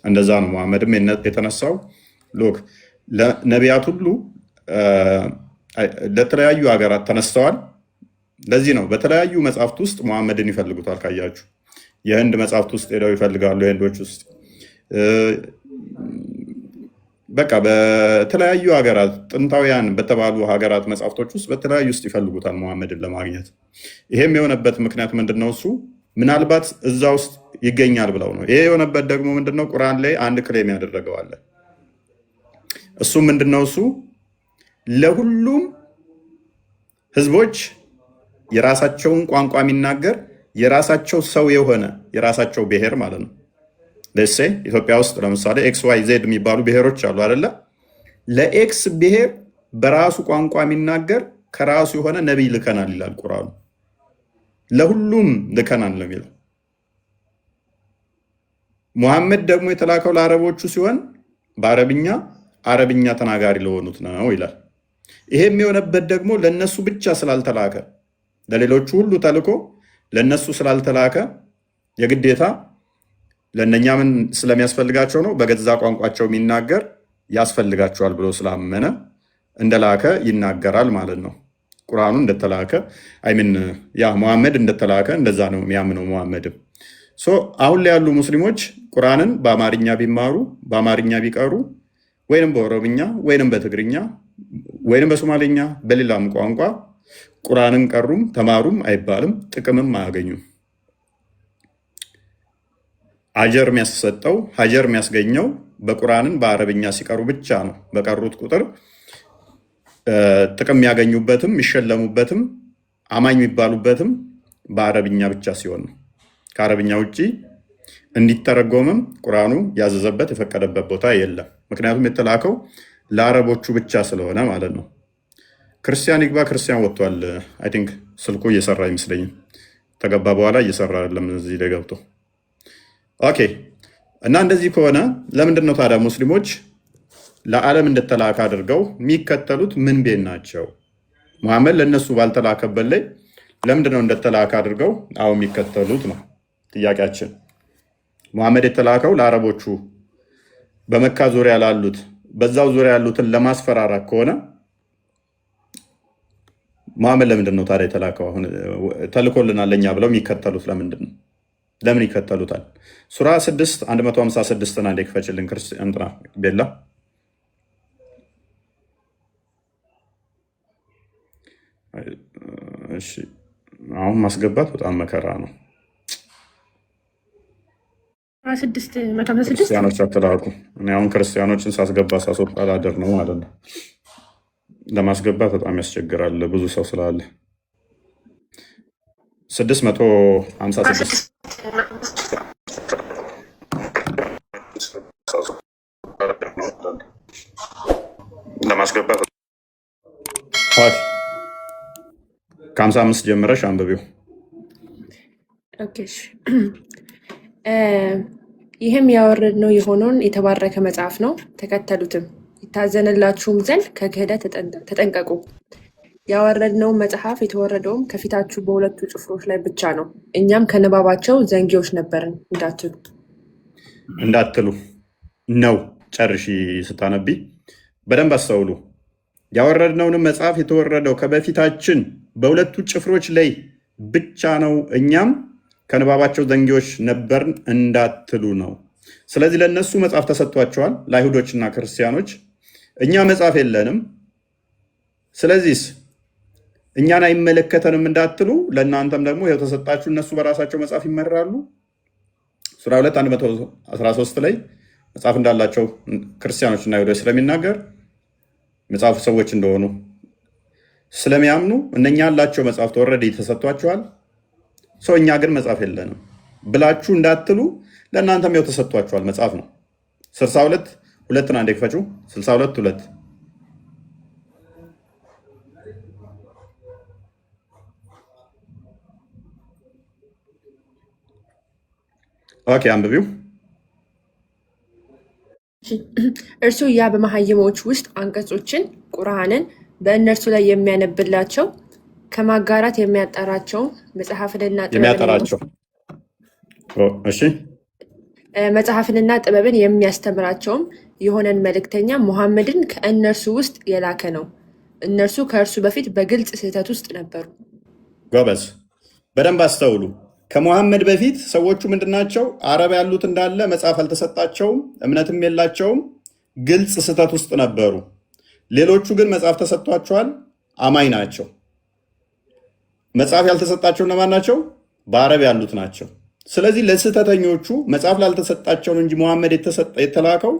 እንደዛ ነው መሐመድም የተነሳው። ሎክ ነቢያት ሁሉ ለተለያዩ ሀገራት ተነስተዋል። ለዚህ ነው በተለያዩ መጽሐፍት ውስጥ መሐመድን ይፈልጉታል። ካያችሁ የህንድ መጽሐፍት ውስጥ ሄደው ይፈልጋሉ። የህንዶች ውስጥ በቃ በተለያዩ ሀገራት ጥንታውያን በተባሉ ሀገራት መጽሐፍቶች ውስጥ በተለያዩ ውስጥ ይፈልጉታል መሐመድን ለማግኘት። ይሄም የሆነበት ምክንያት ምንድነው? እሱ ምናልባት እዛ ውስጥ ይገኛል ብለው ነው። ይሄ የሆነበት ደግሞ ምንድነው? ቁርአን ላይ አንድ ክሌም ያደረገዋለ። እሱ ምንድነው? እሱ ለሁሉም ህዝቦች የራሳቸውን ቋንቋ የሚናገር የራሳቸው ሰው የሆነ የራሳቸው ብሔር ማለት ነው። ደሴ ኢትዮጵያ ውስጥ ለምሳሌ ኤክስ ዋይ ዜድ የሚባሉ ብሔሮች አሉ አይደለ? ለኤክስ ብሔር በራሱ ቋንቋ የሚናገር ከራሱ የሆነ ነቢይ ልከናል ይላል ቁርአኑ። ለሁሉም ልከናል ነው የሚለው። ሙሐመድ ደግሞ የተላከው ለአረቦቹ ሲሆን በአረብኛ አረብኛ ተናጋሪ ለሆኑት ነው ይላል። ይሄም የሆነበት ደግሞ ለነሱ ብቻ ስላልተላከ ለሌሎቹ ሁሉ ተልኮ ለነሱ ስላልተላከ የግዴታ ለእነኛ ምን ስለሚያስፈልጋቸው ነው? በገዛ ቋንቋቸው የሚናገር ያስፈልጋቸዋል ብሎ ስላመነ እንደላከ ይናገራል ማለት ነው። ቁርአኑ እንደተላከ ሙሐመድ እንደተላከ እንደዛ ነው የሚያምነው ሙሐመድም። አሁን ላይ ያሉ ሙስሊሞች ቁርአንን በአማርኛ ቢማሩ በአማርኛ ቢቀሩ ወይንም በኦሮምኛ ወይንም በትግርኛ ወይንም በሶማሌኛ በሌላም ቋንቋ ቁርአንን ቀሩም ተማሩም አይባልም፣ ጥቅምም አያገኙም። አጀር የሚያሰጠው ሀጀር የሚያስገኘው በቁርአንን በአረብኛ ሲቀሩ ብቻ ነው። በቀሩት ቁጥር ጥቅም የሚያገኙበትም የሚሸለሙበትም አማኝ የሚባሉበትም በአረብኛ ብቻ ሲሆን ነው። ከአረብኛ ውጭ እንዲተረጎምም ቁርአኑ ያዘዘበት የፈቀደበት ቦታ የለም። ምክንያቱም የተላከው ለአረቦቹ ብቻ ስለሆነ ማለት ነው። ክርስቲያን ይግባ ክርስቲያን ወጥቷል። አይ ቲንክ ስልኩ እየሰራ አይመስለኝም። ተገባ በኋላ እየሰራ አይደለም እዚህ ላይ ገብቶ። ኦኬ። እና እንደዚህ ከሆነ ለምንድን ነው ታዲያ ሙስሊሞች ለዓለም እንደተላከ አድርገው የሚከተሉት? ምን ቤት ናቸው? ሙሐመድ ለእነሱ ባልተላከበት ላይ ለምንድን ነው እንደተላከ አድርገው አሁን የሚከተሉት ነው ጥያቄያችን። ሙሐመድ የተላከው ለአረቦቹ በመካ ዙሪያ ላሉት በዛው ዙሪያ ያሉትን ለማስፈራራት ከሆነ ሙሐመድ ለምንድን ነው ታዲያ የተላከው? አሁን ተልኮልናል ለኛ ብለው የሚከተሉት ለምንድን ነው? ለምን ይከተሉታል? ሱራ 6 156 አንዴ ክፈችልን ክርስቲያን ቤላ። እሺ አሁን ማስገባት በጣም መከራ ነው። ክርስቲያኖች አትላኩ። እኔ አሁን ክርስቲያኖችን ሳስገባ ሳስወጣ ላደር ነው ማለት ነው። ለማስገባት በጣም ያስቸግራል ብዙ ሰው ስላለ። 656 ለማስገባት ከ55 ጀምረሽ አንብቢው። ይህም ያወረድነው የሆነውን የተባረከ መጽሐፍ ነው፣ ተከተሉትም ይታዘንላችሁም ዘንድ ከክህደት ተጠንቀቁ። ያወረድነው መጽሐፍ የተወረደውም ከፊታችሁ በሁለቱ ጭፍሮች ላይ ብቻ ነው፣ እኛም ከንባባቸው ዘንጊዎች ነበርን እንዳትሉ ነው። ጨርሺ ስታነቢ በደንብ አስተውሉ። ያወረድነውንም መጽሐፍ የተወረደው ከበፊታችን በሁለቱ ጭፍሮች ላይ ብቻ ነው፣ እኛም ከንባባቸው ዘንጊዎች ነበርን እንዳትሉ ነው። ስለዚህ ለእነሱ መጽሐፍ ተሰጥቷቸዋል፣ ለአይሁዶችና ክርስቲያኖች። እኛ መጽሐፍ የለንም፣ ስለዚህ እኛን አይመለከተንም እንዳትሉ ለእናንተም ደግሞ የተሰጣችሁ። እነሱ በራሳቸው መጽሐፍ ይመራሉ። ሱራ 2 113 ላይ መጽሐፍ እንዳላቸው ክርስቲያኖችና አይሁዶች ስለሚናገር መጽሐፉ ሰዎች እንደሆኑ ስለሚያምኑ እነኛ ያላቸው መጽሐፍ ኦልሬዲ ተሰጥቷቸዋል። ሰው እኛ ግን መጽሐፍ የለንም ብላችሁ እንዳትሉ ለእናንተም ያው ተሰጥቷቸዋል፣ መጽሐፍ ነው። 62 2 አንዴ ክፈችው። 62 2 ኦኬ፣ አንብቢው። እርሱ ያ በመሃይሞች ውስጥ አንቀጾችን ቁርአንን በእነርሱ ላይ የሚያነብላቸው ከማጋራት የሚያጠራቸው መጽሐፍንና የሚያጠራቸው። እሺ መጽሐፍንና ጥበብን የሚያስተምራቸውም የሆነን መልእክተኛ ሙሐመድን ከእነርሱ ውስጥ የላከ ነው። እነርሱ ከእርሱ በፊት በግልጽ ስህተት ውስጥ ነበሩ። ጎበዝ፣ በደንብ አስተውሉ። ከሙሐመድ በፊት ሰዎቹ ምንድናቸው? አረብ ያሉት እንዳለ መጽሐፍ አልተሰጣቸውም፣ እምነትም የላቸውም፣ ግልጽ ስህተት ውስጥ ነበሩ። ሌሎቹ ግን መጽሐፍ ተሰጥቷቸዋል፣ አማኝ ናቸው። መጽሐፍ ያልተሰጣቸው እነማን ናቸው? በአረብ ያሉት ናቸው። ስለዚህ ለስህተተኞቹ መጽሐፍ ላልተሰጣቸው ነው እንጂ ሙሐመድ የተላከው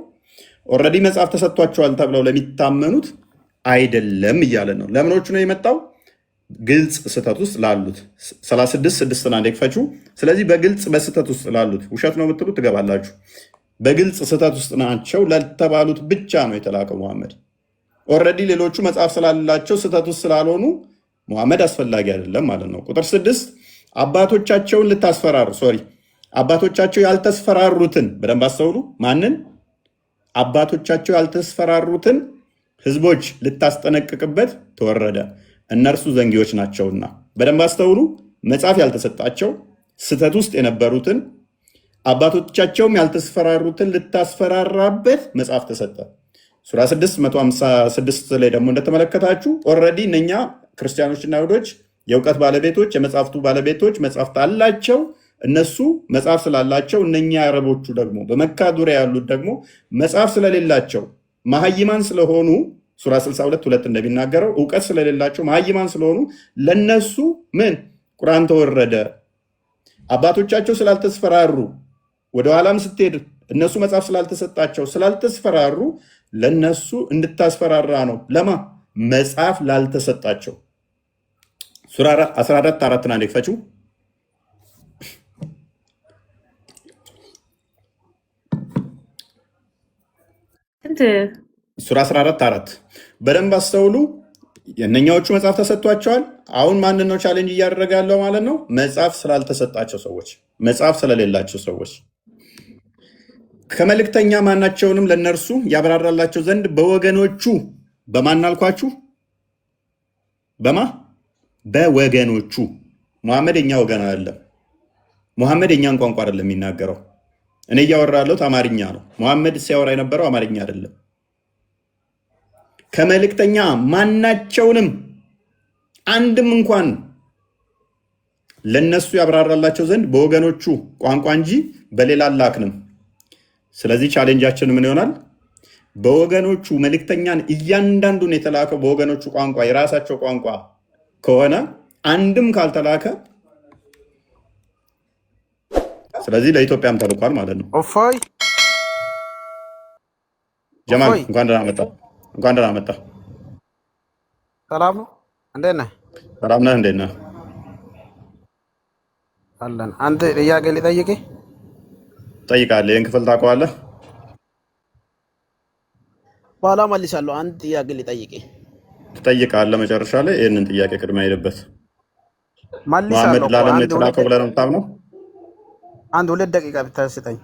ኦልሬዲ መጽሐፍ ተሰጥቷቸዋል ተብለው ለሚታመኑት አይደለም እያለ ነው። ለምኖቹ ነው የመጣው? ግልጽ ስህተት ውስጥ ላሉት 36:6 አንዴ ክፈቹ። ስለዚህ በግልጽ በስህተት ውስጥ ላሉት ውሸት ነው የምትሉት ትገባላችሁ። በግልጽ ስህተት ውስጥ ናቸው ለተባሉት ብቻ ነው የተላከው ሙሐመድ። ኦልሬዲ ሌሎቹ መጽሐፍ ስላላቸው ስህተት ውስጥ ስላልሆኑ ሙሐመድ አስፈላጊ አይደለም ማለት ነው። ቁጥር 6 አባቶቻቸውን ልታስፈራሩ አባቶቻቸው ያልተስፈራሩትን በደንብ አስተውሉ። ማንን? አባቶቻቸው ያልተስፈራሩትን ህዝቦች ልታስጠነቅቅበት ተወረደ፣ እነርሱ ዘንጊዎች ናቸውና። በደንብ አስተውሉ። መጽሐፍ ያልተሰጣቸው ስህተት ውስጥ የነበሩትን አባቶቻቸውም ያልተስፈራሩትን ልታስፈራራበት መጽሐፍ ተሰጠ። ሱራ 6:156 ላይ ደግሞ እንደተመለከታችሁ ኦልሬዲ እነኛ ክርስቲያኖችና አይሁዶች የእውቀት ባለቤቶች፣ የመጽሐፍቱ ባለቤቶች መጽሐፍት አላቸው። እነሱ መጽሐፍ ስላላቸው እነኛ አረቦቹ ደግሞ በመካ ዙሪያ ያሉት ደግሞ መጽሐፍ ስለሌላቸው መሀይማን ስለሆኑ ሱራ 62:2 እንደሚናገረው እውቀት ስለሌላቸው መሀይማን ስለሆኑ ለነሱ ምን ቁርአን ተወረደ። አባቶቻቸው ስላልተስፈራሩ ወደኋላም ስትሄድ እነሱ መጽሐፍ ስላልተሰጣቸው ስላልተስፈራሩ ለነሱ እንድታስፈራራ ነው። ለማ መጽሐፍ ላልተሰጣቸው። ሱራ 14:4 አንዴ ክፈችው። ሱራ 14:4 በደንብ አስተውሉ። የእነኛዎቹ መጽሐፍ ተሰጥቷቸዋል። አሁን ማንን ነው ቻሌንጅ እያደረገ ያለው ማለት ነው? መጽሐፍ ስላልተሰጣቸው ሰዎች፣ መጽሐፍ ስለሌላቸው ሰዎች ከመልእክተኛ ማናቸውንም ለነርሱ ያብራራላቸው ዘንድ በወገኖቹ በማን አልኳችሁ? በወገኖቹ። ሙሐመድ የኛ ወገን አይደለም። ሙሐመድ የኛን ቋንቋ አይደለም የሚናገረው። እኔ እያወራ ያለሁት አማርኛ ነው። ሙሐመድ ሲያወራ የነበረው አማርኛ አይደለም። ከመልእክተኛ ማናቸውንም አንድም እንኳን ለነሱ ያብራራላቸው ዘንድ በወገኖቹ ቋንቋ እንጂ በሌላ አላክንም። ስለዚህ ቻሌንጃችን ምን ይሆናል? በወገኖቹ መልእክተኛን እያንዳንዱን የተላከው በወገኖቹ ቋንቋ የራሳቸው ቋንቋ ከሆነ አንድም ካልተላከ ስለዚህ ለኢትዮጵያም ተልኳል ማለት ነው። እፎይ ጀማል እንኳን ደህና መጣ። እንኳን ደህና መጣ። ሰላም ነው። እንዴት ነህ? ሰላም ነህ? እንዴት ነህ? አለን። አንተ ጥያቄ ሊጠይቅህ ጠይቃለህ። ይህን ክፍል ታውቀዋለህ? በኋላ መልሳለሁ። አንድ ጥያቄ ሊጠይቅህ ትጠይቃለህ። መጨረሻ ላይ ይህንን ጥያቄ ቅድሚያ ሄደበት ሙሐመድ መልሳለሁ። ለዓለም የተላከው ብለህ ነው የምታምነው? አንድ 2 ደቂቃ ብታስጠኝ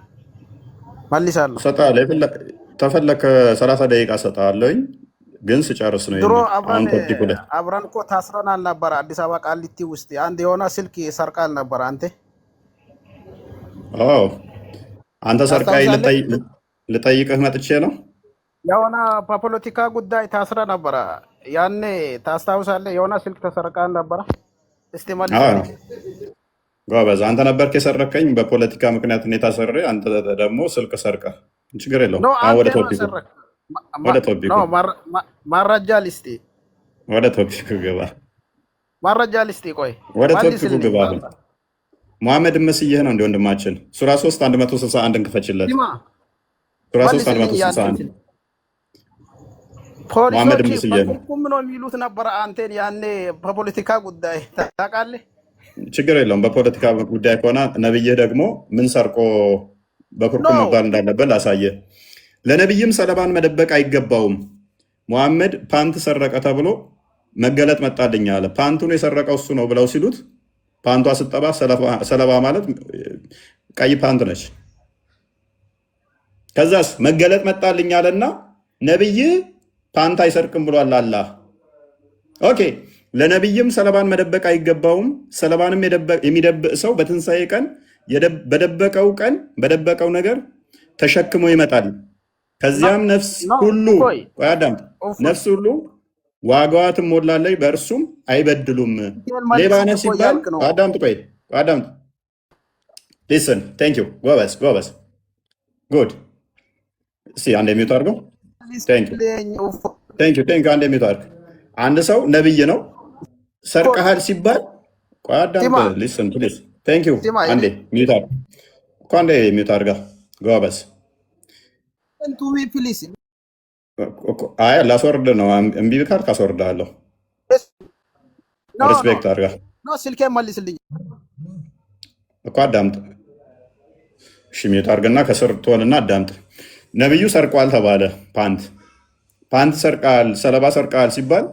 መልሳለሁ። እሰጥሃለሁ። ተፈለከ 30 ደቂቃ እሰጥሃለሁኝ፣ ግን ስጨርስ ነው። ድሮ አሁን ቶፒኩ ላይ አብረን እኮ ታስረናል ነበር። አዲስ አበባ ቃሊቲ ውስጥ አንድ የሆነ ስልክ ሰርቃል ነበር። አንተ አንተ ሰርቃይ ልጠይቅህ መጥቼ ነው። የሆነ በፖለቲካ ጉዳይ ታስረ ነበረ። ያኔ ታስታውሳለህ? የሆነ ስልክ ተሰርቃል ነበረ። እስቲ መልስ። ጎበዝ፣ አንተ ነበርክ የሰረከኝ። በፖለቲካ ምክንያት እኔ ታሰሬ፣ አንተ ደግሞ ስልክ ሰርቀህ። ችግር የለውም። ወደ ቶፒኩ ማረጃ ልስጤ። ወደ ቶፒኩ ግባ። ማረጃ ልስጤ። ቆይ ወደ ቶፒኩ ግባ። ሙሐመድ መስየህ ነው እንደ ወንድማችን። ሱራ 3:161 ክፈችለት። ሱራ 3:161 ሙሐመድ መስየህ ነው። ፖሊሶች ነው የሚሉት ነበረ አንተን ያኔ በፖለቲካ ጉዳይ ታውቃለህ? ችግር የለውም። በፖለቲካ ጉዳይ ከሆነ ነብይህ ደግሞ ምን ሰርቆ በኩርኩም መባል እንዳለበት ላሳየህ። ለነቢይም ሰለባን መደበቅ አይገባውም። ሙሐመድ ፓንት ሰረቀ ተብሎ መገለጥ መጣልኝ አለ። ፓንቱን የሰረቀው እሱ ነው ብለው ሲሉት ፓንቷ ስጠባ ሰለባ ማለት ቀይ ፓንት ነች። ከዛስ መገለጥ መጣልኝ አለና ነቢይ ፓንት አይሰርቅም ብሏል አላህ። ኦኬ፣ ለነቢይም ሰለባን መደበቅ አይገባውም። ሰለባንም የሚደብቅ ሰው በትንሣኤ ቀን በደበቀው ቀን በደበቀው ነገር ተሸክሞ ይመጣል። ከዚያም ነፍስ ሁሉ አዳምጥ፣ ነፍስ ሁሉ ዋጋዋ ትሞላለች፣ በእርሱም አይበድሉም። ሌባ ነህ ሲባል አዳምጥ፣ ቆይ አዳምጥ። ሊስን ቴንክ ዩ ጎበዝ ጎበዝ ጉድ። እስኪ አንድ የሚውት አድርገው። ቴንክ ዩ አንድ የሚውት አድርግ። አንድ ሰው ነብይ ነው ሰርቀሃል ሲባል ቆይ አዳምጥ። ሊስን ፕሊዝ ቴንክ ዩ አንዴ ሚውት አድርግ እኮ አንዴ ሚውት አድርጋ ጎበዝ። አይ ላስወርድ ነው። እምቢ ካልክ አስወርድሃለሁ። ሪስፔክት አድርጋ ስልኬ መልስልኝ እኮ አዳምጥ። እሺ ሚውት አድርግና ከስር ትሆንና አዳምጥ። ነብዩ ሰርቋል ተባለ። ፓንት ሰርቃል፣ ሰለባ ሰርቃል ሲባል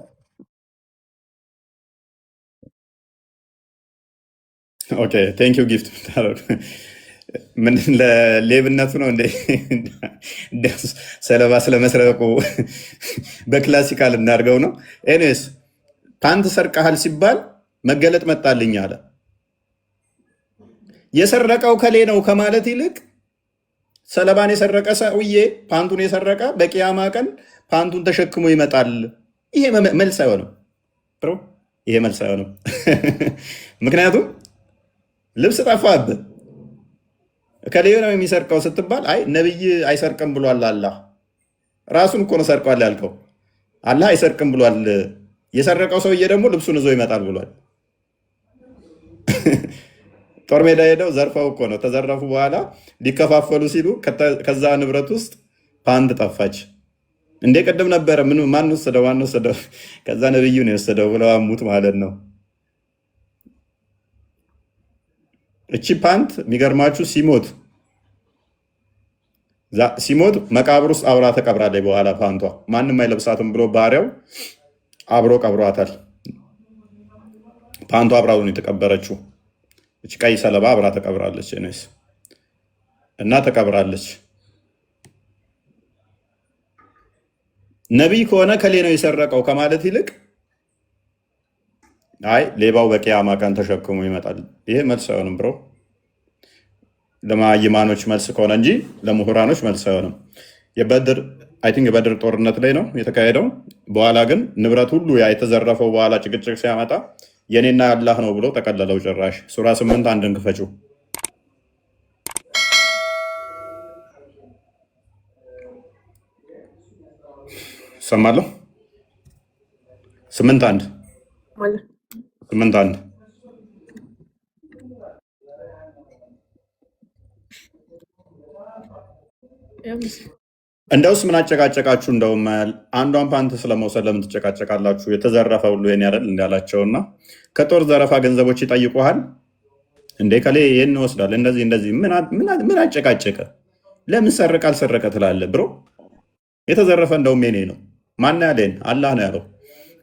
ኦኬ ቴንክ ዩ ጊፍት ምን ለሌብነቱ ነው እንደ ሰለባ ስለመስረቁ በክላሲካል እናድርገው ነው። ኤኒዌይስ ፓንት ሰርቀሃል ሲባል መገለጥ መጣልኝ አለ። የሰረቀው ከሌ ነው ከማለት ይልቅ ሰለባን የሰረቀ ሰውዬ ፓንቱን የሰረቀ በቂያማ ቀን ፓንቱን ተሸክሞ ይመጣል። ይሄ መልስ አይሆንም ብሮ፣ ይሄ መልስ አይሆንም። ምክንያቱም ልብስ ጠፋብህ ከሌ ነው የሚሰርቀው ስትባል አይ ነብይ አይሰርቅም ብሏል አላህ። ራሱን እኮ ነው ሰርቋል ያልከው። አላህ አይሰርቅም ብሏል። የሰረቀው ሰውዬ ደግሞ ልብሱን ይዞ ይመጣል ብሏል። ጦር ሜዳ ሄደው ዘርፈው እኮ ነው። ተዘረፉ በኋላ ሊከፋፈሉ ሲሉ ከዛ ንብረት ውስጥ ፓንት ጠፋች። እንደ ቅድም ነበረ ማን ወሰደው? ከዛ ነብዩ ነው የወሰደው ብለው አሙት ማለት ነው። እቺ ፓንት የሚገርማችሁ ሲሞት መቃብር ውስጥ አብራ ተቀብራለች። በኋላ ፓንቷ ማንም አይለብሳትም ብሎ ባሪያው አብሮ ቀብሯታል። ፓንቷ አብራው ነው የተቀበረችው። እቺ ቀይ ሰለባ አብራ ተቀብራለች እና ተቀብራለች። ነቢይ ከሆነ ከሌ ነው የሰረቀው ከማለት ይልቅ አይ ሌባው በቂያማ ቀን ተሸክሞ ይመጣል። ይሄ መልስ አይሆንም ብሮ። ለማይማኖች መልስ ከሆነ እንጂ ለምሁራኖች መልስ አይሆንም። የበድር ጦርነት ላይ ነው የተካሄደው። በኋላ ግን ንብረት ሁሉ የተዘረፈው በኋላ ጭቅጭቅ ሲያመጣ የኔና አላህ ነው ብሎ ተቀለለው። ጭራሽ ሱራ 8 አንድን ክፈጩ። ሰማለሁ 8 1 እንደውስ ምን አጨቃጨቃችሁ? እንደውም አንዷን ፓንት ስለመውሰድ ለምን ትጨቃጨቃላችሁ? የተዘረፈ ሁሉ የኔ አይደል እንዳላቸውና ከጦር ዘረፋ ገንዘቦች ይጠይቁሃል እንዴ? ከሌ ይህን ይወስዳል እንደዚህ ምን አጨቃጨቀ? ለምን ሰረቀ አልሰረቀ ትላለህ ብሮ? የተዘረፈ እንደውም የኔ ነው። ማን ያለን? አላህ ነው ያለው።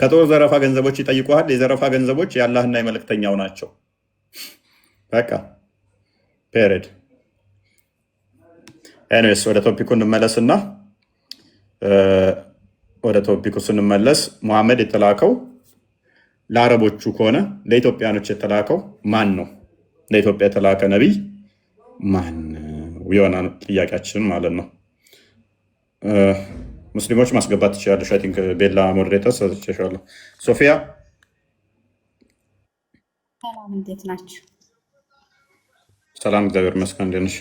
ከጦር ዘረፋ ገንዘቦች ይጠይቁሃል። የዘረፋ ገንዘቦች የአላህና የመልእክተኛው ናቸው። በቃ ፔሬድ። ኤኒዌይስ ወደ ቶፒኩ እንመለስና ወደ ቶፒኩ ስንመለስ ሙሐመድ የተላከው ለአረቦቹ ከሆነ ለኢትዮጵያኖች የተላከው ማን ነው? ለኢትዮጵያ የተላከ ነቢይ ማን ይሆናል? ጥያቄያችን ማለት ነው። ሙስሊሞች ማስገባት ትችላለሽ። አይ ቲንክ ቤላ ሞዴሬተር ሰጥቼሻለሁ። ሶፊያ ሰላም፣ እንዴት ናችሁ? ሰላም፣ እግዚአብሔር ይመስገን። እንዴት ነሽ?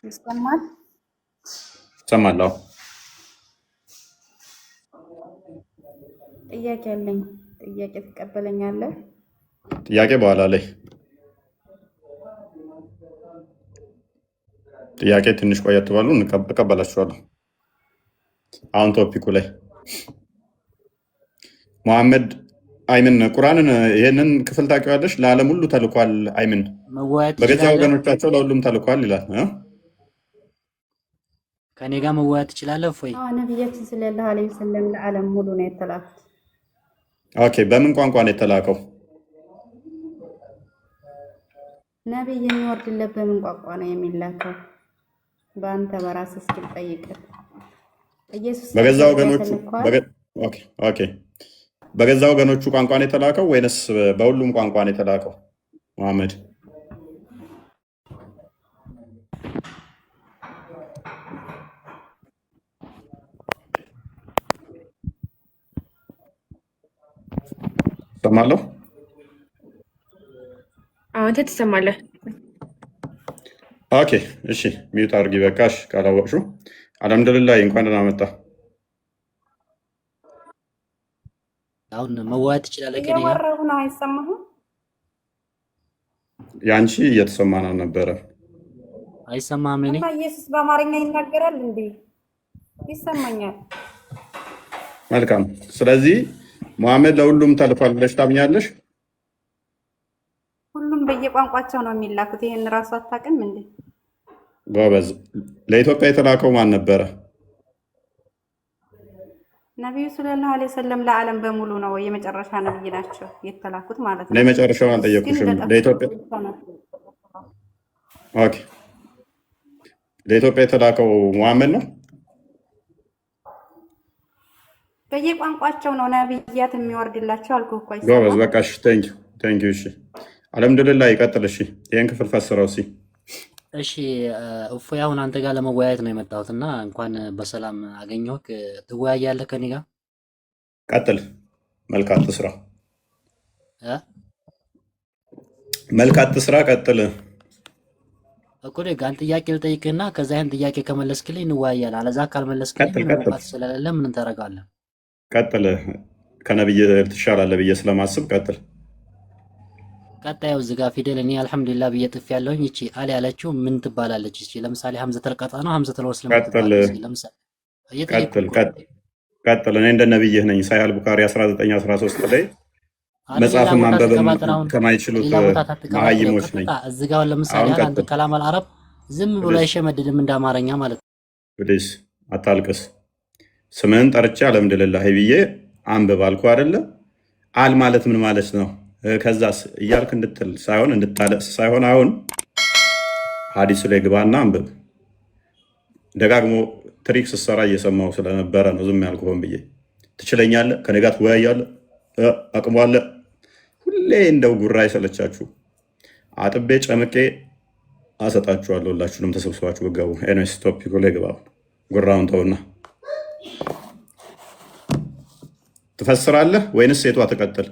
ይሰማል? እሰማለሁ። ጥያቄ አለኝ። ጥያቄ ትቀበለኛለህ? ጥያቄ በኋላ ላይ ጥያቄ ትንሽ ቆየት ባሉ እቀበላችኋለሁ። አሁን ቶፒኩ ላይ ሙሐመድ አይምን ቁርአንን ይህንን ክፍል ታውቂዋለሽ? ለዓለም ሁሉ ተልኳል። አይምን በገዛ ወገኖቻቸው ለሁሉም ተልኳል ይላል። ከኔ ጋር መወያየት ትችላለህ ወይ? ነቢያችን ሰለላሁ ዐለይሂ ወሰለም ለዓለም ሙሉ ነው የተላኩት። ኦኬ፣ በምን ቋንቋ ነው የተላከው? ነቢይ የሚወርድለት በምን ቋንቋ ነው የሚላከው? በአንተ በራስህ እስኪ ጠይቅ። ኢየሱስ በገዛ ወገኖቹ ኦኬ፣ በገዛ ወገኖቹ ቋንቋ ነው የተላከው ወይንስ በሁሉም ቋንቋ ነው የተላከው? ሙሐመድ ሰማለሁ። አንተ ትሰማለህ? ኦኬ እሺ፣ ሚዩት አድርጊ በቃሽ። ካላወቅሹ አልሐምዱሊላህ። እንኳን ደህና መጣ። አሁን መዋየት ትችላለህ ከኔ ጋር? እያወራሁ ነው፣ አይሰማህም? የአንቺ እየተሰማን አልነበረ። አይሰማህም? እኔ እና ኢየሱስ በአማርኛ ይናገራል እንዴ? ይሰማኛል። መልካም። ስለዚህ መሐመድ ለሁሉም ተልኳል ብለሽ ታምኛለሽ? ሁሉም በየቋንቋቸው ነው የሚላኩት። ይሄን ራሱ አታውቅም እንዴ? ጎበዝ። ለኢትዮጵያ የተላከው ማን ነበረ? ነቢዩ ሰለላሁ ዐለይሂ ወሰለም ለዓለም በሙሉ ነው የመጨረሻ ነብይ ናቸው የተላኩት ማለት ነው። እኔ መጨረሻውን አልጠየኩሽም። ለኢትዮጵያ ኦኬ፣ ለኢትዮጵያ የተላከው መሐመድ ነው። በየቋንቋቸው ነው ነብያት የሚወርድላቸው አልኩህ እኮ። ጎበዝ። በቃ እሺ፣ ቴንክ ዩ። እሺ፣ አልሐምዱሊላህ። ይቀጥል። እሺ፣ ይሄን ክፍል ፈስረው። እሺ እፎይ፣ አሁን አንተ ጋር ለመወያየት ነው የመጣሁት እና እንኳን በሰላም አገኘሁህ። ትወያያለህ ከኔ ጋር? ቀጥል። መልካት ስራ እ መልካት ስራ ቀጥል እኮ ደግ አንተ ጥያቄ ልጠይቅህና ከዛ ይሄን ጥያቄ ከመለስክልኝ እንወያያለን። አለዛ ካልመለስክልኝ ምን መውጣት ስለሌለ ምን እንተረጋለን? ቀጥል። ከነብይ ትሻላለህ ብዬ ስለማስብ ቀጥል። ቀጣዩ እዚህ ጋር ፊደል እኔ አልሐምዱሊላህ ብዬ ጥፍ ያለሁኝ። እቺ አሊ ያለችው ምን ትባላለች? እቺ ለምሳሌ ሐምዘተል ቀጣ ነው ሐምዘተል ወስል ትባላለች። ለምሳሌ ቀጥል። እኔ እንደ ነብይህ ነኝ። ሳሂህ ቡኻሪ 1913 ላይ መጽሐፍ ማንበብ ከማይችሉት መሀይሞች ነኝ። እዚህ ጋር ለምሳሌ አንተ ከላም አልዓረብ ዝም ብሎ አይሸመድድም እንደ አማርኛ ማለት ነው። ወዲስ አታልቅስ። ስምህን ጠርቼ አልሐምዱሊላህ ብዬ አንብብ አልኩህ አይደለ? አል ማለት ምን ማለት ነው? ከዛስ እያልክ እንድትል ሳይሆን እንድታለቅስ ሳይሆን አሁን ሀዲሱ ላይ ግባና አንብብ። ደጋግሞ ትሪክ ስትሰራ እየሰማሁ ስለነበረ ነው ዝም ያልኩህ። ሆን ብዬ ትችለኛለህ፣ ከእኔ ጋር ትወያያለህ፣ አቅሙ አለ። ሁሌ እንደው ጉራ አይሰለቻችሁ። አጥቤ ጨምቄ አሰጣችኋለሁ። ሁላችሁንም ተሰብስባችሁ ብትገቡ። ኤኒዌይስ ቶፒኩ ላይ ግባ። ጉራውን ተውና ትፈስራለህ ወይንስ ሴቷ ትቀጥል?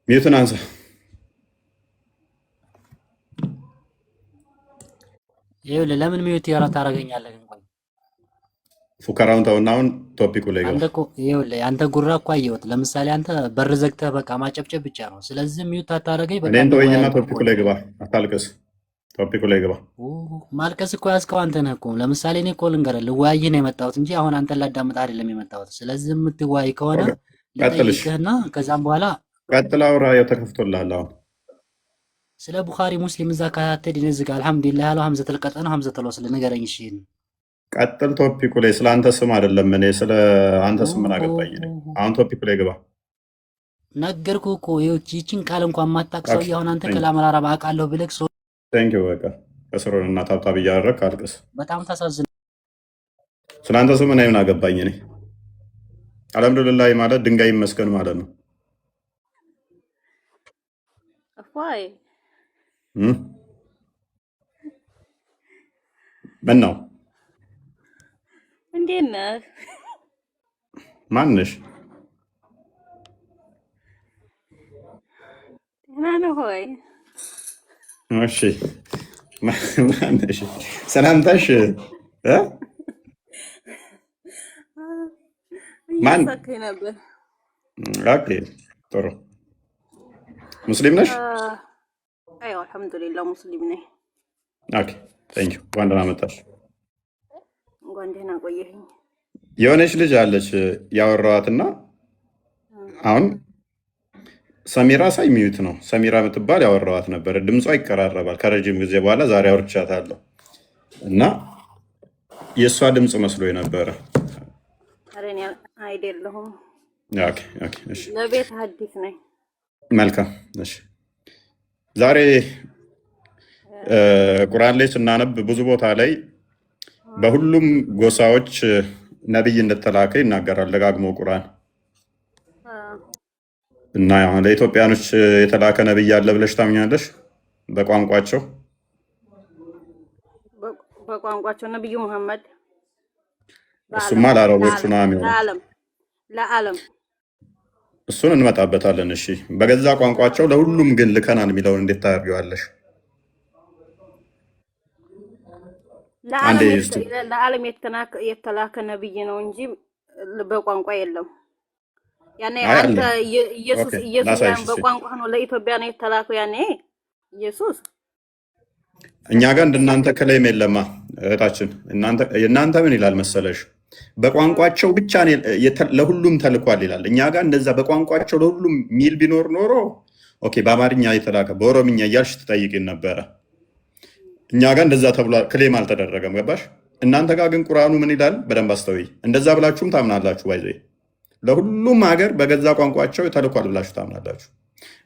ሚዩትን አንሳ። ይኸውልህ ለምን ሚዩት ታደርገኛለህ? እንኳን ፉከራውን ተውና አሁን ቶፒኩ ላይ ገባ። አንተ እኮ ይኸውልህ አንተ ጉራ እኮ አየሁት። ለምሳሌ አንተ በር ዘግተህ በቃ ማጨብጨብ ብቻ ነው። ስለዚህ ሚዩት አታደርገኝ። በቃ እኔን ተወኝና ቶፒኩ ላይ ግባ። አታልቅስ። ቶፒኩ ላይ ግባ። ማልቀስ እኮ ያዝከው አንተ ነህ እኮ። ለምሳሌ እኔ እኮ ልንገርህ ልወያይህ ነው የመጣሁት እንጂ አሁን አንተን ላዳምጥ አይደለም የመጣሁት። ስለዚህ የምትወያይ ከሆነ ልጠይቅህና ከዛም በኋላ ቀጥል። አውራ። ያው ተከፍቶልሃል አሁን ስለ ቡኻሪ ሙስሊም እዛ ካተድ እዚህ ጋር አልሐምዱሊላህ ያለው ሐምዘተል ቀጣ ነው ሐምዘተል ወስል ንገረኝ። እሺ ቀጥል። ቶፒኩ ላይ ስለ አንተ ስም አይደለም። እኔ ስለ አንተ ስም ምን አገባኝ? አሁን ቶፒኩ ላይ ግባ። ነገርኩህ እኮ ይህችን ቃል እንኳን ማታቅ ሰውዬ አሁን አንተ ከላም አልዓረብ አውቃለሁ ብለህ ሰው ቴንክ ዩ። በቃ ከስሩን እና ታብታብ እያደረግህ አልቅስ። በጣም ታሳዝን። ስለ አንተ ስም እኔ ምን አገባኝ? እኔ አልሐምዱሊላህ ማለት ድንጋይ ይመስገን ማለት ነው። እፎይ ምን ነው? እንዴት ነህ? ማን ነሽ? ደህና ነህ ሆይ? እሺ ማን ነሽ? ሰላምታሽ ማን? እያሳከኝ ነበር። ኦኬ ጥሩ። ሙስሊም ነሽ? አይ አልሐምዱሊላህ ሙስሊም ነኝ። ኦኬ ቴንክ ዩ። እንኳን ደህና መጣሽ። እንኳን ደህና ቆየኸኝ። የሆነች ልጅ አለች ያወራኋትና አሁን ሰሚራ ሳይ ሚዩት ነው። ሰሚራ የምትባል ያወራኋት ነበር። ድምጿ ይቀራረባል ከረጅም ጊዜ በኋላ ዛሬ አውርቻታለሁ እና የእሷ ድምፅ መስሎ ነበረ። ኧረ እኔ አይደለሁም። ኦኬ እሺ፣ ለቤት አዲስ ነኝ። መልካም እሺ። ዛሬ ቁርአን ላይ ስናነብ ብዙ ቦታ ላይ በሁሉም ጎሳዎች ነቢይ እንደተላከ ይናገራል ደጋግሞ ቁርአን እና ለኢትዮጵያኖች የተላከ ነቢይ አለ ብለሽ ታምኛለሽ? በቋንቋቸው በቋንቋቸው ነብዩ መሐመድ እሱማ ለአረቦቹ ነው የሚሆነው። ለዓለም እሱን እንመጣበታለን። እሺ በገዛ ቋንቋቸው ለሁሉም ግን ልከናል የሚለውን እንዴት ታደርጊዋለሽ? ለዓለም የተላከ ነብይ ነው እንጂ በቋንቋ የለም። ያኔ አንተ ኢየሱስ በቋንቋ ነው ለኢትዮጵያ ነው የተላከው። ያኔ ኢየሱስ እኛ ጋር እንደናንተ ከላይም የለማ እህታችን። እናንተ ምን ይላል መሰለሽ? በቋንቋቸው ብቻ ለሁሉም ተልኳል ይላል። እኛ ጋር እንደዛ በቋንቋቸው ለሁሉም ሚል ቢኖር ኖሮ ኦኬ፣ በአማርኛ የተላከ በኦሮምኛ እያልሽ ትጠይቂን ነበረ። እኛ ጋር እንደዛ ተብሏል፣ ክሌም አልተደረገም። ገባሽ? እናንተ ጋር ግን ቁርአኑ ምን ይላል? በደንብ አስተውይ። እንደዛ ብላችሁም ታምናላችሁ። ባይዘ ለሁሉም ሀገር በገዛ ቋንቋቸው ተልኳል ብላችሁ ታምናላችሁ።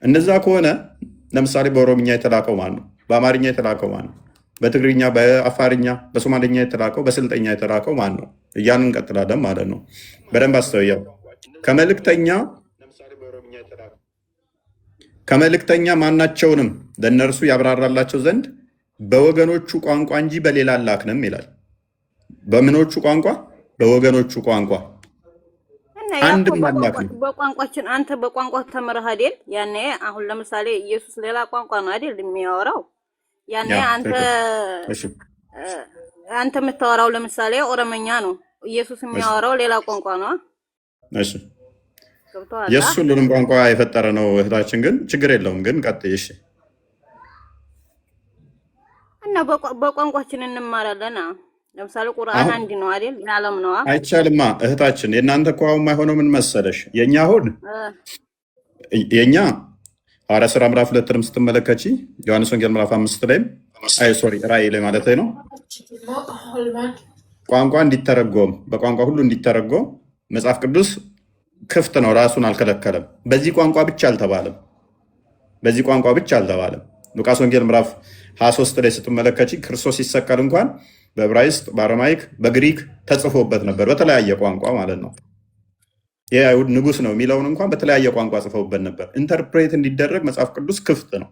እንደዛ ከሆነ ለምሳሌ በኦሮምኛ የተላከው ማን ነው? በአማርኛ የተላከው ማን ነው? በትግርኛ፣ በአፋርኛ፣ በሶማሌኛ የተላከው፣ በስልጠኛ የተላከው ማን ነው? እያንን እንቀጥላለን ማለት ነው። በደንብ አስተውየው። ከመልእክተኛ ማናቸውንም ለእነርሱ ያብራራላቸው ዘንድ በወገኖቹ ቋንቋ እንጂ በሌላ አላክንም ይላል። በምኖቹ ቋንቋ? በወገኖቹ ቋንቋ አንድም አላክንም። በቋንቋችን አንተ በቋንቋ ተምረህ አይደል? ያኔ አሁን ለምሳሌ ኢየሱስ ሌላ ቋንቋ ነው አይደል የሚያወራው? ያኔ አንተ የምታወራው ለምሳሌ ኦሮመኛ ነው፣ ኢየሱስ የሚያወራው ሌላ ቋንቋ ነው። እሺ የሱ ሁሉንም ቋንቋ የፈጠረ ነው እህታችን። ግን ችግር የለውም። ግን ቀጥይ። እሺ እና በቋንቋችን እንማራለን። ለምሳሌ ቁርአን አንድ ነው አይደል? የዓለም ነው። አይቻልማ እህታችን። የእናንተ እኮ አሁን የማይሆነው ምን መሰለሽ? የእኛ አሁን የእኛ ሐዋርያት ሥራ ምዕራፍ 2 ስትመለከቺ ዮሐንስ ወንጌል ምዕራፍ 5 ላይም ራእይ ላይ ማለት ነው ቋንቋ እንዲተረጎም በቋንቋ ሁሉ እንዲተረጎም መጽሐፍ ቅዱስ ክፍት ነው። ራሱን አልከለከለም። በዚህ ቋንቋ ብቻ አልተባለም። በዚህ ቋንቋ ብቻ አልተባለም። ሉቃስ ወንጌል ምዕራፍ 23 ላይ ስትመለከቺ ክርስቶስ ሲሰቀል እንኳን በዕብራይስጥ፣ በአረማይክ፣ በግሪክ ተጽፎበት ነበር። በተለያየ ቋንቋ ማለት ነው። የአይሁድ ንጉሥ ነው የሚለውን እንኳን በተለያየ ቋንቋ ጽፈውበት ነበር። ኢንተርፕሬት እንዲደረግ መጽሐፍ ቅዱስ ክፍት ነው።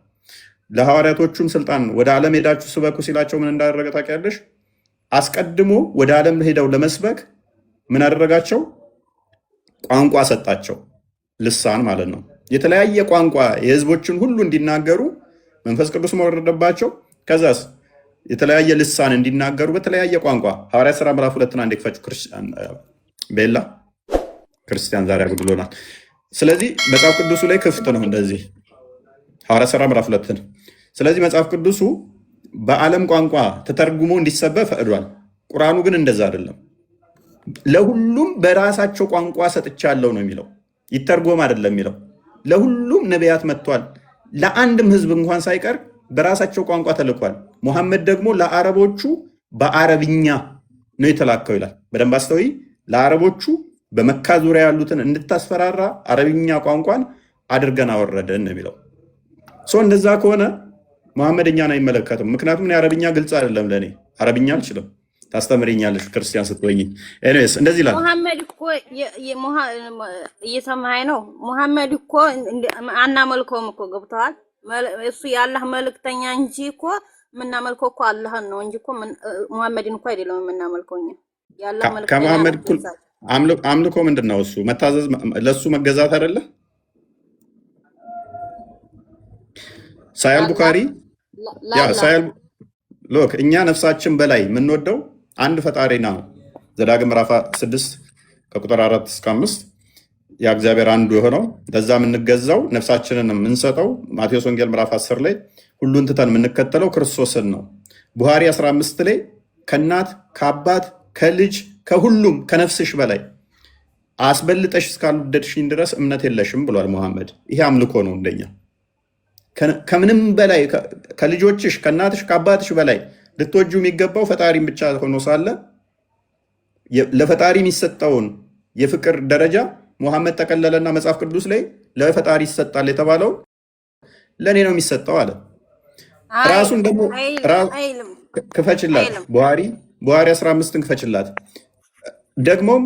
ለሐዋርያቶቹም ስልጣን ወደ ዓለም ሄዳችሁ ስበኩ ሲላቸው ምን እንዳደረገ ታውቂያለሽ? አስቀድሞ ወደ ዓለም ሄደው ለመስበክ ምን አደረጋቸው? ቋንቋ ሰጣቸው። ልሳን ማለት ነው። የተለያየ ቋንቋ የህዝቦችን ሁሉ እንዲናገሩ መንፈስ ቅዱስ መወረደባቸው። ከዛስ የተለያየ ልሳን እንዲናገሩ በተለያየ ቋንቋ። ሐዋርያት ሥራ ምዕራፍ 2 አንድ ክፈቹ። ቤላ ክርስቲያን ዛሬ አጉድሎናል። ስለዚህ መጽሐፍ ቅዱሱ ላይ ክፍት ነው እንደዚህ ሐዋርያት ሥራ ምዕራፍ 2። ስለዚህ መጽሐፍ ቅዱሱ በዓለም ቋንቋ ተተርጉሞ እንዲሰበክ ፈቅዷል። ቁርአኑ ግን እንደዛ አይደለም። ለሁሉም በራሳቸው ቋንቋ ሰጥቻለሁ ነው የሚለው። ይተርጎም አይደለም የሚለው። ለሁሉም ነቢያት መጥቷል። ለአንድም ህዝብ እንኳን ሳይቀር በራሳቸው ቋንቋ ተልኳል። ሙሐመድ ደግሞ ለአረቦቹ በአረብኛ ነው የተላከው ይላል። በደንብ አስተውይ። ለአረቦቹ በመካ ዙሪያ ያሉትን እንድታስፈራራ አረብኛ ቋንቋን አድርገን አወረደን ነው የሚለው። እንደዛ ከሆነ ሙሐመድ እኛን አይመለከትም። ምክንያቱም አረብኛ ግልጽ አይደለም ለእኔ። አረብኛ አልችልም። ታስተምሪኛለሽ ክርስቲያን ስትወኝ። ኤኒዌይስ እንደዚህ ይላል። ሙሐመድ እኮ እየሰማኸኝ ነው? ሙሐመድ እኮ አናመልከውም እኮ ገብተዋል። እሱ የአላህ መልእክተኛ እንጂ እኮ የምናመልከው እኮ አላህን ነው እንጂ እኮ ሙሐመድን እኮ አይደለም የምናመልከው እኛ። የአላህ መልእክተኛ ከሙሐመድ እኩል አምልኮ ምንድን ነው? እሱ መታዘዝ፣ ለእሱ መገዛት አይደለ? ሳያል ቡኻሪ ሎክ እኛ ነፍሳችን በላይ የምንወደው አንድ ፈጣሪ ነው። ዘዳግም ምዕራፍ 6 ከቁጥር 4 እስከ 5 ያ እግዚአብሔር አንዱ የሆነው ለዛ የምንገዛው ነፍሳችንን የምንሰጠው ማቴዎስ ወንጌል ምዕራፍ 10 ላይ ሁሉን ትተን የምንከተለው ክርስቶስን ነው። ቡኻሪ 15 ላይ ከእናት ከአባት ከልጅ ከሁሉም ከነፍስሽ በላይ አስበልጠሽ እስካልወደድሽኝ ድረስ እምነት የለሽም ብሏል ሙሐመድ። ይሄ አምልኮ ነው እንደኛ። ከምንም በላይ ከልጆችሽ ከእናትሽ ከአባትሽ በላይ ልትወጁ የሚገባው ፈጣሪን ብቻ ሆኖ ሳለ ለፈጣሪ የሚሰጠውን የፍቅር ደረጃ ሙሐመድ ጠቀለለና መጽሐፍ ቅዱስ ላይ ለፈጣሪ ይሰጣል የተባለው ለእኔ ነው የሚሰጠው አለ። ራሱን ደግሞ ክፈችላት፣ ቡኻሪ 15ን ክፈችላት። ደግሞም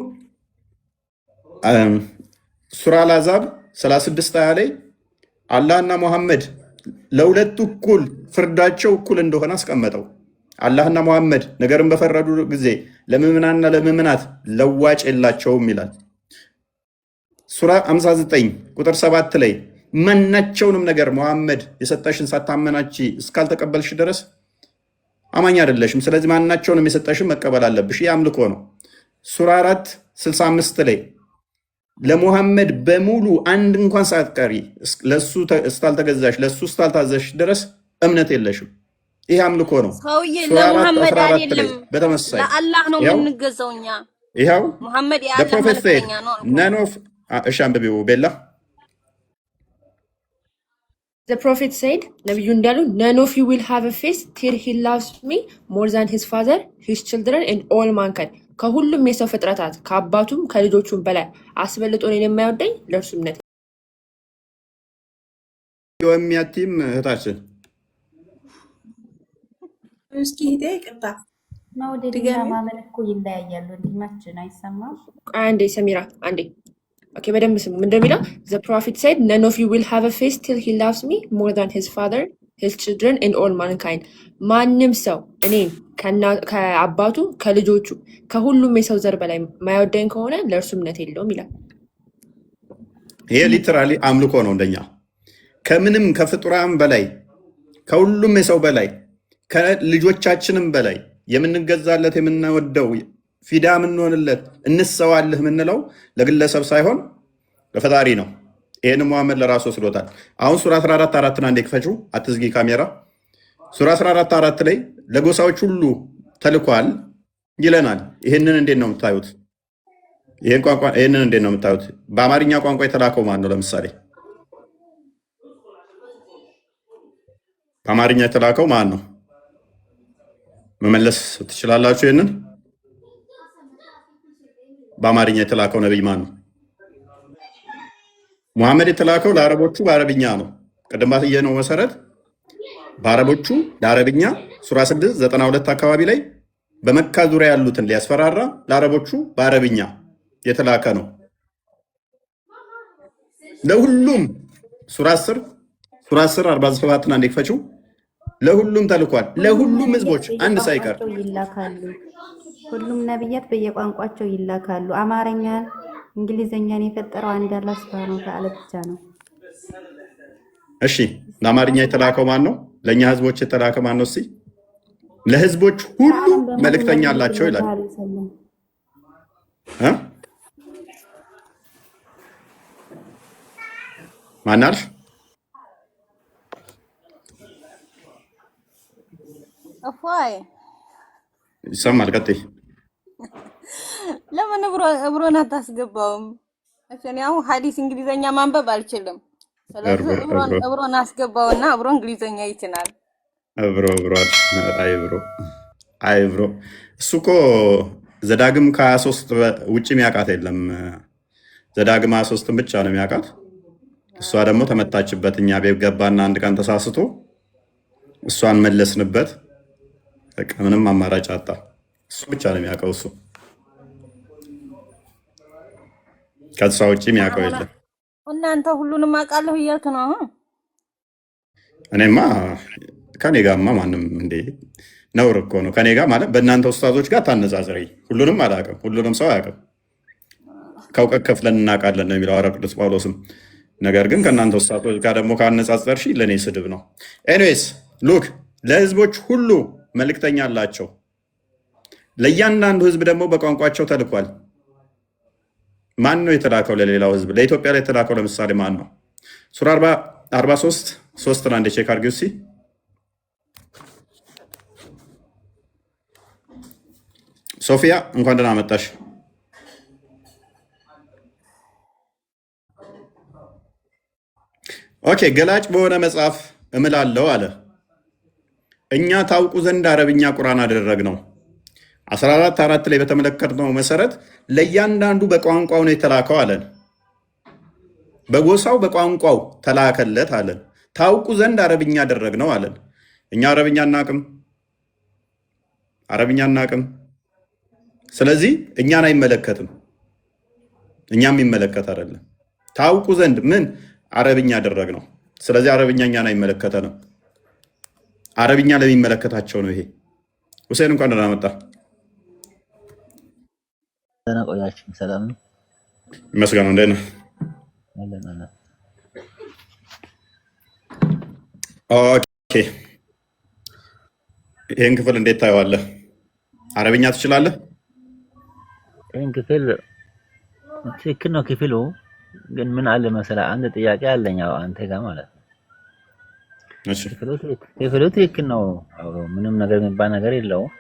ሱራ አልአሕዛብ 36 ላይ አላህና ሙሐመድ ለሁለቱ እኩል ፍርዳቸው እኩል እንደሆነ አስቀመጠው። አላህና መሐመድ ነገርን በፈረዱ ጊዜ ለምዕመናንና ለምዕመናት ለዋጭ የላቸውም ይላል። ሱራ 59 ቁጥር 7 ላይ ማናቸውንም ነገር መሐመድ የሰጠሽን ሳታመናች እስካልተቀበልሽ ድረስ አማኝ አይደለሽም። ስለዚህ ማናቸውንም የሰጠሽን መቀበል አለብሽ። ይህ አምልኮ ነው። ሱራ 4 65 ላይ ለሙሐመድ በሙሉ አንድ እንኳን ሳትቀሪ ለሱ እስካልተገዛሽ ለሱ እስካልታዘሽ ድረስ እምነት የለሽም። ይህ አምልኮ ነው። ሰውዬ ሱራ 4 ለሙሐመድ 14 ላይ አይደለም በተመሳሳይ ለአላህ ነው ያው የምንገዛው እኛ። ይኸው ሙሐመድ the የአላህ prophet said መልእክተኛ ነው አልኩ። none of እሺ አንብቢው ቤላ The prophet said, ነብዩ እንዳሉ none of you will have a face till he loves me more than his father, his children and all mankind. ከሁሉም የሰው ፍጥረታት ከአባቱም ከልጆቹም በላይ አስበልጦ እኔን የማይወደኝ ለእርሱ እምነት የሚያቲም እህታችን እስኪ ሄደ ይቅርታ መውደድና ማመን እኮ ይለያያሉ። ወንድማችን አይሰማም? አንዴ ሰሚራ አንዴ ኦኬ በደንብ ስሙ። ምን እንደሚለው the prophet said none of you will have a face till he loves me more than his father, his children and all mankind. ማንም ሰው እኔን ከአባቱ ከልጆቹ ከሁሉም የሰው ዘር በላይ ማይወደኝ ከሆነ ለእርሱ እምነት የለውም ይላል። ይሄ ሊተራሊ አምልኮ ነው። እንደኛ ከምንም ከፍጡራን በላይ ከሁሉም የሰው በላይ ከልጆቻችንም በላይ የምንገዛለት የምንወደው ፊዳ የምንሆንለት እንሰዋልህ የምንለው ለግለሰብ ሳይሆን ለፈጣሪ ነው። ይህን መሐመድ ለራሱ ወስዶታል። አሁን ሱራ 14 4 አንዴ ክፈቹ፣ አትዝጊ ካሜራ። ሱራ 14 4 ላይ ለጎሳዎች ሁሉ ተልኳል ይለናል። ይህንን እንዴት ነው የምታዩት? ይህንን እንዴት ነው የምታዩት? በአማርኛ ቋንቋ የተላከው ማን ነው? ለምሳሌ በአማርኛ የተላከው ማን ነው? መመለስ ትችላላችሁ? ይህንን በአማርኛ የተላከው ነቢይ ማን ነው? ሙሐመድ የተላከው ለአረቦቹ በአረብኛ ነው። ቅድም ባሳየነው መሰረት በአረቦቹ ለአረብኛ ሱራ 6 92 አካባቢ ላይ በመካ ዙሪያ ያሉትን ሊያስፈራራ ለአረቦቹ በአረብኛ የተላከ ነው። ለሁሉም ሱራ 10 47 አንዴ ክፈችው። ለሁሉም ተልኳል። ለሁሉም ህዝቦች አንድ ሳይቀር ይላካሉ። ሁሉም ነብያት በየቋንቋቸው ይላካሉ። አማርኛን እንግሊዘኛን የፈጠረው አንድ አላህ ሱብሃነሁ ወተዓላ ብቻ ነው። እሺ ለአማርኛ የተላከው ማን ነው? ለእኛ ህዝቦች የተላከ ማን ነው? እስኪ ለህዝቦች ሁሉ መልእክተኛ አላቸው ይላል። ማን አልሽ? እፎይ ይሰማል። ቀጥይ። ለምን እብሮን አታስገባውም? እኔ አሁን ሐዲስ እንግሊዘኛ ማንበብ አልችልም። ስለዚህ እብሮን አስገባውና እብሮ እንግሊዘኛ ይችላል። እብሮ እሱ እኮ ዘዳግም ከ23 ውጭ የሚያውቃት የለም። ዘዳግም 23 ብቻ ነው የሚያውቃት። እሷ ደግሞ ተመታችበት። እኛ ቤት ገባና አንድ ቀን ተሳስቶ እሷን መለስንበት። በቃ ምንም አማራጭ አጣ። እሱ ብቻ ነው የሚያውቀው። እሱ ከሷ ውጭ የሚያውቀው የለም። እናንተ ሁሉንም አውቃለሁ እያልክ ነው አሁን? እኔማ ከኔ ጋርማ ማንም እንዴ ነውር እኮ ነው። ከኔ ጋር ማለት በእናንተ ኡስታዞች ጋር ታነጻጽሪ። ሁሉንም አላውቅም። ሁሉንም ሰው አያውቅም። ከእውቀት ከፍለን እናውቃለን ነው የሚለው ሐዋርያው ቅዱስ ጳውሎስም። ነገር ግን ከእናንተ ኡስታዞች ጋር ደግሞ ካነጻጸርሽ ለእኔ ስድብ ነው። ኤኒዌይስ ሉክ ለህዝቦች ሁሉ መልእክተኛ አላቸው። ለእያንዳንዱ ህዝብ ደግሞ በቋንቋቸው ተልኳል። ማን ነው የተላከው ለሌላው ህዝብ? ለኢትዮጵያ ላይ የተላከው ለምሳሌ ማን ነው? ሱራ 43 3 አንድ ቼክ አድርጊው እስኪ። ሶፊያ እንኳን ደህና መጣሽ። ኦኬ ገላጭ በሆነ መጽሐፍ እምላለሁ አለ። እኛ ታውቁ ዘንድ አረብኛ ቁርአን አደረግነው። 14 4 ላይ በተመለከትነው መሰረት ለእያንዳንዱ በቋንቋው ነው የተላከው አለን። በጎሳው በቋንቋው ተላከለት አለን። ታውቁ ዘንድ አረብኛ አደረግነው አለን። እኛ አረብኛ አናቅም። ስለዚህ እኛን አይመለከትም። እኛም የሚመለከት አይደለም። ታውቁ ዘንድ ምን አረብኛ አደረግነው። ስለዚህ አረብኛ እኛን አይመለከተንም። አረብኛ ለሚመለከታቸው ነው ይሄ። ሁሴን እንኳን ደህና መጣ። ደህና ቆያችሁ። ሰላም ነው ይመስገን። እንዴት ነህ? ኦኬ፣ ይህን ክፍል እንዴት ታየዋለህ? አረብኛ ትችላለህ? ይህን ክፍል ትክክል ነው። ክፍሉ ግን ምን አለ መሰለህ፣ አንድ ጥያቄ አለኝ አንተ ጋር ማለት ነው። ክፍሉ ትክክል ነው፣ ምንም ነገር የሚባል ነገር የለውም።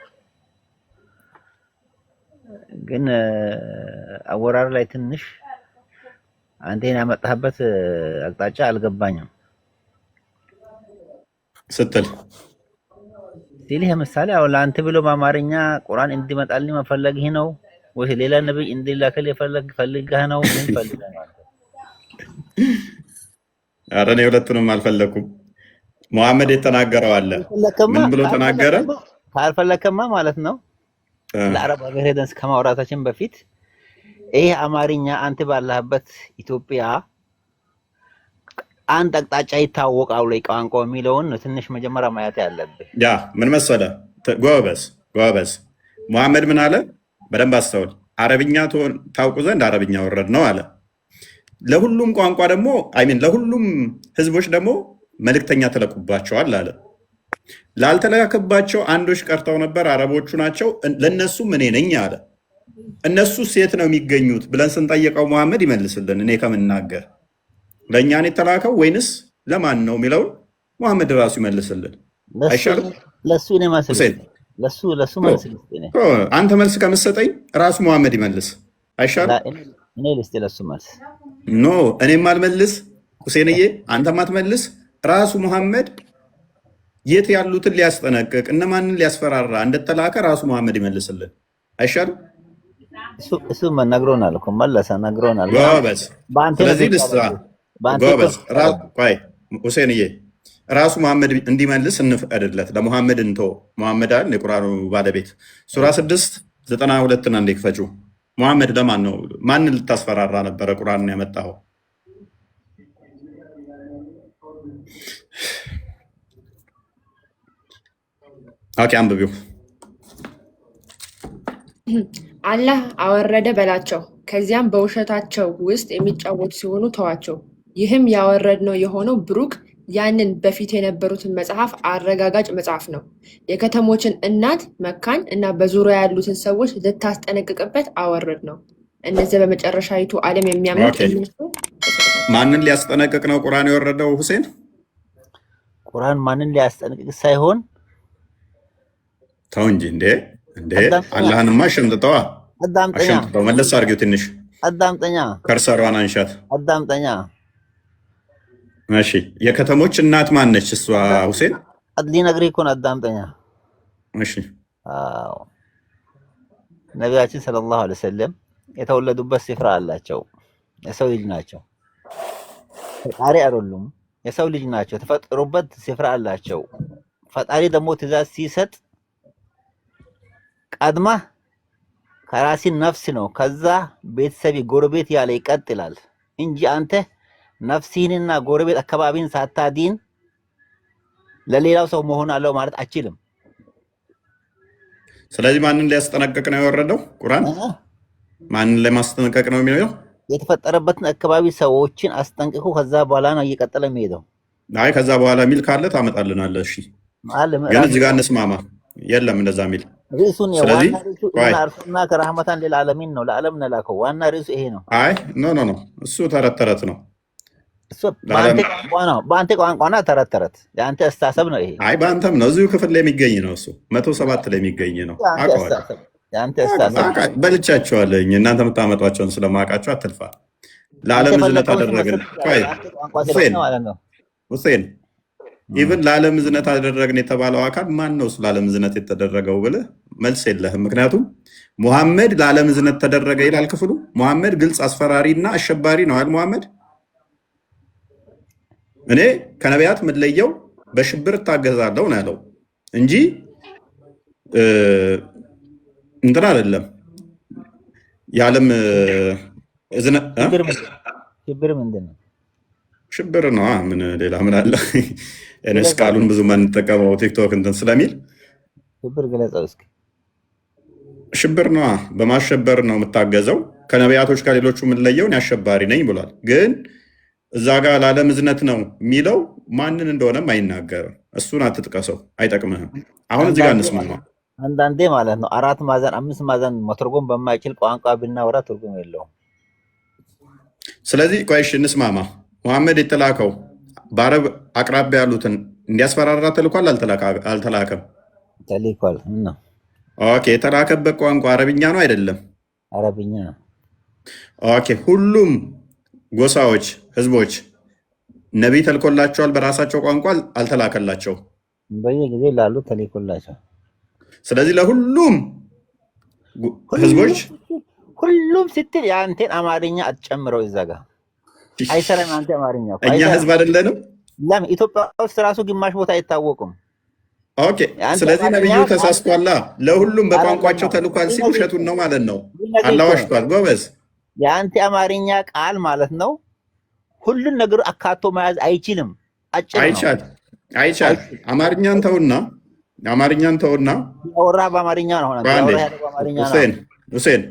ግን አወራር ላይ ትንሽ አንተን ያመጣህበት አቅጣጫ አልገባኝም ስትል ሲልህ ምሳሌ አሁን ለአንተ ብሎ በአማርኛ ቁርአን እንዲመጣልኝ መፈለግህ ነው ወይ ሌላ ነብይ እንዲላከል ፈልገህ ነው? ምን ፈልገህ ነው? ኧረ እኔ ሁለቱንም አልፈለኩም። መሐመድ የተናገረው አለ። ምን ብሎ ተናገረ? ካልፈለከማ ማለት ነው ለአረብ ሀገር ሄደን ከማውራታችን በፊት ይሄ አማርኛ አንተ ባለህበት ኢትዮጵያ አንድ አቅጣጫ ይታወቃል ወይ ቋንቋ የሚለውን ትንሽ መጀመሪያ ማየት ያለብህ። ያ ምን መሰለህ ጎበዝ መሐመድ ምን አለ? በደንብ አስተውል። አረብኛ ታውቁ ዘንድ አረብኛ ወረድ ነው አለ። ለሁሉም ቋንቋ ደግሞ ለሁሉም ህዝቦች ደግሞ መልእክተኛ ተለቁባቸዋል አለ። ላልተላከባቸው አንዶች ቀርተው ነበር፣ አረቦቹ ናቸው። ለነሱም እኔ ነኝ አለ። እነሱስ የት ነው የሚገኙት ብለን ስንጠይቀው መሐመድ ይመልስልን። እኔ ከምናገር ለእኛን የተላከው ወይንስ ለማን ነው የሚለውን መሐመድ ራሱ ይመልስልን። አይሻልም? ለሱ እኔ ለሱ መልስ አንተ መልስ ከምትሰጠኝ ራሱ መሐመድ ይመልስ። አይሻልም? እኔ ልስጥ ለሱ መልስ። ኖ እኔም አልመልስ፣ ሁሴንዬ አንተም አትመልስ። ራሱ መሐመድ የት ያሉትን ሊያስጠነቅቅ እነማንን ሊያስፈራራ እንደተላከ ራሱ መሐመድ ይመልስልን። አይሻልም? እሱ ነግሮናል እኮ መለሰ፣ ነግሮናል። ጎበዝ። ስለዚህ ልስራ ጎበዝ። ሁሴንዬ ራሱ መሐመድ እንዲመልስ እንፍቀድለት። ለመሐመድ እንቶ መሐመድ አለ የቁርአኑ ባለቤት ሱራ 6:92 አንዴ ክፈቹ። መሐመድ ለማን ነው ማንን ልታስፈራራ ነበረ ቁርአንን ያመጣው? ኦኬ አንብቢው። አላህ አወረደ በላቸው፣ ከዚያም በውሸታቸው ውስጥ የሚጫወቱ ሲሆኑ ተዋቸው። ይህም ያወረድነው የሆነው ብሩክ ያንን በፊት የነበሩትን መጽሐፍ አረጋጋጭ መጽሐፍ ነው። የከተሞችን እናት መካን እና በዙሪያ ያሉትን ሰዎች ልታስጠነቅቅበት አወረድ ነው። እነዚህ በመጨረሻይቱ ዓለም የሚያምኑት ማንን ሊያስጠነቅቅ ነው ቁርአን የወረደው? ሁሴን ቁርአን ማንን ሊያስጠነቅቅ ሳይሆን ተው እንጂ እንዴ አላህንማ አሸምጥጠዋ። አሸምጥጠው መለስ አድርጊው ትንሽ። አዳምጠኛ፣ ከርሰሯን አንሻት። አዳምጠኛ። እሺ የከተሞች እናት ማን ነች እሷ? ሁሴን ሊነግርህ እኮ ነው። አዳምጠኛ። እሺ ነቢያችን ሰለላሁ ዐለይሂ ወሰለም የተወለዱበት ስፍራ አላቸው። የሰው ልጅ ናቸው፣ ፈጣሪ አይደሉም። የሰው ልጅ ናቸው፣ የተፈጠሩበት ስፍራ አላቸው። ፈጣሪ ደግሞ ትእዛዝ ሲሰጥ ቀድማ ከራሲ ነፍስ ነው፣ ከዛ ቤተሰብ ጎረቤት ያለ ይቀጥላል እንጂ አንተ ነፍሲህንና ጎረቤት አካባቢን ሳታዲን ለሌላው ሰው መሆን አለው ማለት አችልም። ስለዚህ ማንን ሊያስጠነቅቅ ነው የወረደው ቁርአን? ማንን ለማስጠንቀቅ ነው የሚለው? የተፈጠረበትን አካባቢ ሰዎችን አስጠንቅቁ፣ ከዛ በኋላ ነው እየቀጠለ የሚሄደው። አይ ከዛ በኋላ የሚል ካለ ታመጣልናለህ። እሺ ግን እዚህ ጋር እንስማማ። የለም እንደዛ የሚል ርዕሱን ዋና ከረህመታን ለዓለሚን ነው፣ ለዓለም ነላከው። ዋና ርዕሱ ይሄ ነው። አይ ኖ እሱ ተረት ተረት ነው። በአንተ ቋንቋና ተረት ተረት የአንተ አስተሳሰብ ነው ይሄ። አይ በአንተም ነው፣ እዚሁ ክፍል ላይ የሚገኝ ነው። እሱ 107 ላይ የሚገኝ ነው። በልቻቸዋለኝ እናንተ የምታመጧቸውን ስለማውቃቸው አትልፋ። ለዓለም እዝነት አደረግን። ሁሴን ኢቭን ለዓለም እዝነት አደረግን የተባለው አካል ማን ነው? እሱ ለዓለም እዝነት የተደረገው ብለህ መልስ የለህም። ምክንያቱም ሙሐመድ ለዓለም እዝነት ተደረገ ይላል ክፍሉ። ሙሐመድ ግልጽ አስፈራሪ እና አሸባሪ ነው አይደል? ሙሐመድ እኔ ከነቢያት የምለየው በሽብር እታገዛለሁ ነው ያለው እንጂ እንትን አይደለም። የዓለም እዝነት ሽብር ምንድን ነው? ሽብር ነው። ምን ሌላ ምን አለ? እኔስ ግለጸው፣ ቃሉን ብዙ የምንጠቀመው ቲክቶክ እንትን ስለሚል ሽብር ግለጸው እስኪ። ሽብር ነዋ። በማሸበር ነው የምታገዘው። ከነቢያቶች ከሌሎቹ የምንለየውን አሸባሪ ነኝ ብሏል። ግን እዛ ጋር ለዓለም እዝነት ነው የሚለው ማንን እንደሆነም አይናገርም። እሱን አትጥቀሰው፣ አይጠቅምህም። አሁን እዚህ ጋር እንስማማ። አንዳንዴ ማለት ነው 4 ማዕዘን 5 ማዕዘን መተርጎም በማይችል ቋንቋ ብናወራ ትርጉም የለውም። ስለዚህ ቆይ እሺ እንስማማ። ሙሐመድ የተላከው በአረብ አቅራቢያ ያሉትን እንዲያስፈራራ ተልኳል አልተላከም? ተልኳል እና ኦኬ። የተላከበት ቋንቋ አረብኛ ነው አይደለም? አረብኛ ነው። ኦኬ። ሁሉም ጎሳዎች፣ ህዝቦች ነቢይ ተልኮላቸዋል በራሳቸው ቋንቋ አልተላከላቸው? በየጊዜ ላሉ ተልኮላቸው። ስለዚህ ለሁሉም ህዝቦች ሁሉም ስትል የአንቴን አማርኛ አትጨምረው እዛ ጋር አይሰራም። አንተ አማርኛ እኛ ህዝብ አይደለንም? ለምን ኢትዮጵያ ውስጥ ራሱ ግማሽ ቦታ አይታወቁም። ኦኬ። ስለዚህ ነብዩ ተሳስቷላ። ለሁሉም በቋንቋቸው ተልኳል ሲል ውሸቱን ነው ማለት ነው። አላህ ዋሽቷል። ጎበዝ። የአንተ አማርኛ ቃል ማለት ነው ሁሉን ነገር አካቶ መያዝ አይችልም። አጭር ነው። አይቻል። አማርኛን ተውና ያወራ በአማርኛ ነው ሆነ በአማርኛ ነው። ሁሴን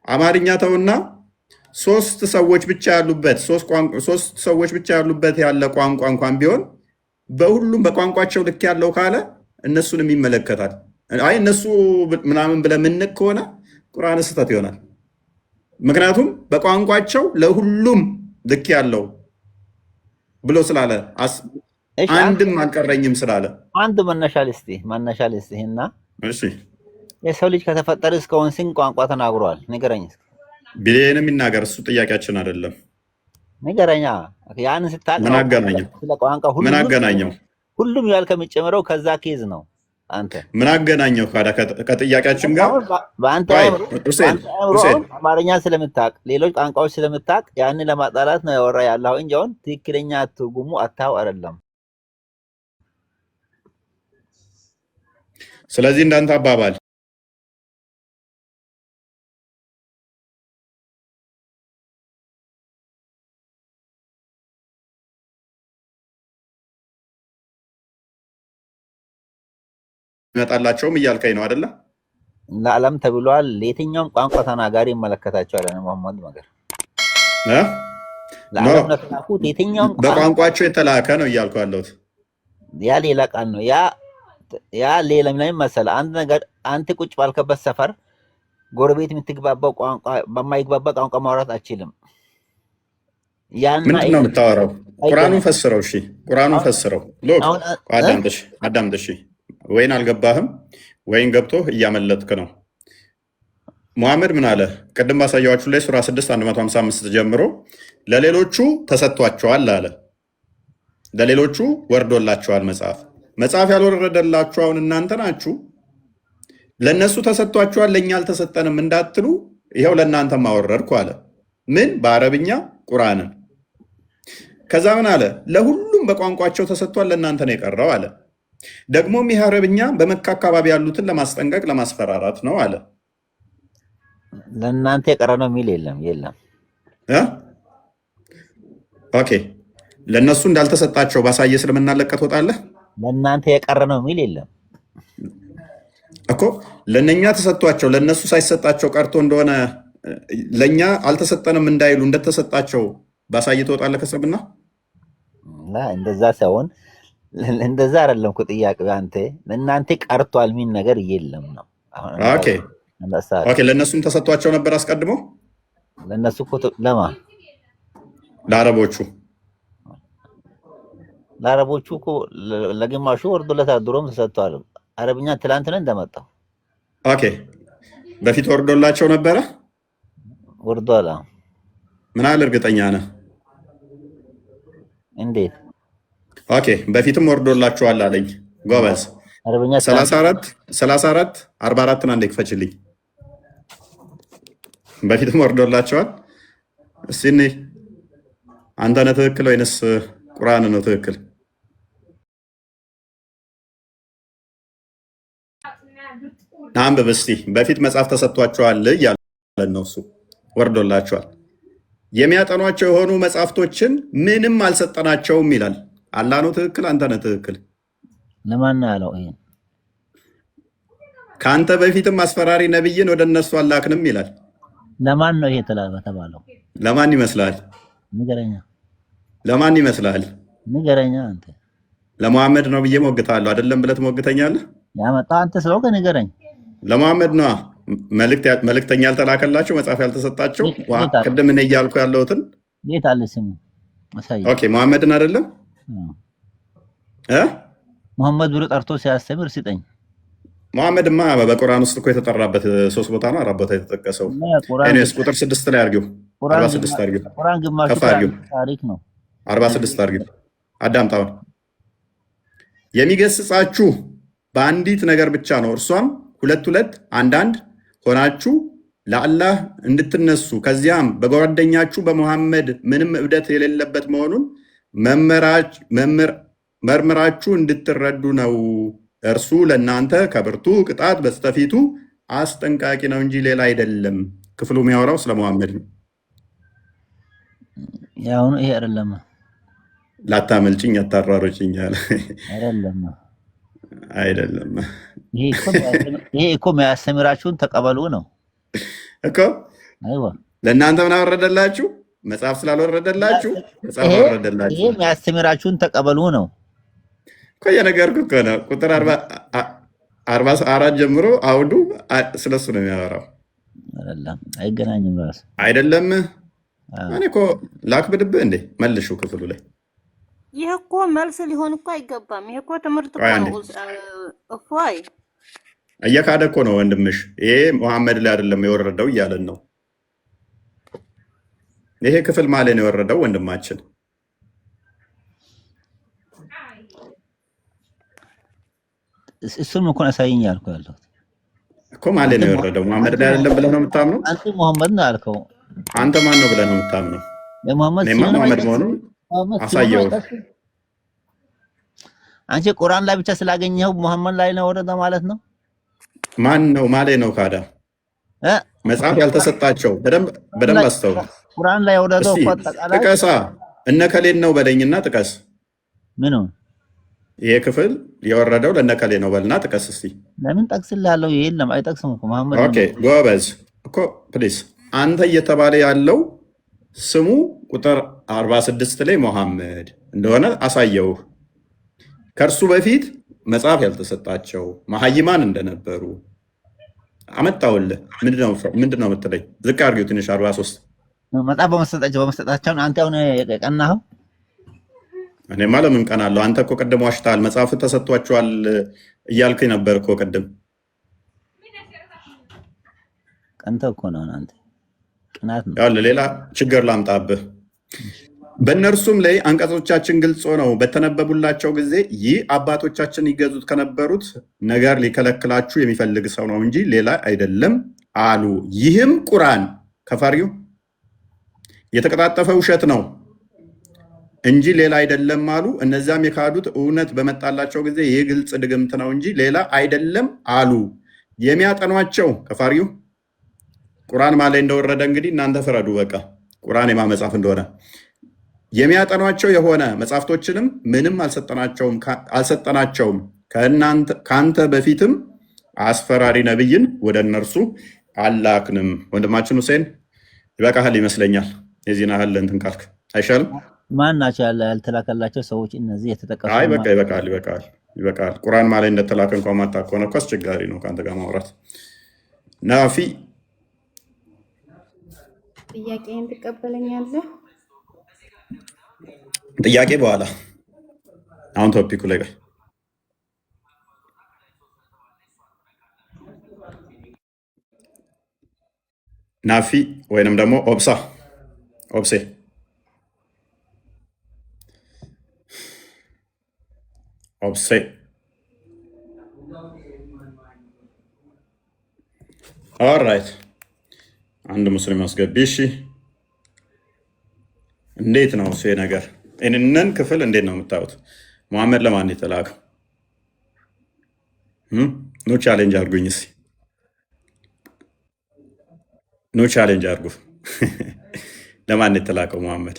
አማርኛ ተውና ሶስት ሰዎች ብቻ ያሉበት ያለ ቋንቋ እንኳን ቢሆን በሁሉም በቋንቋቸው ልክ ያለው ካለ እነሱንም ይመለከታል። አይ እነሱ ምናምን ብለህ ምንቅ ከሆነ ቁርአን ስህተት ይሆናል። ምክንያቱም በቋንቋቸው ለሁሉም ልክ ያለው ብሎ ስላለ አንድም አልቀረኝም ስላለ አንድ መነሻ ልስጥህና የሰው ልጅ ከተፈጠረ እስካሁን ስንት ቋንቋ ተናግሯል? ንገረኝ። ቢሊየንም ይናገር፣ እሱ ጥያቄያችን አይደለም። ንገረኛ። ያን ስታውቅ ምን አገናኘው? ስለ ቋንቋ ምን አገናኘው? ሁሉም ያል ከሚጨምረው ከዛ ኬዝ ነው። አንተ ምን አገናኘው ከጥያቄያችን ጋር? በአንተ አማርኛ ስለምታውቅ ሌሎች ቋንቋዎች ስለምታውቅ ያንን ለማጣላት ነው ያወራ ያለው እንጂ አሁን ትክክለኛ ትርጉሙ አታው አይደለም። ስለዚህ እንዳንተ አባባል ይመጣላቸውም እያልከኝ ነው አይደለ? ለዓለም ተብሏል። ለየትኛውም ቋንቋ ተናጋሪ ይመለከታቸዋል። መሐመድ ነገር ለዓለም ለተላኩት የትኛውም በቋንቋቸው የተላከ ነው እያልኩ ያለሁት ያ ሌላ ቃል ነው። ያ ሌላ ምን መሰለህ? አንድ ነገር አንተ ቁጭ ባልከበት ሰፈር ጎረቤት የምትግባባው ቋንቋ በማይግባባ ቋንቋ ማውራት አትችልም። ምንድን ነው የምታወራው? ቁርአኑን ፈስረው። እሺ ቁርአኑን ፈስረው። ሎክ አዳምጥሽ። ወይን አልገባህም ወይን ገብቶ እያመለጥክ ነው። ሙሐመድ ምን አለ? ቅድም ባሳያችሁ ላይ ሱራ 6 155 ጀምሮ ለሌሎቹ ተሰጥቷቸዋል አለ። ለሌሎቹ ወርዶላቸዋል መጽሐፍ ያልወረደላችሁ አሁን እናንተ ናችሁ። ለእነሱ ተሰጥቷቸዋል ለእኛ አልተሰጠንም እንዳትሉ ይኸው ለእናንተ ማወረድኩ አለ። ምን? በአረብኛ ቁርአንን። ከዛ ምን አለ? ለሁሉም በቋንቋቸው ተሰጥቷል ለእናንተ ነው የቀረው አለ። ደግሞም ይህ አረብኛ በመካ አካባቢ ያሉትን ለማስጠንቀቅ ለማስፈራራት ነው አለ። ለእናንተ የቀረ ነው የሚል የለም። ኦኬ ለእነሱ እንዳልተሰጣቸው ባሳየ ስለምናለቀት ትወጣለህ። ለእናንተ የቀረ ነው የሚል የለም እኮ። ለእነኛ ተሰጥቷቸው ለእነሱ ሳይሰጣቸው ቀርቶ እንደሆነ ለእኛ አልተሰጠንም እንዳይሉ እንደተሰጣቸው ባሳየ ትወጣለህ ከሰብና። እንደዛ ሳይሆን እንደዛ አይደለም እኮ ጥያቄው። አንተ ለእናንተ ቀርቷል የሚል ነገር የለም ነው። ኦኬ ለእነሱም ተሰጥቷቸው ነበር አስቀድሞ። ለእነሱ እኮ ለማን? ለአረቦቹ እኮ ለግማሹ ወርዶለታል። ድሮም ተሰጥቷል። አረብኛ ትላንት ነው እንደመጣው። ኦኬ በፊት ወርዶላቸው ነበረ። ወርዷል። ምን ያህል እርግጠኛ ነህ? እንዴት? ኦኬ በፊትም ወርዶላችኋል አለኝ። ጎበዝ 34 44 አንዴ ክፈችልኝ። በፊትም ወርዶላችኋል። እስቲ አንተ ነህ ትክክል ወይንስ ቁርአን ነው ትክክል? አንብብ እስቲ። በፊት መጽሐፍ ተሰጥቷቸዋል እያለ ነው እሱ። ወርዶላቸዋል የሚያጠኗቸው የሆኑ መጽሐፍቶችን ምንም አልሰጠናቸውም ይላል። አላህ ነው ትክክል? አንተ ነህ ትክክል? ለማን ነው ያለው ይሄን? ከአንተ በፊትም አስፈራሪ ነብይን ወደ እነሱ አላክንም ይላል። ለማን ነው ይሄ ተባለው? ለማን ይመስላል? ንገረኛ። ለማን ይመስላል? ንገረኛ አንተ። ለመሐመድ ነው ብዬ ሞግታለሁ አይደለም ብለህ ትሞግተኛለህ? ያመጣው አንተ ስለሆነ ንገረኝ። ለመሐመድ ነዋ መልእክተኛ ያልተላከላቸው መጽሐፍ ያልተሰጣቸው። ቅድም እኔ እያልኩ ያለሁትን የት አለ ስሙ? አሳይ። ኦኬ መሐመድን አይደለም መሐመድ ብሎ ጠርቶ ሲያስተምር ስጠኝ። መሐመድማ በቁርአን ውስጥ እኮ የተጠራበት 3 ቦታ ነው 4 ቦታ የተጠቀሰው። ኤኒዌይስ ቁጥር 6 ላይ አድርጊው፣ 46 አድርጊው፣ ቁርአን ግማሹ ከፍ አድርጊው፣ ታሪክ ነው። 46 አድርጊው። አዳምጣውን የሚገስጻችሁ በአንዲት ነገር ብቻ ነው፣ እርሷም 2 አንዳንድ ሆናችሁ ለአላህ እንድትነሱ ከዚያም በጓደኛችሁ በሙሐመድ ምንም እብደት የሌለበት መሆኑን መርምራችሁ እንድትረዱ ነው። እርሱ ለእናንተ ከብርቱ ቅጣት በስተፊቱ አስጠንቃቂ ነው እንጂ ሌላ አይደለም። ክፍሉ የሚያወራው ስለ ሙሐመድ ነው። ያሁኑ ይሄ አይደለም። ላታመልጭኝ አታራሮጭኝ አለ። አይደለም። ይሄ እኮ የሚያስተምራችሁን ተቀበሉ ነው እኮ። ለእናንተ ምን አወረደላችሁ? መጽሐፍ ስላልወረደላችሁ መጽሐፍ አወረደላችሁ። ይሄ የሚያስተምራችሁን ተቀበሉ ነው እኮ የነገርኩህ እኮ ነው። ቁጥር 44 ጀምሮ አውዱ ስለሱ ነው የሚያወራው። አይገናኝም ራሱ አይደለም። እኔ እኮ ላክብድብህ እንዴ? መልሹ ክፍሉ ላይ ይሄ እኮ መልስ ሊሆን እኮ አይገባም። ይሄ እኮ ትምህርት እኮ ነው። እፎይ እየካደ እኮ ነው ወንድምሽ። ይሄ መሐመድ ላይ አይደለም የወረደው እያለን ነው። ይሄ ክፍል ማለት ነው የወረደው ወንድማችን። እሱም እኮ አሳይኝ ያልኩ ያለሁት እኮ ማለት ነው የወረደው መሐመድ ላይ አይደለም ብለህ ነው የምታምነው? አንተ መሐመድ ነው ያልከው። አንተ ማን ነው ብለህ ነው የምታምነው? እኔማ መሐመድ መሆኑን አሳየው። አንቺ ቁርአን ላይ ብቻ ስላገኘኸው መሐመድ ላይ ነው ወረደ ማለት ነው? ማን ነው ማለት ነው? ካዳ መጽሐፍ ያልተሰጣቸው በደንብ አስተውል። ቁርአን ላይ ወረደው ፈጣጣላ ጥቀሳ እነከሌን ነው በለኝና ጥቀስ። ምን ነው ይሄ ክፍል የወረደው ለነከሌ ነው በልና ጥቀስ እስቲ። ለምን ጠቅስልሃለሁ? የለም አይጠቅስም እኮ መሐመድ። ኦኬ ጎበዝ እኮ ፕሊዝ። አንተ እየተባለ ያለው ስሙ ቁጥር 46 ላይ መሐመድ እንደሆነ አሳየው። ከእርሱ በፊት መጽሐፍ ያልተሰጣቸው መሀይማን እንደነበሩ አመጣውልህ። ምንድነው የምትለኝ? ዝቅ አድርጊው ትንሽ 43 መጽሐፍ በመሰጣቸው አንተ አሁን የቀናኸው? እኔማ ለምን ቀናለሁ? አንተ እኮ ቅድም ዋሽተሃል። መጽሐፍ ተሰጥቷቸዋል እያልከኝ ነበር እኮ ቅድም። ቀንተህ እኮ ነው አንተ። ቅናት ነው። ያው ሌላ ችግር ላምጣብህ። በእነርሱም ላይ አንቀጾቻችን ግልጽ ሆነው በተነበቡላቸው ጊዜ ይህ አባቶቻችን ይገዙት ከነበሩት ነገር ሊከለክላችሁ የሚፈልግ ሰው ነው እንጂ ሌላ አይደለም አሉ። ይህም ቁርአን ከፋሪው የተቀጣጠፈ ውሸት ነው እንጂ ሌላ አይደለም አሉ። እነዚያም የካዱት እውነት በመጣላቸው ጊዜ ይህ ግልጽ ድግምት ነው እንጂ ሌላ አይደለም አሉ። የሚያጠኗቸው ከፋሪው ቁርአን ማለት እንደወረደ እንግዲህ እናንተ ፍረዱ። በቃ ቁርአን የማ መጽሐፍ እንደሆነ የሚያጠኗቸው የሆነ መጽሐፍቶችንም ምንም አልሰጠናቸውም። ከአንተ በፊትም አስፈራሪ ነብይን ወደ እነርሱ አላክንም። ወንድማችን ሁሴን ይበቃሃል ይመስለኛል። የዚህን ያህል እንትን ካልክ አይሻልም? ማን ናቸው ያልተላከላቸው ሰዎች እነዚህ የተጠቀሱ? አይ በቃ ይበቃል። ቁርአን ማለት እንደተላከ እንኳን ማታውቅ ከሆነ እኮ አስቸጋሪ ነው ከአንተ ጋር ማውራት። ናፊ ጥያቄን ትቀበለኛለህ? ጥያቄ በኋላ አሁን ቶፒኩ ላይ ናፊ ወይንም ደግሞ ኦብሴ ኦልራይት አንድ ሙስሊም አስገቢ። እሺ እንዴት ነው እሱ ነገር? ይህንን ክፍል እንዴት ነው የምታዩት? መሐመድ ለማን የተላከው? ኖ ቻሌንጅ አድርጉኝ እስኪ። ኖ ቻሌንጅ አድርጉ። ለማን የተላከው መሐመድ?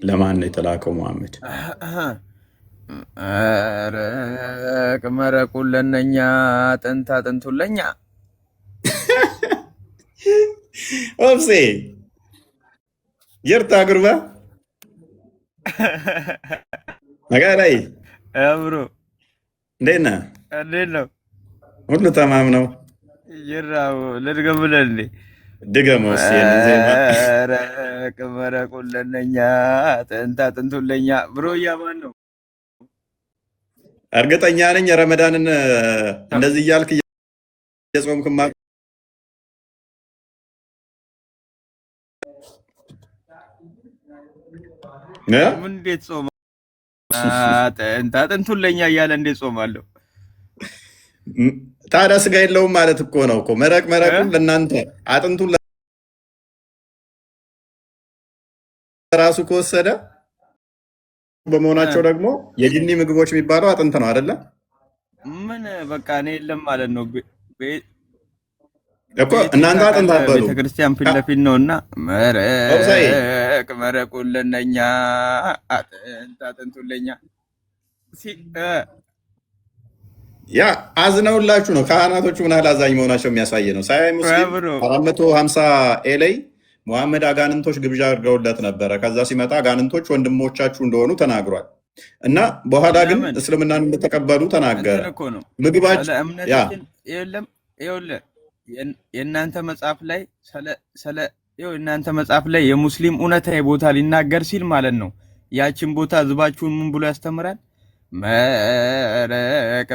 ለማን የተላከው መሐመድ? መረቁን ለነኛ ጥንት አጥንቱን ለኛ ኦብሴ ጀርታ ጉርባ ነጋላይ አብሮ እንዴት ነህ? እንዴት ነው? ሁሉ ተማም ነው? ይራው ልድገምልህ እንዴ? ድገመው እስኪ ዜማ። መረቁን ለነኛ ጥንት አጥንቱን ለኛ ብሮ እያማን ነው። እርግጠኛ ነኝ ረመዳንን እንደዚህ እያልክ እየጾምክማ ምን እንዴት ጾም ጥንት አጥንቱን ለኛ እያለ እንዴት ጾማለሁ? ታዲያ ስጋ የለውም ማለት እኮ ነው እኮ። መረቁን ለእናንተ አጥንቱን ራሱ ከወሰደ በመሆናቸው ደግሞ የጅኒ ምግቦች የሚባለው አጥንት ነው አይደለ? ምን በቃ እኔ የለም ማለት ነው እኮ እናንተ አጥንት አትበሉ። ቤተክርስቲያን ፊት ለፊት ነው እና መረቁን ለነኛ አጥንቱን ለኛ ያ አዝነውላችሁ ነው። ካህናቶቹ ምን ያህል አዛኝ መሆናቸው የሚያሳይ ነው። ሳይ ሙስሊም 450 ኤ ላይ ሙሐመድ አጋንንቶች ግብዣ አድርገውለት ነበረ። ከዛ ሲመጣ አጋንንቶች ወንድሞቻችሁ እንደሆኑ ተናግሯል እና በኋላ ግን እስልምናን እንደተቀበሉ ተናገረ። ምግባቸው የእናንተ መጽሐፍ ላይ የእናንተ መጽሐፍ ላይ የሙስሊም እውነታዊ ቦታ ሊናገር ሲል ማለት ነው ያችን ቦታ ህዝባችሁን ምን ብሎ ያስተምራል?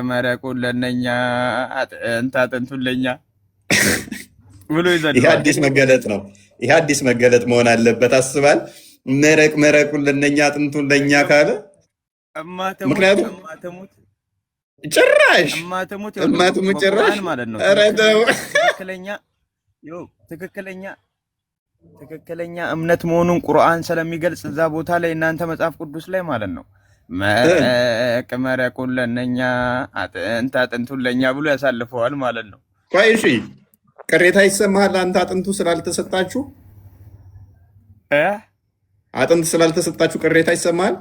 መረቁን ለነኛ አጥንቱን ለኛ ብሎ ይዘል። ይሄ አዲስ መገለጥ ነው። ይሄ አዲስ መገለጥ መሆን አለበት። አስባል መረቁን ለነኛ አጥንቱን ለኛ ካለ ምክንያቱም ጭራሽ እማትሙት ጭራሽ ማለት ነው ትክክለኛ እምነት መሆኑን ቁርአን ስለሚገልጽ እዛ ቦታ ላይ እናንተ መጽሐፍ ቅዱስ ላይ ማለት ነው መረቁን ለነኛ አጥንቱን ለኛ ብሎ ያሳልፈዋል ማለት ነው። ቆይ እሺ፣ ቅሬታ ይሰማሃል አንተ አጥንቱ ስላልተሰጣችሁ? አጥንት ስላልተሰጣችሁ ቅሬታ ይሰማሃል?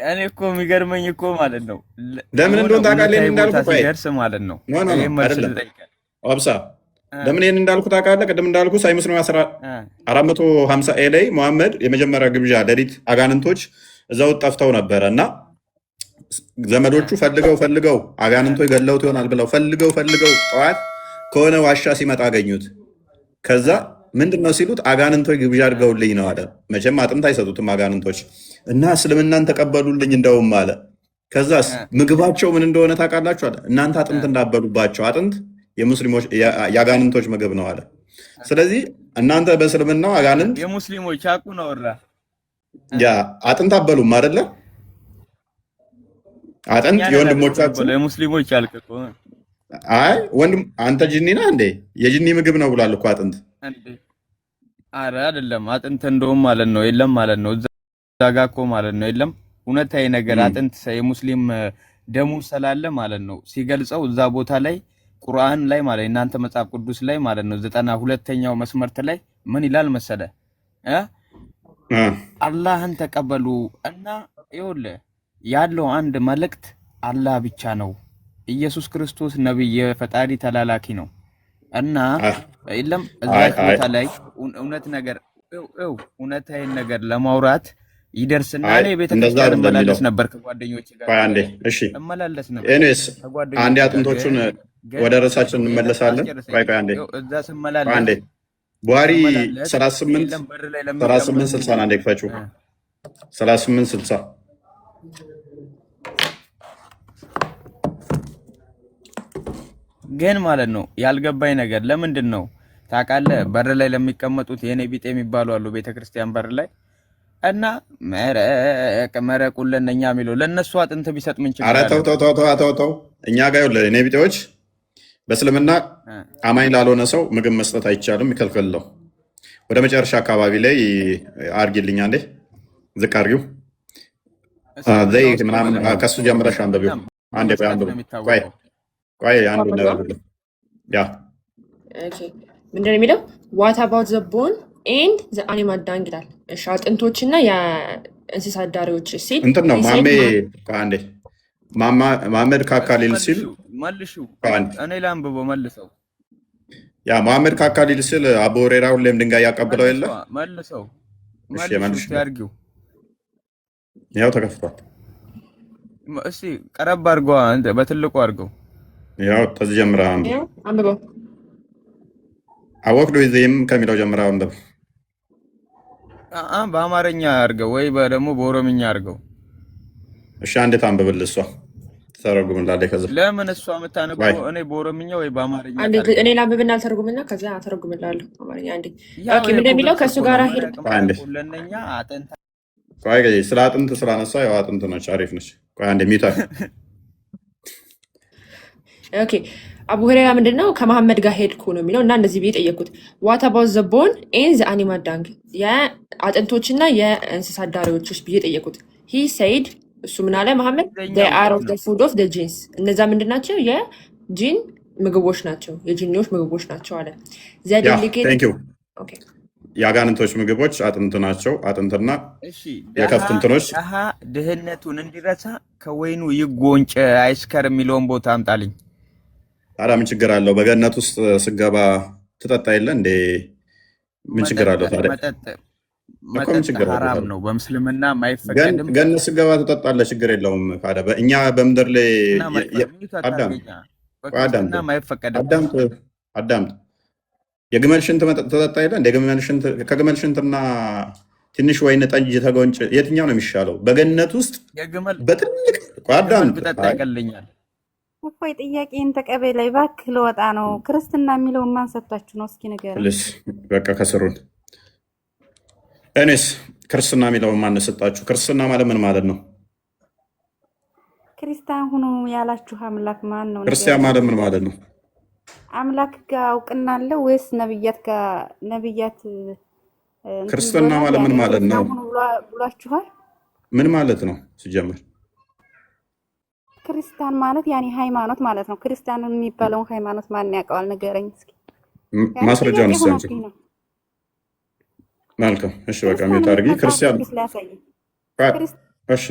እኔ እኮ የሚገርመኝ እኮ ማለት ነው ለምን እንደሆነ ታውቃለህ? እንዳልኩ ሲደርስ ማለት ነው አብሳ ለምን ይሄን እንዳልኩ ታውቃለህ? ቅድም እንዳልኩ ሳይ ሙስሊም 450 ኤ ላይ መሐመድ የመጀመሪያ ግብዣ ሌሊት አጋንንቶች እዛው ጠፍተው ነበረ እና ዘመዶቹ ፈልገው አጋንንቶች ገለውት ይሆናል ብለው ፈልገው ጠዋት ከሆነ ዋሻ ሲመጣ አገኙት። ከዛ ምንድነው ሲሉት አጋንንቶች ግብዣ አድርገውልኝ ነው አለ። መቼም አጥንት አይሰጡትም አጋንንቶች እና እስልምናን ተቀበሉልኝ እንደውም አለ። ከዛስ ምግባቸው ምን እንደሆነ ታውቃላችሁ አለ። እናንተ አጥንት እንዳበሉባቸው አጥንት የሙስሊሞች የአጋንንቶች ምግብ ነው አለ። ስለዚህ እናንተ በእስልምናው አጋንንት የሙስሊሞች አቁ ነው ወራ ያ አጥንት አበሉም አይደለ? አጥንት የወንድሞቻችሁ ለሙስሊሞች አልከቆ አይ ወንድም አንተ ጂኒ ነህ እንዴ? የጂኒ ምግብ ነው ብሏል እኮ አጥንት። አረ አይደለም አጥንት እንደውም ማለት ነው የለም ማለት ነው እዛ ጋር እኮ ማለት ነው የለም እውነታዊ ነገር አጥንት የሙስሊም ደሙ ስላለ ማለት ነው ሲገልጸው እዛ ቦታ ላይ ቁርአን ላይ ማለት እናንተ መጽሐፍ ቅዱስ ላይ ማለት ነው 92ኛው መስመርት ላይ ምን ይላል መሰለ አላህን ተቀበሉ እና ይኸውልህ ያለው አንድ መልእክት አላህ ብቻ ነው። ኢየሱስ ክርስቶስ ነብይ የፈጣሪ ተላላኪ ነው እና የለም እዛ ቦታ ላይ እውነት ነገር እውነታዊ ነገር ለማውራት ይደርስና እኔ ቤተክርስቲያን መላለስ ነበር ከጓደኞቼ ጋር አንዴ እሺ መላለስ ነበር። ኤኒዌይስ አንዴ አጥንቶቹን ወደ ራሳችን እንመለሳለን። ቆይ አንዴ እዛ ስመላለስ አንዴ ቡሃሪ 38 60 አንዴ ክፈችው 38 60 ግን ማለት ነው ያልገባኝ ነገር ለምንድን ነው ታውቃለህ? በር ላይ ለሚቀመጡት የኔ ቢጤ የሚባሉ አሉ ቤተክርስቲያን በር ላይ እና መረቁን ለነኛ የሚለው ለነሱ አጥንት ቢሰጥ ምን ችግር አለ? ተው እኛ ጋር ይኸውልህ የኔ ቢጤዎች በእስልምና አማኝ ላልሆነ ሰው ምግብ መስጠት አይቻልም፣ ይከልከል ነው። ወደ መጨረሻ አካባቢ ላይ አርጊልኝ አንዴ ዝቅ አርጊው ዘይ ምናምን ከሱ ጀምረሽ አንብቢው አንዴ ቆይ አንብቢው ቆይ አንዱ ነው ያ ኦኬ ምንድን ነው የሚለው? ዋት አባውት ዘ ቦን ኤንድ ዘ አኒማል ዳንግ ይላል። እሺ አጥንቶችና የእንስሳት ዳሪዎች ሲል እንትን ነው ማሜ አንዴ መሐመድ ካካሊል ሲል መልሹ እኔ ላንብበው መልሰው። ያ መሐመድ ካካሊል ሲል አቡ ሁሬራ ሁሌም ድንጋይ ያቀብለው የለ መልሰው መልሱ ያርጊው። ያው ተከፍቷል። እስቲ ቀረብ አድርገው አንተ በትልቁ አድርገው። ያው ተዚህ ጀምራ አንብበው። አወቅዶ ይዘም ከሚለው ጀምራ አንብብ። በአማርኛ አድርገው ወይ ደግሞ በኦሮምኛ አድርገው። እሺ አንዴ ታንብብል እሷ ተረጉምላለች። ከዛ ለምን እሷ የምታነበው እኔ በኦሮምኛ ወይ በአማርኛ አንዴ እኔ ላንብብና አልተረጉምና ከዛ አተረጉምላለሁ አማርኛ። አንዴ ኦኬ ምን እንደሚለው ከሱ ጋር ሄድ አንዴ ለነኛ አጥንት ቆይ ስለ አጥንት ስላነሳ ያው አጥንት ነች፣ አሪፍ ነች። ቆይ አንዴ ሚታ ኦኬ አቡ ሁሬራ ምንድነው ከመሐመድ ጋር ሄድኩ ነው የሚለው እና እንደዚህ ብዬ ጠየቅኩት። ዋት አባውት ዘ ቦን ኤንድ ዘ አኒማል ዳንግ የአጥንቶችና የእንስሳት ዳሪዎችስ ብዬ ጠየቅኩት። ሂ ሴይድ እሱ ምን አለ መሐመድ they are of the food of the jinns እነዛ ምንድን ናቸው? የጂን ምግቦች ናቸው፣ የጂኒዎች ምግቦች ናቸው አለ። የአጋንንቶች ምግቦች አጥንት ናቸው። አጥንትና የከፍት እንትኖች ድህነቱን እንዲረሳ ከወይኑ ይጎንጭ አይስከር የሚለውን ቦታ አምጣልኝ። ታዲያ ምን ችግር አለው? በገነት ውስጥ ስገባ ትጠጣ የለ እንዴ? ምን ችግር አለው ታዲያ? መጠጥ ሐራም ነው፣ በምስልምና አይፈቀድም። ገነት ስገባ ትጠጣለህ፣ ችግር የለውም። እኛ በምድር ላይ አዳምጥ፣ የግመል ሽንት ትጠጣ የለ እንደ ከግመል ሽንትና ትንሽ ወይን ጠጅ ተጎንጭ የትኛው ነው የሚሻለው? በገነት ውስጥ በትልቅ አዳምጥ ያቀልኛል። እፎይ ጥያቄን ተቀበለኝ እባክህ፣ ልወጣ ነው። ክርስትና የሚለውን ማን ሰጥቷችሁ ነው? እስኪ ንገረኝ። በቃ ከስሩን እኔስ ክርስትና የሚለውን ማን ሰጣችሁ? ክርስትና ማለት ምን ማለት ነው? ክርስቲያን ሁኑ ያላችሁ አምላክ ማን ነው? ክርስቲያን ማለት ምን ማለት ነው? አምላክ ጋር እውቅና አለው ወይስ ነብያት ጋር? ነብያት ክርስትና ማለት ምን ማለት ነው ብሏችኋል? ምን ማለት ነው ሲጀምር? ክርስቲያን ማለት ያኔ ሃይማኖት ማለት ነው። ክርስቲያን የሚባለውን ሃይማኖት ማን ያውቀዋል? ንገረኝ እስኪ። ማስረጃውን እስኪ። መልካም እሺ፣ በቃ ሚውት አድርጊ። ክርስቲያን እሺ፣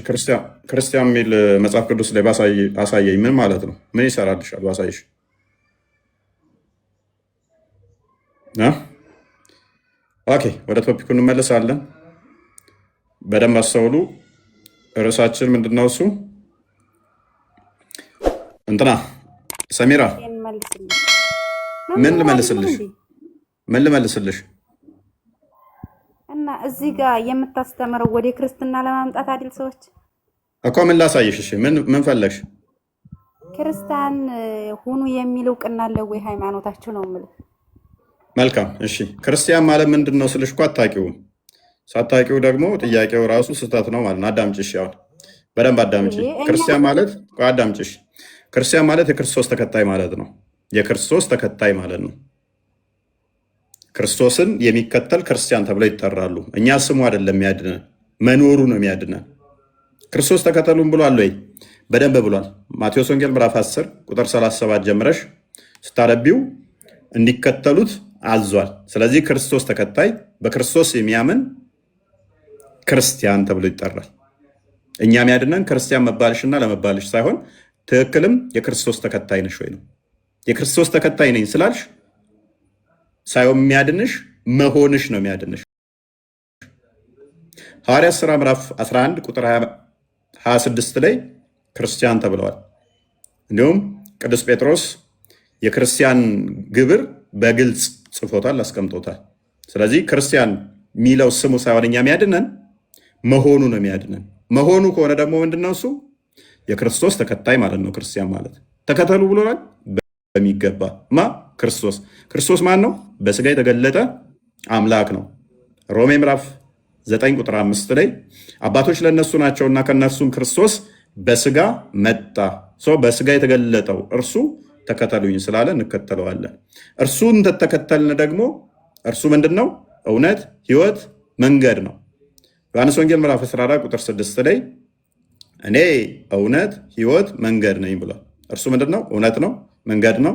ክርስቲያን የሚል መጽሐፍ ቅዱስ ላይ አሳየኝ። ምን ማለት ነው? ምን ይሰራልሻል? ባሳይሽ ኦኬ፣ ወደ ቶፒኩ እንመለሳለን። በደንብ አስተውሉ። ርዕሳችን ምንድነው? እሱ እንትና ሰሚራ ምን ልመልስልሽ? እና እዚህ ጋር የምታስተምረው ወደ ክርስትና ለማምጣት አይደል? ሰዎች እኮ ምን ላሳይሽ? እሺ ምን ፈለግሽ? ክርስቲያን ሁኑ የሚል እውቅና አለው ወይ ሃይማኖታችሁ ነው የምልህ። መልካም እሺ፣ ክርስቲያን ማለት ምንድን ነው ስልሽ እኮ አታውቂውም። ሳታውቂው ደግሞ ጥያቄው ራሱ ስህተት ነው ማለት ነው። አዳምጪሽ፣ ያው በደንብ አዳምጪ። ክርስቲያን ማለት አዳምጪሽ፣ ክርስቲያን ማለት የክርስቶስ ተከታይ ማለት ነው። የክርስቶስ ተከታይ ማለት ነው። ክርስቶስን የሚከተል ክርስቲያን ተብለው ይጠራሉ። እኛ ስሙ አይደለም የሚያድነን፣ መኖሩ ነው የሚያድነን። ክርስቶስ ተከተሉን ብሏል ወይ? በደንብ ብሏል። ማቴዎስ ወንጌል ምዕራፍ 10 ቁጥር 37 ጀምረሽ ስታነቢው እንዲከተሉት አዟል። ስለዚህ ክርስቶስ ተከታይ፣ በክርስቶስ የሚያምን ክርስቲያን ተብሎ ይጠራል። እኛ የሚያድነን ክርስቲያን መባልሽና ለመባልሽ ሳይሆን ትክክልም የክርስቶስ ተከታይ ነሽ ወይ ነው። የክርስቶስ ተከታይ ነኝ ስላልሽ ሳይሆን የሚያድንሽ መሆንሽ ነው የሚያድንሽ። ሐዋርያት ሥራ ምዕራፍ 11 ቁጥር 26 ላይ ክርስቲያን ተብለዋል። እንዲሁም ቅዱስ ጴጥሮስ የክርስቲያን ግብር በግልጽ ጽፎታል፣ አስቀምጦታል። ስለዚህ ክርስቲያን የሚለው ስሙ ሳይሆን እኛ የሚያድነን መሆኑ ነው የሚያድነን። መሆኑ ከሆነ ደግሞ ምንድነው እሱ? የክርስቶስ ተከታይ ማለት ነው። ክርስቲያን ማለት ተከተሉ ብሎናል በሚገባ ማ ክርስቶስ። ክርስቶስ ማን ነው? በስጋ የተገለጠ አምላክ ነው። ሮሜ ምዕራፍ 9 ቁጥር 5 ላይ አባቶች ለእነሱ ናቸውና ከእነርሱም ክርስቶስ በስጋ መጣ። በስጋ የተገለጠው እርሱ ተከተሉኝ ስላለ እንከተለዋለን። እርሱን ተከተልን ደግሞ እርሱ ምንድን ነው? እውነት፣ ህይወት፣ መንገድ ነው። ዮሐንስ ወንጌል ምዕራፍ 14 ቁጥር 6 ላይ እኔ እውነት፣ ህይወት፣ መንገድ ነኝ ብሏል። እርሱ ምንድን ነው? እውነት ነው፣ መንገድ ነው፣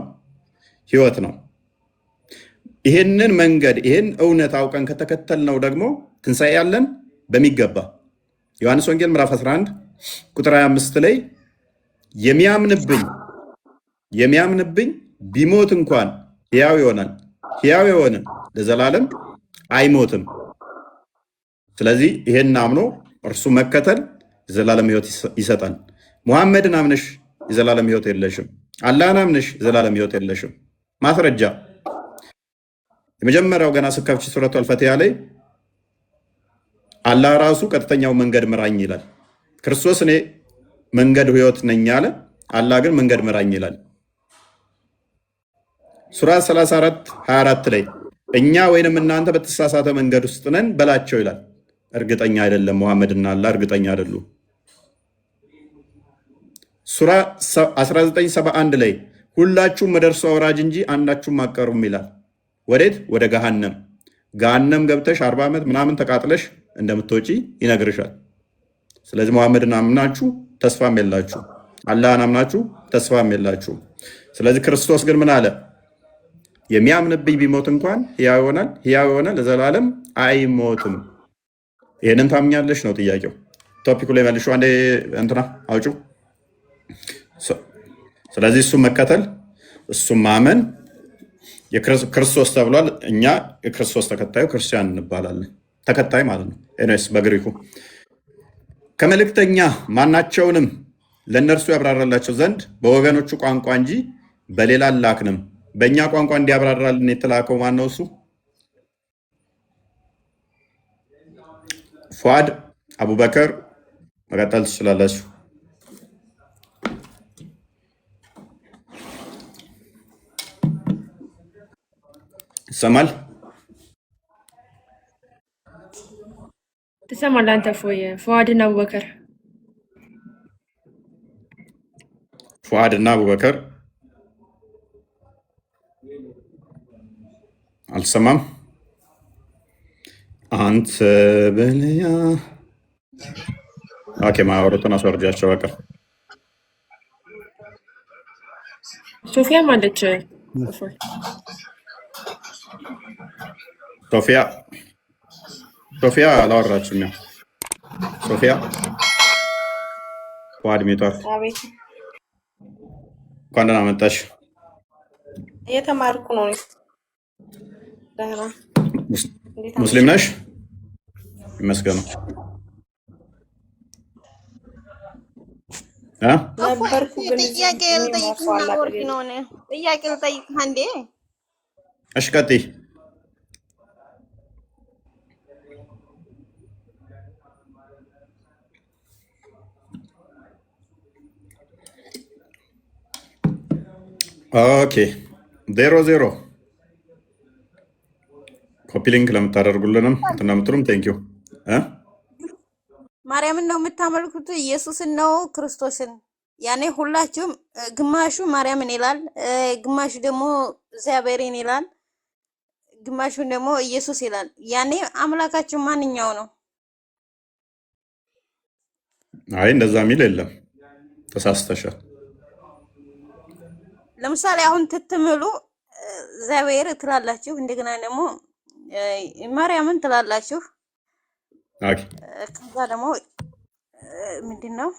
ህይወት ነው። ይሄንን መንገድ ይሄን እውነት አውቀን ከተከተልነው ደግሞ ትንሣኤ ያለን በሚገባ ዮሐንስ ወንጌል ምዕራፍ 11 ቁጥር 25 ላይ የሚያምንብኝ ቢሞት እንኳን ሕያው ይሆናል፣ ሕያው የሆነ ለዘላለም አይሞትም። ስለዚህ ይሄን አምኖ እርሱ መከተል የዘላለም ሕይወት ይሰጣል። ሙሐመድን አምነሽ የዘላለም ሕይወት የለሽም። አላህን አምነሽ የዘላለም ሕይወት የለሽም። ማስረጃ የመጀመሪያው ገና ስከፍች ሱረቱል ፈቲሃ ላይ አላህ ራሱ ቀጥተኛው መንገድ ምራኝ ይላል። ክርስቶስ እኔ መንገድ ሕይወት ነኝ አለ። አላህ ግን መንገድ ምራኝ ይላል። ሱራ 34 24 ላይ እኛ ወይንም እናንተ በተሳሳተ መንገድ ውስጥ ነን በላቸው ይላል። እርግጠኛ አይደለም ሙሐመድና አላህ እርግጠኛ አይደሉም። ሱራ 1971 ላይ ሁላችሁም ወደ እርሱ አውራጅ እንጂ አንዳችሁም አትቀሩም ይላል። ወዴት? ወደ ገሃነም። ገሃነም ገብተሽ 40 ዓመት ምናምን ተቃጥለሽ እንደምትወጪ ይነግርሻል። ስለዚህ ሙሐመድን አምናችሁ ተስፋም የላችሁ፣ አላህን አምናችሁ ተስፋም የላችሁ። ስለዚህ ክርስቶስ ግን ምን አለ? የሚያምንብኝ ቢሞት እንኳን ሕያው ይሆናል፣ ሕያው የሆነ ለዘላለም አይሞትም። ይህንን ታምኛለሽ ነው ጥያቄው። ቶፒኩ ላይ መልሹ። አንዴ እንትና አውጪው። ስለዚህ እሱም መከተል እሱም ማመን የክርስቶስ ተብሏል። እኛ የክርስቶስ ተከታዩ ክርስቲያን እንባላለን። ተከታይ ማለት ነው። ኤኖስ በግሪኩ ከመልእክተኛ ማናቸውንም ለእነርሱ ያብራራላቸው ዘንድ በወገኖቹ ቋንቋ እንጂ በሌላ አላክንም። በእኛ ቋንቋ እንዲያብራራልን የተላከው ማን ነው? እሱ ፉአድ አቡበከር። መቀጠል ትችላላችሁ። ይሰማል? ትሰማለህ አንተ ፉአድና አቡበከር ፉአድና አቡበከር አልሰማም። አንተ በልያ ኦኬ፣ ማወሩትን አስወርጃቸው በቃ። ሶፊያም አለች። ሶፊያ አላወራችም። ያው ሶፊያ ፉአድ ሜቷል። አቤት እንኳን ደህና መጣሽ። እየተማርኩ ነው። ደህና ሙስሊም ነሽ? ይመስገነው ነበርኩ። ግን ጥያቄ ልጠይቅህና ወርቂ ነው እኔ ጥያቄ ልጠይቅህ አንዴ። እሺ ቀጥይ። ኦኬ 00 ኮፒ ሊንክ ለምታደርጉልንም እንትናምጥሩም ቴንኪው። ማርያምን ነው የምታመልኩት? ኢየሱስን ነው ክርስቶስን? ያኔ ሁላችሁም ግማሹ ማርያምን ይላል፣ ግማሹ ደግሞ እግዚአብሔርን ይላል፣ ግማሹ ደግሞ ኢየሱስ ይላል። ያኔ አምላካችሁ ማንኛው ነው? አይ እንደዛ የሚል የለም፣ ተሳስተሻል። ለምሳሌ አሁን ትትምሉ እግዚአብሔር ትላላችሁ፣ እንደገና ደግሞ ማርያምን ትላላችሁ። ኦኬ ከዛ ደግሞ ምንድነው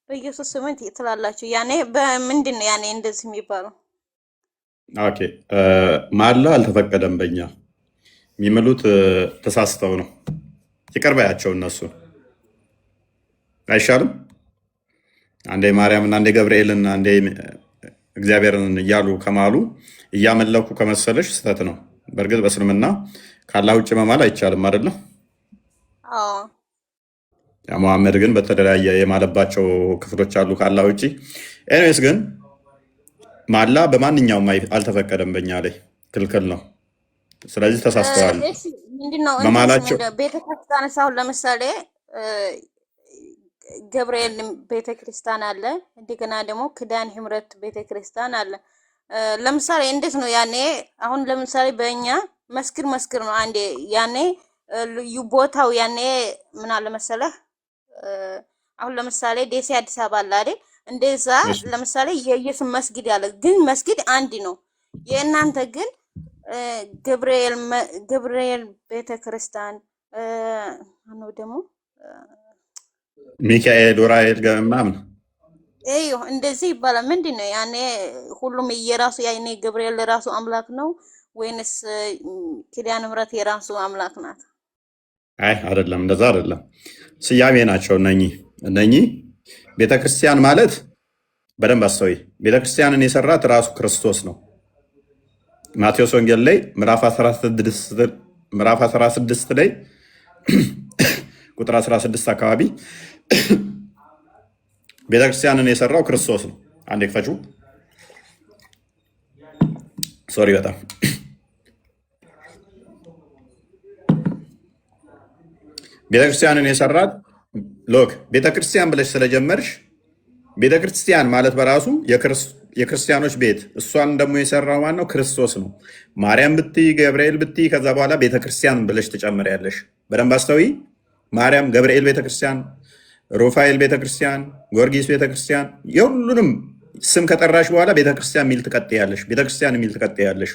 በኢየሱስ ስም ትላላችሁ። ያኔ በምንድን ነው ያኔ እንደዚህ የሚባለው? ኦኬ ማላ አልተፈቀደም። በእኛ የሚምሉት ተሳስተው ነው። ይቅር በያቸው እነሱ አይሻልም? አንዴ ማርያምና አንዴ ገብርኤልን አንዴ እግዚአብሔርን እያሉ ከማሉ እያመለኩ ከመሰለሽ ስህተት ነው። በእርግጥ በእስልምና ካላህ ውጭ መማል አይቻልም አይደለም? አዎ። ያ መሐመድ ግን በተለያየ የማለባቸው ክፍሎች አሉ ካላህ ውጭ። ኤኒዌይስ ግን ማላ በማንኛውም አልተፈቀደም፣ በእኛ ላይ ክልክል ነው። ስለዚህ ተሳስተዋል። ምንድነው መማላቸው ቤተክርስቲያን ሳሁን ለምሳሌ ገብርኤል ቤተክርስቲያን አለ፣ እንደገና ደግሞ ክዳን ህምረት ቤተክርስቲያን አለ። ለምሳሌ እንዴት ነው ያኔ? አሁን ለምሳሌ በእኛ መስክር ነው አንዴ ያኔ ልዩ ቦታው ያኔ ምን አለ መሰለህ? አሁን ለምሳሌ ደሴ አዲስ አበባ አለ አይደል? እንደዛ ለምሳሌ የኢየሱስ መስጊድ ያለ ግን መስጊድ አንድ ነው። የእናንተ ግን ገብርኤል ቤተክርስቲያን ነው ደግሞ ሚካኤል ኡራኤል ምናምን እዩ እንደዚህ ይባላል። ምንድን ነው ያኔ? ሁሉም የራሱ ያኔ ገብርኤል ለራሱ አምላክ ነው ወይንስ ኪዳነ ምሕረት የራሱ አምላክ ናት? አይ አይደለም፣ እንደዛ አይደለም። ስያሜ ናቸው እነኚህ። ቤተክርስቲያን ማለት በደንብ አስተውይ፣ ቤተክርስቲያንን የሰራት ራሱ ክርስቶስ ነው። ማቴዎስ ወንጌል ላይ ምዕራፍ 16 ላይ ቁጥር 16 አካባቢ ቤተክርስቲያንን የሰራው ክርስቶስ ነው። አንዴ ክፈቹ። ሶሪ በጣም ቤተክርስቲያንን የሰራት ሎክ ቤተክርስቲያን ብለሽ ስለጀመርሽ ቤተክርስቲያን ማለት በራሱ የክርስቲያኖች ቤት፣ እሷን ደግሞ የሰራው ማነው? ክርስቶስ ነው። ማርያም ብትይ ገብርኤል ብትይ ከዛ በኋላ ቤተክርስቲያን ብለሽ ትጨምሪያለሽ። በደንብ አስተዊ። ማርያም፣ ገብርኤል ቤተክርስቲያን፣ ሩፋኤል ቤተክርስቲያን፣ ጊዮርጊስ ቤተክርስቲያን፣ የሁሉንም ስም ከጠራሽ በኋላ ቤተክርስቲያን የሚል ትቀጥያለሽ። ቤተክርስቲያን የሚል ትቀጥያለሽ።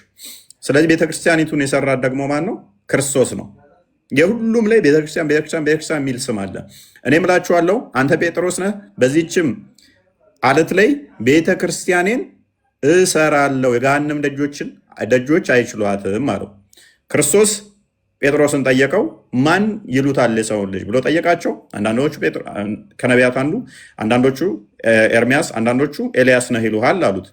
ስለዚህ ቤተክርስቲያኒቱን የሰራት ደግሞ ማን ነው? ክርስቶስ ነው። የሁሉም ላይ ቤተክርስቲያን ቤተክርስቲያን ቤተክርስቲያን የሚል ስም አለ። እኔ እምላችኋለሁ፣ አንተ ጴጥሮስ ነህ፣ በዚህችም አለት ላይ ቤተክርስቲያኔን እሰራለሁ፣ የገሃነም ደጆች አይችሏትም አለው። ክርስቶስ ጴጥሮስን ጠየቀው፣ ማን ይሉታል የሰውን ልጅ ብሎ ጠየቃቸው። አንዳንዶቹ ከነቢያት አንዱ፣ አንዳንዶቹ ኤርሚያስ፣ አንዳንዶቹ ኤልያስ ነህ ይሉሃል አሉት።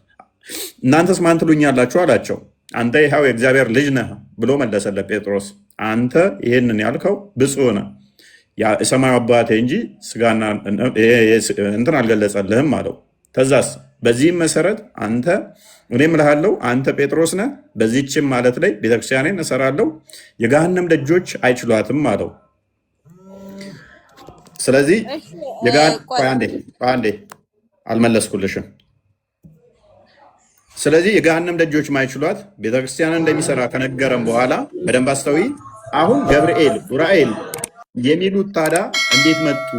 እናንተስ ማን ትሉኛላችሁ አላቸው። አንተ ይኸው የእግዚአብሔር ልጅ ነህ ብሎ መለሰለት ጴጥሮስ። አንተ ይህንን ያልከው ብፁዕ ነህ፣ የሰማዩ አባቴ እንጂ ስጋና እንትን አልገለጸልህም አለው። ከዛስ በዚህም መሰረት እኔም እልሃለሁ አንተ ጴጥሮስ ነህ፣ በዚህችም ማለት ላይ ቤተክርስቲያኔን እሰራለሁ፣ የገሃነም ደጆች አይችሏትም አለው። ስለዚህ አንዴ አልመለስኩልሽም። ስለዚህ የገሃነም ደጆች ማይችሏት ቤተክርስቲያንን እንደሚሰራ ከነገረም በኋላ በደንብ አስተዊ። አሁን ገብርኤል ኡራኤል የሚሉት ታዲያ እንዴት መጡ?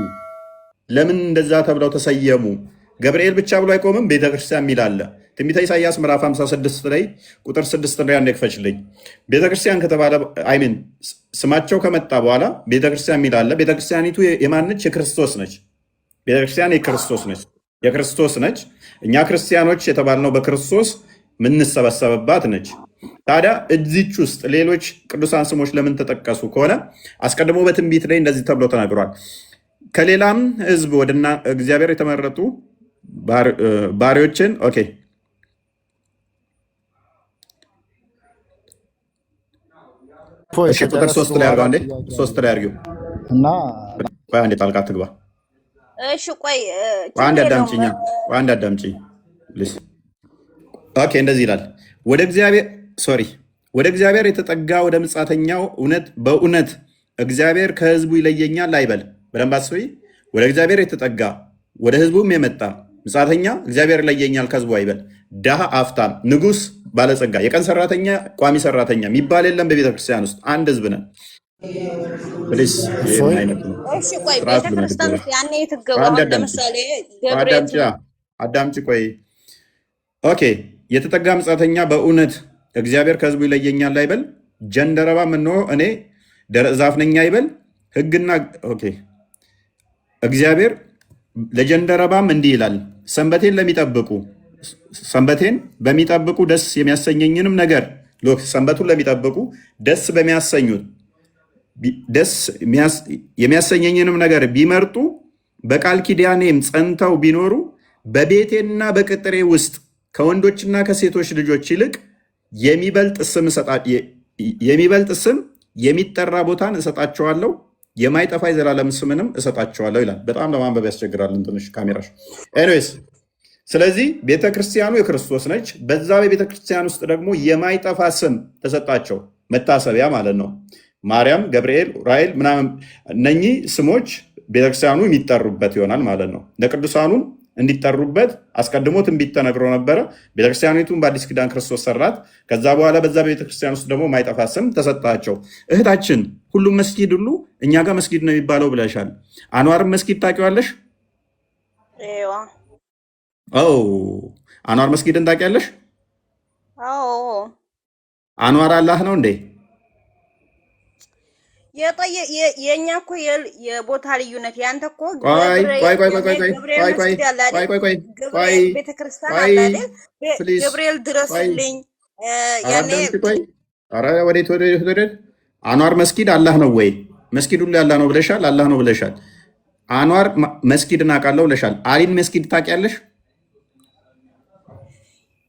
ለምን እንደዛ ተብለው ተሰየሙ? ገብርኤል ብቻ ብሎ አይቆምም፣ ቤተክርስቲያን የሚል አለ። ትንቢተ ኢሳይያስ ምዕራፍ 56 ላይ ቁጥር 6 ላይ አንዴ ክፈችልኝ። ቤተክርስቲያን ከተባለ አይሚን ስማቸው ከመጣ በኋላ ቤተክርስቲያን የሚል አለ። ቤተክርስቲያኒቱ የማነች? የክርስቶስ ነች። ቤተክርስቲያን የክርስቶስ ነች። እኛ ክርስቲያኖች የተባልነው በክርስቶስ የምንሰበሰብባት ነች። ታዲያ እዚች ውስጥ ሌሎች ቅዱሳን ስሞች ለምን ተጠቀሱ ከሆነ አስቀድሞ በትንቢት ላይ እንደዚህ ተብሎ ተናግሯል። ከሌላም ሕዝብ ወደ እግዚአብሔር የተመረጡ ባሪዎችን ቁጥር 3 ላይ አድርገው። አንዴ 3 ላይ አድርጊው እና አንዴ ጣልቃ ትግባ። እሺ ቆይ አንድ አዳምጪኝ። እንደዚህ ይላል ወደ እግዚአብሔር የተጠጋ ወደ ምጻተኛው በእውነት እግዚአብሔር ከህዝቡ ይለየኛል አይበል። በደንብ አስቢ። ወደ እግዚአብሔር የተጠጋ ወደ ህዝቡም የመጣ ምጻተኛ እግዚአብሔር ይለየኛል ከህዝቡ አይበል። ድሃ፣ አፍታም፣ ንጉስ፣ ባለጸጋ፣ የቀን ሰራተኛ፣ ቋሚ ሰራተኛ የሚባል የለም። በቤተክርስቲያን ውስጥ አንድ ህዝብ ነን። አዳምጪ ቆይ። የተጠጋ ምጻተኛ በእውነት እግዚአብሔር ከህዝቡ ይለየኛል አይበል። ጀንደረባ ምነው እኔ ደረቅ ዛፍ ነኝ አይበል። ህግና እግዚአብሔር ለጀንደረባም እንዲህ ይላል፣ ሰንበቴን በሚጠብቁ ደስ የሚያሰኘኝንም ነገር ሰንበቱን ለሚጠብቁ ደስ የሚያሰኘኝንም ነገር ቢመርጡ በቃል ኪዳኔም ጸንተው ቢኖሩ በቤቴና በቅጥሬ ውስጥ ከወንዶችና ከሴቶች ልጆች ይልቅ የሚበልጥ ስም የሚጠራ ቦታን እሰጣቸዋለሁ፣ የማይጠፋ የዘላለም ስምንም እሰጣቸዋለሁ ይላል። በጣም ለማንበብ ያስቸግራል እንትንሽ ካሜራሽ። ኤኒዌይስ ስለዚህ ቤተክርስቲያኑ የክርስቶስ ነች። በዛ በቤተክርስቲያን ውስጥ ደግሞ የማይጠፋ ስም ተሰጣቸው፣ መታሰቢያ ማለት ነው። ማርያም፣ ገብርኤል፣ ኡራኤል ምናምን እነኚህ ስሞች ቤተክርስቲያኑ የሚጠሩበት ይሆናል ማለት ነው። ለቅዱሳኑም እንዲጠሩበት አስቀድሞ ትንቢት ተነግሮ ነበረ። ቤተክርስቲያኒቱን በአዲስ ኪዳን ክርስቶስ ሰራት። ከዛ በኋላ በዛ ቤተክርስቲያን ውስጥ ደግሞ ማይጠፋ ስም ተሰጣቸው። እህታችን ሁሉም መስጊድ ሁሉ እኛ ጋር መስጊድ ነው የሚባለው ብለሻል። አንዋርን መስጊድ ታውቂዋለሽ? አንዋር መስጊድን ታውቂያለሽ? አንዋር አላህ ነው እንዴ? የኛ እኮ የቦታ ልዩነት ያንተ እኮ ቆይ ቆይ ቆይ ቆይ ቆይ ገብርኤል ቆይ ቆይ መስጊድ አለ አይደል? ቆይ ቆይ ቆይ ገብርኤል ቤተክርስቲያን አለ አይደል? ፕሊዝ ገብርኤል ድረስልኝ ያኔ ቆይ። ኧረ ወዴት ወዴት ወዴት? አንዋር መስጊድ አላህ ነው ወይ? መስጊድ ሁሉ ያላህ ነው ብለሻል። አላህ ነው ብለሻል። አንዋር መስጊድን አውቃለሁ ብለሻል። አሊን መስጊድ ታውቂያለሽ?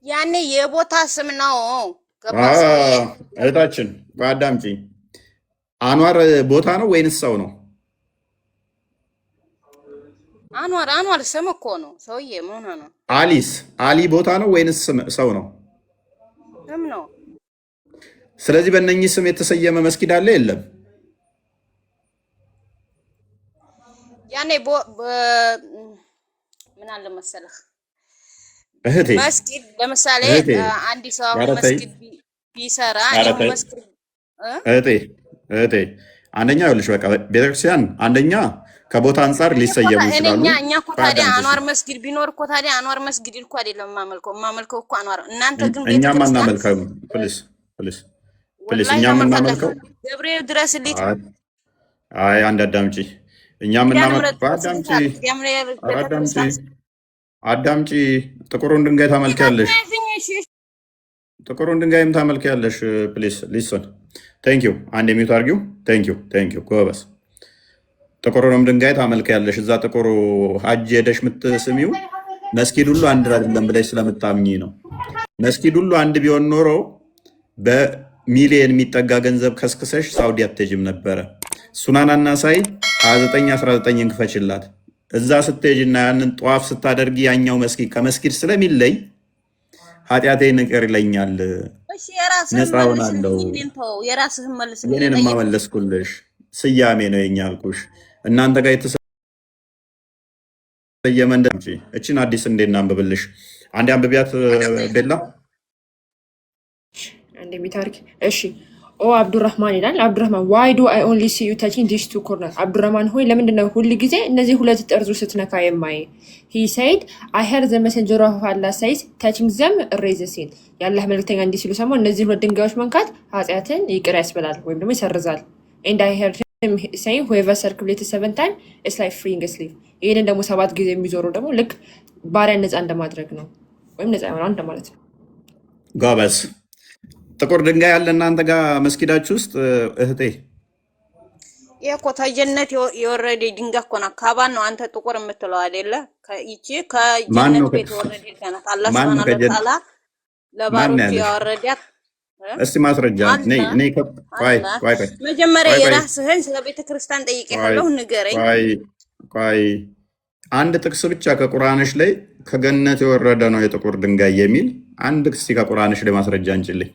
ያኔ የቦታ ስም ነው። እህታችን በአዳምጪ። አንዋር ቦታ ነው ወይንስ ሰው ነው? አንዋር ስም እኮ ነው ሰውዬ። ምን ሆነ ነው? አሊስ አሊ ቦታ ነው ወይንስ ሰው ነው? ስም ነው። ስለዚህ በእነኚህ ስም የተሰየመ መስጊድ አለ የለም? ያኔ ምን አለ መሰለህ እህቴ መስጊድ ለምሳሌ አንድ ሰው መስጊድ ቢሰራ መስጊድ እህቴ አንደኛ ይኸውልሽ በቃ ቤተክርስቲያን አንደኛ ከቦታ አንጻር ሊሰየሙ ይችላሉ። እኛ እኮ ታዲያ አንዋር መስጊድ ቢኖር እኮ ታዲያ አንዋር መስጊድ እኮ አይደለም የማመልከው እኮ አንዋር። እናንተ ግን እኛም አናመልከው። ፕሊዝ እኛም እናመልከው ገብርኤል ድረስልኝ። አይ አንድ አዳምጪ። እኛም እናመልከው። አዳምጪ። ጥቁሩን ድንጋይ ታመልኪያለሽ። ጥቁሩን ድንጋይም ታመልኪያለሽ። ፕሊዝ ሊስን ቴንክ ዩ። አንድ የሚዩት አድርጊው። ቴንክ ዩ ጎበዝ። ጥቁሩንም ድንጋይ ታመልኪያለሽ። እዛ ጥቁሩ ሀጅ ሄደሽ የምትስሚው መስጊድ ሁሉ አንድ አይደለም ብለሽ ስለምታምኚ ነው። መስጊድ ሁሉ አንድ ቢሆን ኖሮ በሚሊየን የሚጠጋ ገንዘብ ከስክሰሽ ሳውዲ አትሄጂም ነበረ። ሱናናና ሳይ 2919 እንክፈችላት። እዛ ስትሄጂና ያንን ጠዋፍ ስታደርጊ ያኛው መስጊድ ከመስጊድ ስለሚለይ ኃጢአቴን ይቅር ይለኛል፣ ነፃ ሆናለሁ። የኔን ማመለስኩልሽ ስያሜ ነው የኛ አልኩሽ። እናንተ ጋር የተሰየመ እችን አዲስ እንዴት እናንብብልሽ? አንዴ አንብቢያት ቤላ። አንዴ ቢታርክ እሺ። ኦ አብዱራህማን ይላል። አብዱራህማን ዋይ ዱ አይ ኦንሊ ሲ ዩ ታቺንግ ዲስ ቱ ኮርነር። አብዱራህማን ሆይ ለምንድን ነው ሁል ጊዜ እነዚህ ሁለት ጠርዙ ስትነካ የማይ? ሂ ሰይድ አይ ሄር ዘ መሰንጀር ኦፍ አላህ ሰይዝ ታቺንግ ዘም ሬዝ ሲን። የአላህ መልክተኛ እንዲህ ሲሉ ሰማሁ እነዚህ ሁለት ድንጋዮች መንካት ኃጢአትን ይቅር ያስበላል ወይም ደግሞ ይሰርዛል። ኤንድ አይ ሄር him saying whoever circulated 7 times is like freeing a slave። ይሄንን ደግሞ 7 ጊዜ የሚዞሩ ደግሞ ልክ ባሪያን ነፃ እንደማድረግ ነው ወይም ነፃ ይሆናል እንደማለት ነው። ጎበዝ። ጥቁር ድንጋይ ያለ እናንተ ጋር መስጊዳችሁ ውስጥ እህቴ? ይሄ እኮ ተጀነት የወረደ ድንጋይ እኮ ነው። ካባን ነው አንተ ጥቁር የምትለው አይደለ? ይቺ ከጀነት ቤት የወረደ ከናት አላህ Subhanahu Wa Ta'ala ለባሮቹ ያወረዳት። እስቲ ማስረጃ ነይ ቆይ መጀመሪያ የራስህን ስለ ቤተ ክርስቲያን ጠይቄሃለሁ፣ ንገረኝ። ቆይ አንድ ጥቅስ ብቻ ከቁርአንሽ ላይ ከገነት የወረደ ነው የጥቁር ድንጋይ የሚል አንድ እስቲ ከቁርአንሽ ላይ ማስረጃ እንጭልኝ።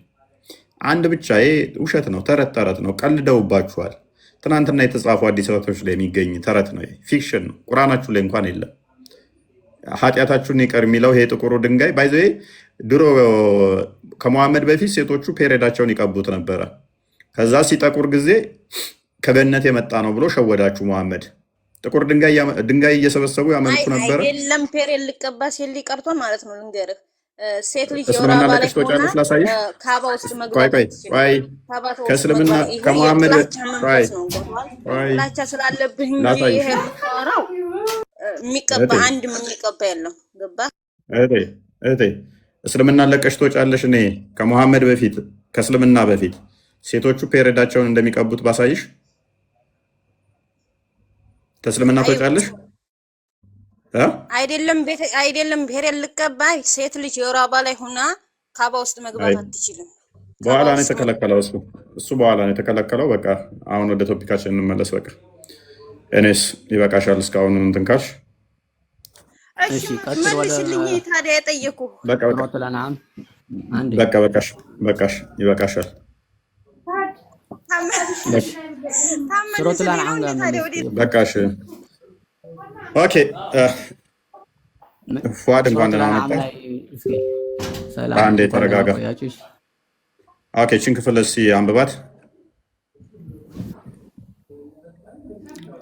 አንድ ብቻ። ይሄ ውሸት ነው፣ ተረት ነው፣ ቀልደውባችኋል። ትናንትና የተጻፉ አዲስ አበባዎች ላይ የሚገኝ ተረት ነው፣ ፊክሽን ነው። ቁርአናችሁ ላይ እንኳን የለም። ኃጢአታችሁን ይቀር የሚለው ይሄ ጥቁሩ ድንጋይ ባይዘ ድሮ ከመሐመድ በፊት ሴቶቹ ፔሬዳቸውን ይቀቡት ነበረ። ከዛ ሲጠቁር ጊዜ ከገነት የመጣ ነው ብሎ ሸወዳችሁ መሐመድ። ጥቁር ድንጋይ እየሰበሰቡ ያመልኩ ነበረ። አይደለም ፔሬድ ሊቀባ ሲል ሊቀርቶ ማለት ነው። ልንገርህ ሴት ልጅ እስልምና ለቀሽ ተወጫለሽ ላሳይሽ። ካባ ውስጥ መግባት ከእስልምና ከመሐመድ ላቻ ስላለብህ እንጂ ይሄ ነው የሚቀባ አንድ የሚቀባ የለም። ገባ እህቴ? እስልምና ለቀሽ ተወጫለሽ። እኔ ከመሐመድ በፊት ከእስልምና በፊት ሴቶቹ ፔሬዳቸውን እንደሚቀቡት ባሳይሽ ከእስልምና ተወጫለሽ? አይደለም ፔሬድ ልቀባ ሴት ልጅ የወር አበባ ላይ ሆና ካባ ውስጥ መግባት አትችልም። በኋላ ነው የተከለከለው። እሱ በኋላ ነው የተከለከለው። በቃ አሁን ወደ ቶፒካችን እንመለስ። በቃ እኔስ ይበቃሻል እስካሁን እንትን ካልሽ። እሺ መልስልኝ ታዲያ የጠየኩህ። በቃ ይበቃሻል። በቃሽ። ኦኬ ፏድ እንኳን ደህና መጣህ። አንዴ ተረጋጋ። ኦኬ ችን ክፍል እስኪ አንብባት።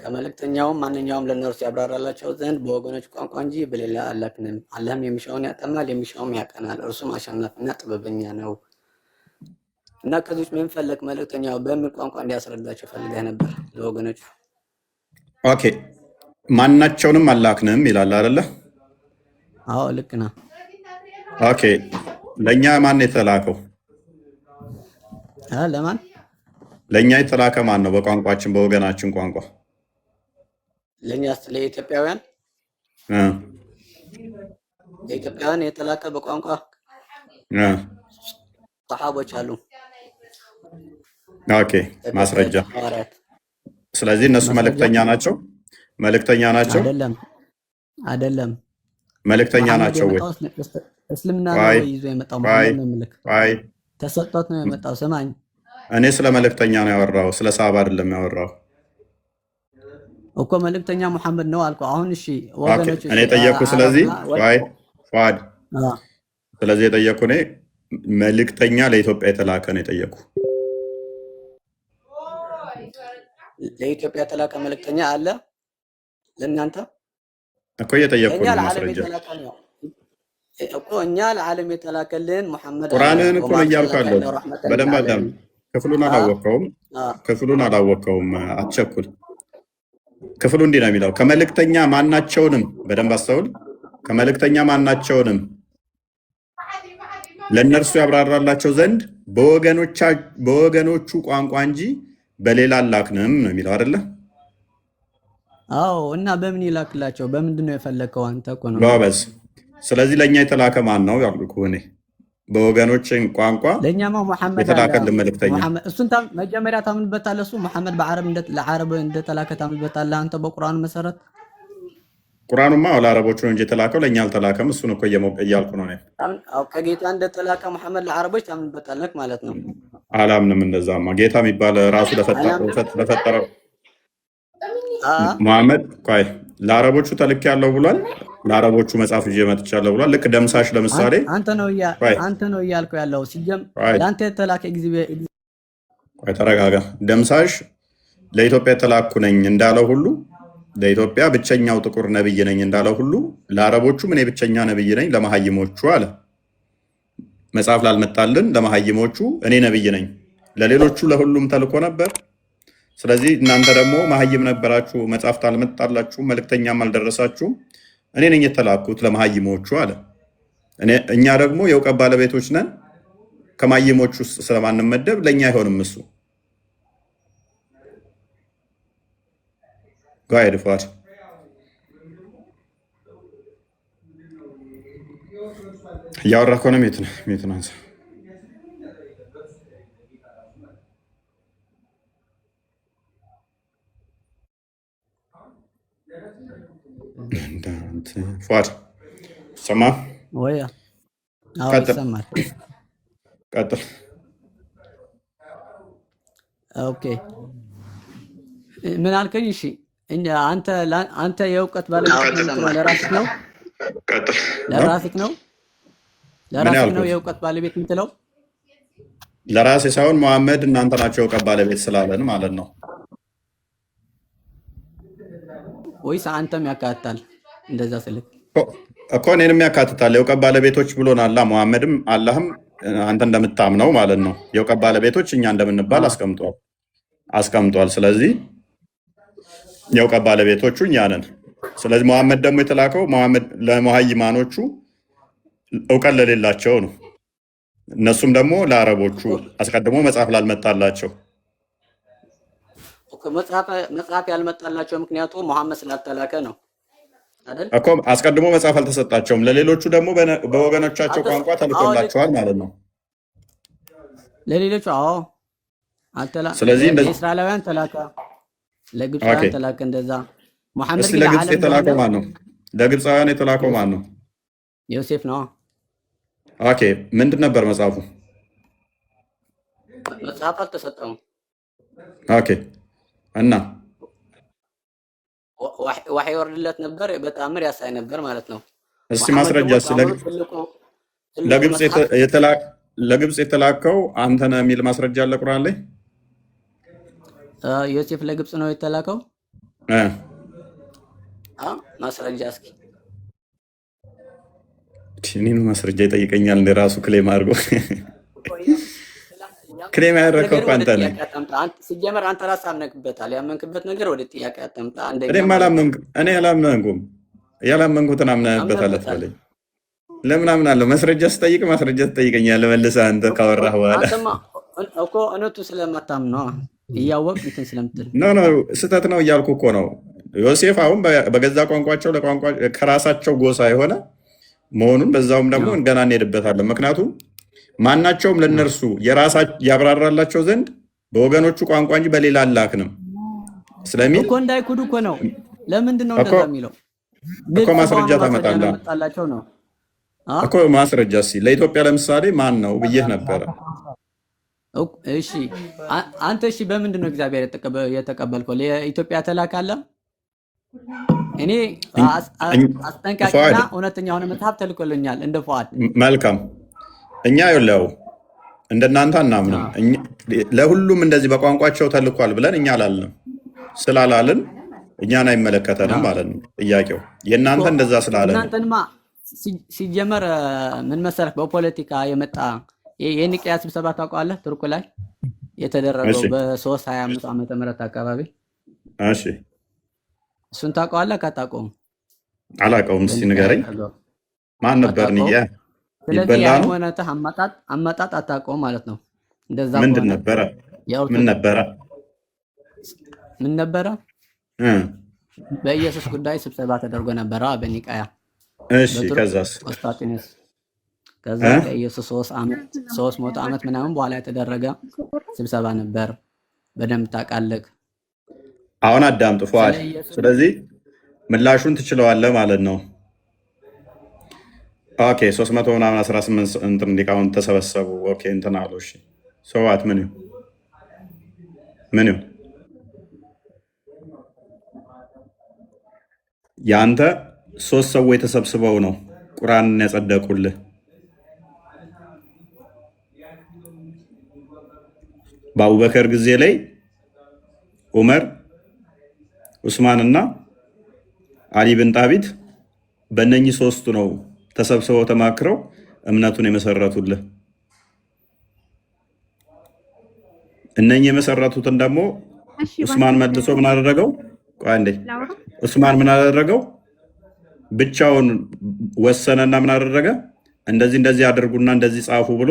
ከመልእክተኛውም ማንኛውም ለእነርሱ ያብራራላቸው ዘንድ በወገኖች ቋንቋ እንጂ በሌላ አላክንም። አላህም የሚሻውን ያጠማል፣ የሚሻውም ያቀናል። እርሱም አሸናፊና ጥበበኛ ነው። እና ከዚህ ውጭ ምን ፈለግ መልእክተኛው በምን ቋንቋ እንዲያስረዳቸው ፈልገህ ነበር ለወገኖቹ? ኦኬ ማናቸውንም አላክንም ይላል አይደለ? አዎ ልክ ነው። ኦኬ ለእኛ ማን የተላከው? ለማን? ለእኛ የተላከ ማን ነው? በቋንቋችን በወገናችን ቋንቋ ለእኛስ ለኢትዮጵያውያን ለኢትዮጵያውያን የተላከ በቋንቋ ሰሃቦች አሉ። ኦኬ ማስረጃ። ስለዚህ እነሱ መልእክተኛ ናቸው? መልእክተኛ ናቸው? አይደለም መልእክተኛ ናቸው ወይ? እስልምና ነው ይዞ የመጣው መሐመድ ነው ምልክ ተሰጥቶት ነው የመጣው። ስማኝ፣ እኔ ስለ መልእክተኛ ነው ያወራው፣ ስለ ሰሃባ አይደለም ያወራው እኮ። መልእክተኛ መሐመድ ነው አልኩ። አሁን እሺ ወገኖች እኔ ጠየቅኩ። ስለዚህ ፏድ ስለዚህ የጠየቅኩ እኔ መልእክተኛ ለኢትዮጵያ የተላከ ነው የጠየቅኩ። ለኢትዮጵያ የተላከ መልእክተኛ አለ ለእናንተ እኮ እየጠየቅኩ ነው ማስረጃ እኮ። እኛ ለዓለም የተላከልን መሐመድ ቁርአንን እኮ ነው እያልኩ ያለው። በደንብ አዳም። ክፍሉን አላወቀውም፣ አትቸኩል። ክፍሉ እንዲህ ነው የሚለው ከመልእክተኛ ማናቸውንም፣ በደንብ አስተውል፣ ከመልእክተኛ ማናቸውንም ለእነርሱ ያብራራላቸው ዘንድ በወገኖቹ ቋንቋ እንጂ በሌላ አላክንም ነው የሚለው አይደለ? አዎ። እና በምን ይላክላቸው? በምንድን ነው የፈለከው አንተ እኮ ነው ጎበዝ። ስለዚህ ለእኛ የተላከ ማን ነው ያልኩህ እኔ። በወገኖችን ቋንቋ ለእኛማ መሐመድ የተላከልን መልእክተኛ እሱን መጀመሪያ ታምንበታለህ። እሱ መሐመድ ለዓረብ እንደተላከ ታምንበታለህ አንተ በቁርአኑ መሰረት። ቁርአኑማ ለአረቦቹ ነው እንጂ የተላከው ለእኛ አልተላከም። እሱን እኮ እያልኩ ነው። ከጌታ እንደተላከ መሐመድ ለዓረቦች ታምንበታለህ ማለት ነው። አላምንም። እንደዛማ ጌታ የሚባል ራሱ ለፈጠረው መሐመድ ቆይ ለአረቦቹ ተልክ ያለው ብሏል። ለአረቦቹ መጽሐፍ ይዤ መጥቻለሁ ብሏል። ልክ ደምሳሽ ለምሳሌ አንተ ነው እያልኩ ያለው ለአንተ የተላከ ጊዜ። ቆይ ተረጋጋ። ደምሳሽ ለኢትዮጵያ የተላኩ ነኝ እንዳለው ሁሉ ለኢትዮጵያ ብቸኛው ጥቁር ነብይ ነኝ እንዳለው ሁሉ ለአረቦቹም እኔ ብቸኛ ነብይ ነኝ ለመሀይሞቹ አለ። መጽሐፍ ላልመጣልን ለመሀይሞቹ እኔ ነብይ ነኝ። ለሌሎቹ ለሁሉም ተልኮ ነበር። ስለዚህ እናንተ ደግሞ መሀይም ነበራችሁ፣ መጽሐፍት አልመጣላችሁ፣ መልእክተኛም አልደረሳችሁም። እኔ ነኝ የተላኩት ለመሀይሞቹ አለ። እኛ ደግሞ የእውቀት ባለቤቶች ነን። ከመሀይሞቹ ውስጥ ስለማንመደብ ለእኛ አይሆንም እሱ ጋር ፏድ እያወራ ከሆነ ሜትን አንሳ። ፏድ ሰማ ወይ? ቀጥል። ኦኬ ምን አልከኝ? እሺ አንተ የእውቀት ባለቤት ለራስህ ነው? ለራስህ ነው የእውቀት ባለቤት የምትለው? ለራሴ ሳይሆን መሐመድ እናንተ ናቸው የእውቀት ባለቤት ስላለን ማለት ነው። ወይስ አንተም ያካትታል? እንደዛ ስልክ እኮ እኔንም ያካትታል። የእውቀት ባለቤቶች ብሎናል መሐመድም አላህም አንተ እንደምታምነው ማለት ነው። የእውቀት ባለቤቶች እኛ እንደምንባል አስቀምጧል። ስለዚህ የእውቀት ባለቤቶቹ እኛ ነን። ስለዚህ መሐመድ ደግሞ የተላከው ለመሀይማኖቹ እውቀት ለሌላቸው ነው። እነሱም ደግሞ ለአረቦቹ አስቀድሞ መጽሐፍ ላልመጣላቸው። መጽሐፍ ያልመጣላቸው ምክንያቱ መሐመድ ስላልተላከ ነው አይደል? እኮ አስቀድሞ መጽሐፍ አልተሰጣቸውም። ለሌሎቹ ደግሞ በወገኖቻቸው ቋንቋ ተልኮላቸዋል ማለት ነው። ለሌሎቹ ስለዚህ ለእስራኤላውያን ተላከ፣ ለግብፃውያን ተላከ። እንደዛ መሐመድ ግን ለግብፅ የተላከው ማን ነው? ለግብፃውያን የተላከው ማን ነው? ዮሴፍ ነው። ኦኬ ምንድን ነበር መጽሐፉ? መጽሐፍ አልተሰጠውም። ኦኬ እና ዋህ ይወርድለት ነበር፣ በተአምር ያሳይ ነበር ማለት ነው። እስቲ ማስረጃ ለግብፅ የተላከው አንተ ነህ የሚል ማስረጃ አለ ቁርአን ላይ? ዮሴፍ ለግብፅ ነው የተላከው? ማስረጃ እስኪ እኔን ማስረጃ ይጠይቀኛል እንደ ራሱ ክሌም አድርጎ ክሌም ያደረግከው እኮ ወደ አንተ ነህ። ጥያቄ አታምጣ። ሲጀመር አንተ ራስህ አምነህበታል። ያመንክበት ነገር ወደ ጥያቄ አታምጣ። አንደኛ እኔ አላመንኩም። ያላመንኩትን አምነህበታል አምነህበታል። አትበለኝ። ለምን አምናለሁ? ማስረጃ ስጠይቅ ማስረጃ ትጠይቀኛለህ መልሰህ አንተ ካወራህ በኋላ። አንተማ እኮ እውነቱ ስለማታምን ነው እያወቅ እንትን ስለምትል ኖ ስህተት ነው እያልኩ እኮ ነው። ዮሴፍ አሁን በገዛ ቋንቋቸው ከራሳቸው ጎሳ የሆነ መሆኑን በዛውም ደግሞ ገና እንሄድበታለን። ምክንያቱም ማናቸውም ለነርሱ ያብራራላቸው ዘንድ በወገኖቹ ቋንቋ እንጂ በሌላ አላክንም ስለሚል እኮ እንዳይኩዱ እኮ ነው። ለምንድን ነው እንደዛ የሚለው? እኮ ማስረጃ ታመጣለህ መጣላቸው ነው እኮ ማስረጃ። እስኪ ለኢትዮጵያ ለምሳሌ ማን ነው ብዬህ ነበረ። እሺ አንተ እሺ፣ በምንድን ነው እግዚአብሔር የተቀበልከው? ለኢትዮጵያ ተላካለ? እኔ አስጠንቃቂና እውነተኛ የሆነ መጽሐፍ ተልኮልኛል እንደ ፉአድ። መልካም። እኛ ይኸውልህ እንደናንተ አናምንም። ለሁሉም እንደዚህ በቋንቋቸው ተልኳል ብለን እኛ አላልንም። ስላላልን እኛን አይመለከተንም ማለት ነው ጥያቄው። የእናንተ እንደዛ ስላለ እናንተንማ ሲጀመር ምን መሰለህ፣ በፖለቲካ የመጣ የኒቅያ ስብሰባ ታውቀዋለህ? ቱርክ ላይ የተደረገው በ325 ዓመተ ምህረት አካባቢ። እሺ እሱን ታውቀዋለህ? ካታውቀውም አላውቀውም። እስኪ ንገረኝ። ማን ነበር ኒቅያ? ስለዚህ የሃይማኖትህ አመጣጥ አታውቀውም ማለት ነው። እንደዛ ምንድን ነበረ? ምን ነበረ? ምን ነበረ? በኢየሱስ ጉዳይ ስብሰባ ተደርጎ ነበረ በኒቃያ። እሺ ከዛስ? ቆስጣንጢኖስ። ከዛ ከኢየሱስ 300 ዓመት ምናምን በኋላ የተደረገ ስብሰባ ነበር። በደንብ ታውቃለህ። አሁን አዳምጥ ፉአድ። ስለዚህ ምላሹን ትችለዋለህ ማለት ነው። ኦኬ 300 ምናምን 18 እንትን ሊቃውንት ተሰበሰቡ። ኦኬ እንትን አሉ። እሺ ሰዋት ምን ይሁን የአንተ 3 ሰዎች ተሰብስበው ነው ቁርአንን ያጸደቁልህ። በአቡበከር ጊዜ ላይ ዑመር፣ ዑስማንና አሊ ብን ጣቢት በእነኚህ 3ቱ ነው ተሰብስበው ተማክረው እምነቱን የመሰረቱልህ። እነኚህ የመሰረቱትን ደግሞ ዑስማን መልሶ ምን አደረገው? ዑስማን ምን አደረገው? ብቻውን ወሰነና ምን አደረገ? እንደዚህ አድርጉና እንደዚህ ጻፉ ብሎ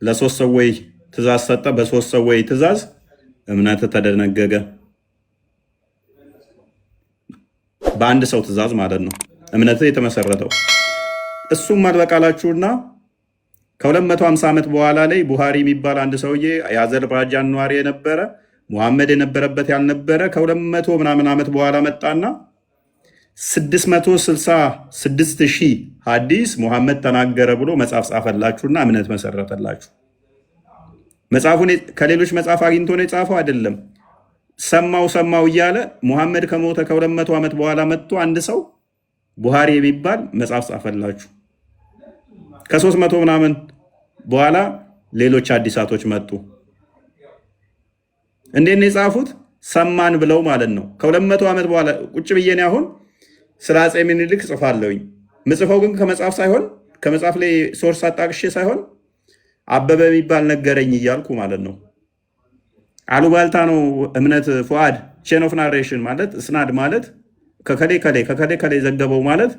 ለ3 ሰዎች ትእዛዝ ሰጠ። በ3 ሰዎች ትእዛዝ እምነት ተደነገገ። በአንድ ሰው ትእዛዝ ማለት ነው እምነት የተመሰረተው። እሱም አልበቃላችሁና ከ250 ዓመት በኋላ ላይ ቡሃሪ የሚባል አንድ ሰውዬ የአዘርባጃን ነዋሪ የነበረ ሙሐመድ የነበረበት ያልነበረ ከ200 ምናምን ዓመት በኋላ መጣና 666,000 ሐዲስ ሙሐመድ ተናገረ ብሎ መጽሐፍ ጻፈላችሁና እምነት መሰረተላችሁ። መጽሐፉን ከሌሎች መጽሐፍ አግኝቶ ነው የጻፈው አይደለም። ሰማው እያለ ሙሐመድ ከሞተ ከ200 ዓመት በኋላ መጥቶ አንድ ሰው ቡሃሪ የሚባል መጽሐፍ ጻፈላችሁ። ከ300 ምናምን በኋላ ሌሎች አዲሳቶች መጡ። እንዴት ነው የጻፉት? ሰማን ብለው ማለት ነው። ከ200 ዓመት በኋላ ቁጭ ብዬ እኔ አሁን ስለ አፄ ምኒልክ ጽፋለሁኝ። ምጽፈው ግን ከመጽሐፍ ሳይሆን ከመጽሐፍ ላይ ሶርስ አጣቅሼ ሳይሆን አበበ የሚባል ነገረኝ እያልኩ ማለት ነው። አሉባልታ ነው እምነት ፉአድ። ቼን ኦፍ ናሬሽን ማለት እስናድ ማለት ከከሌ ዘገበው ማለት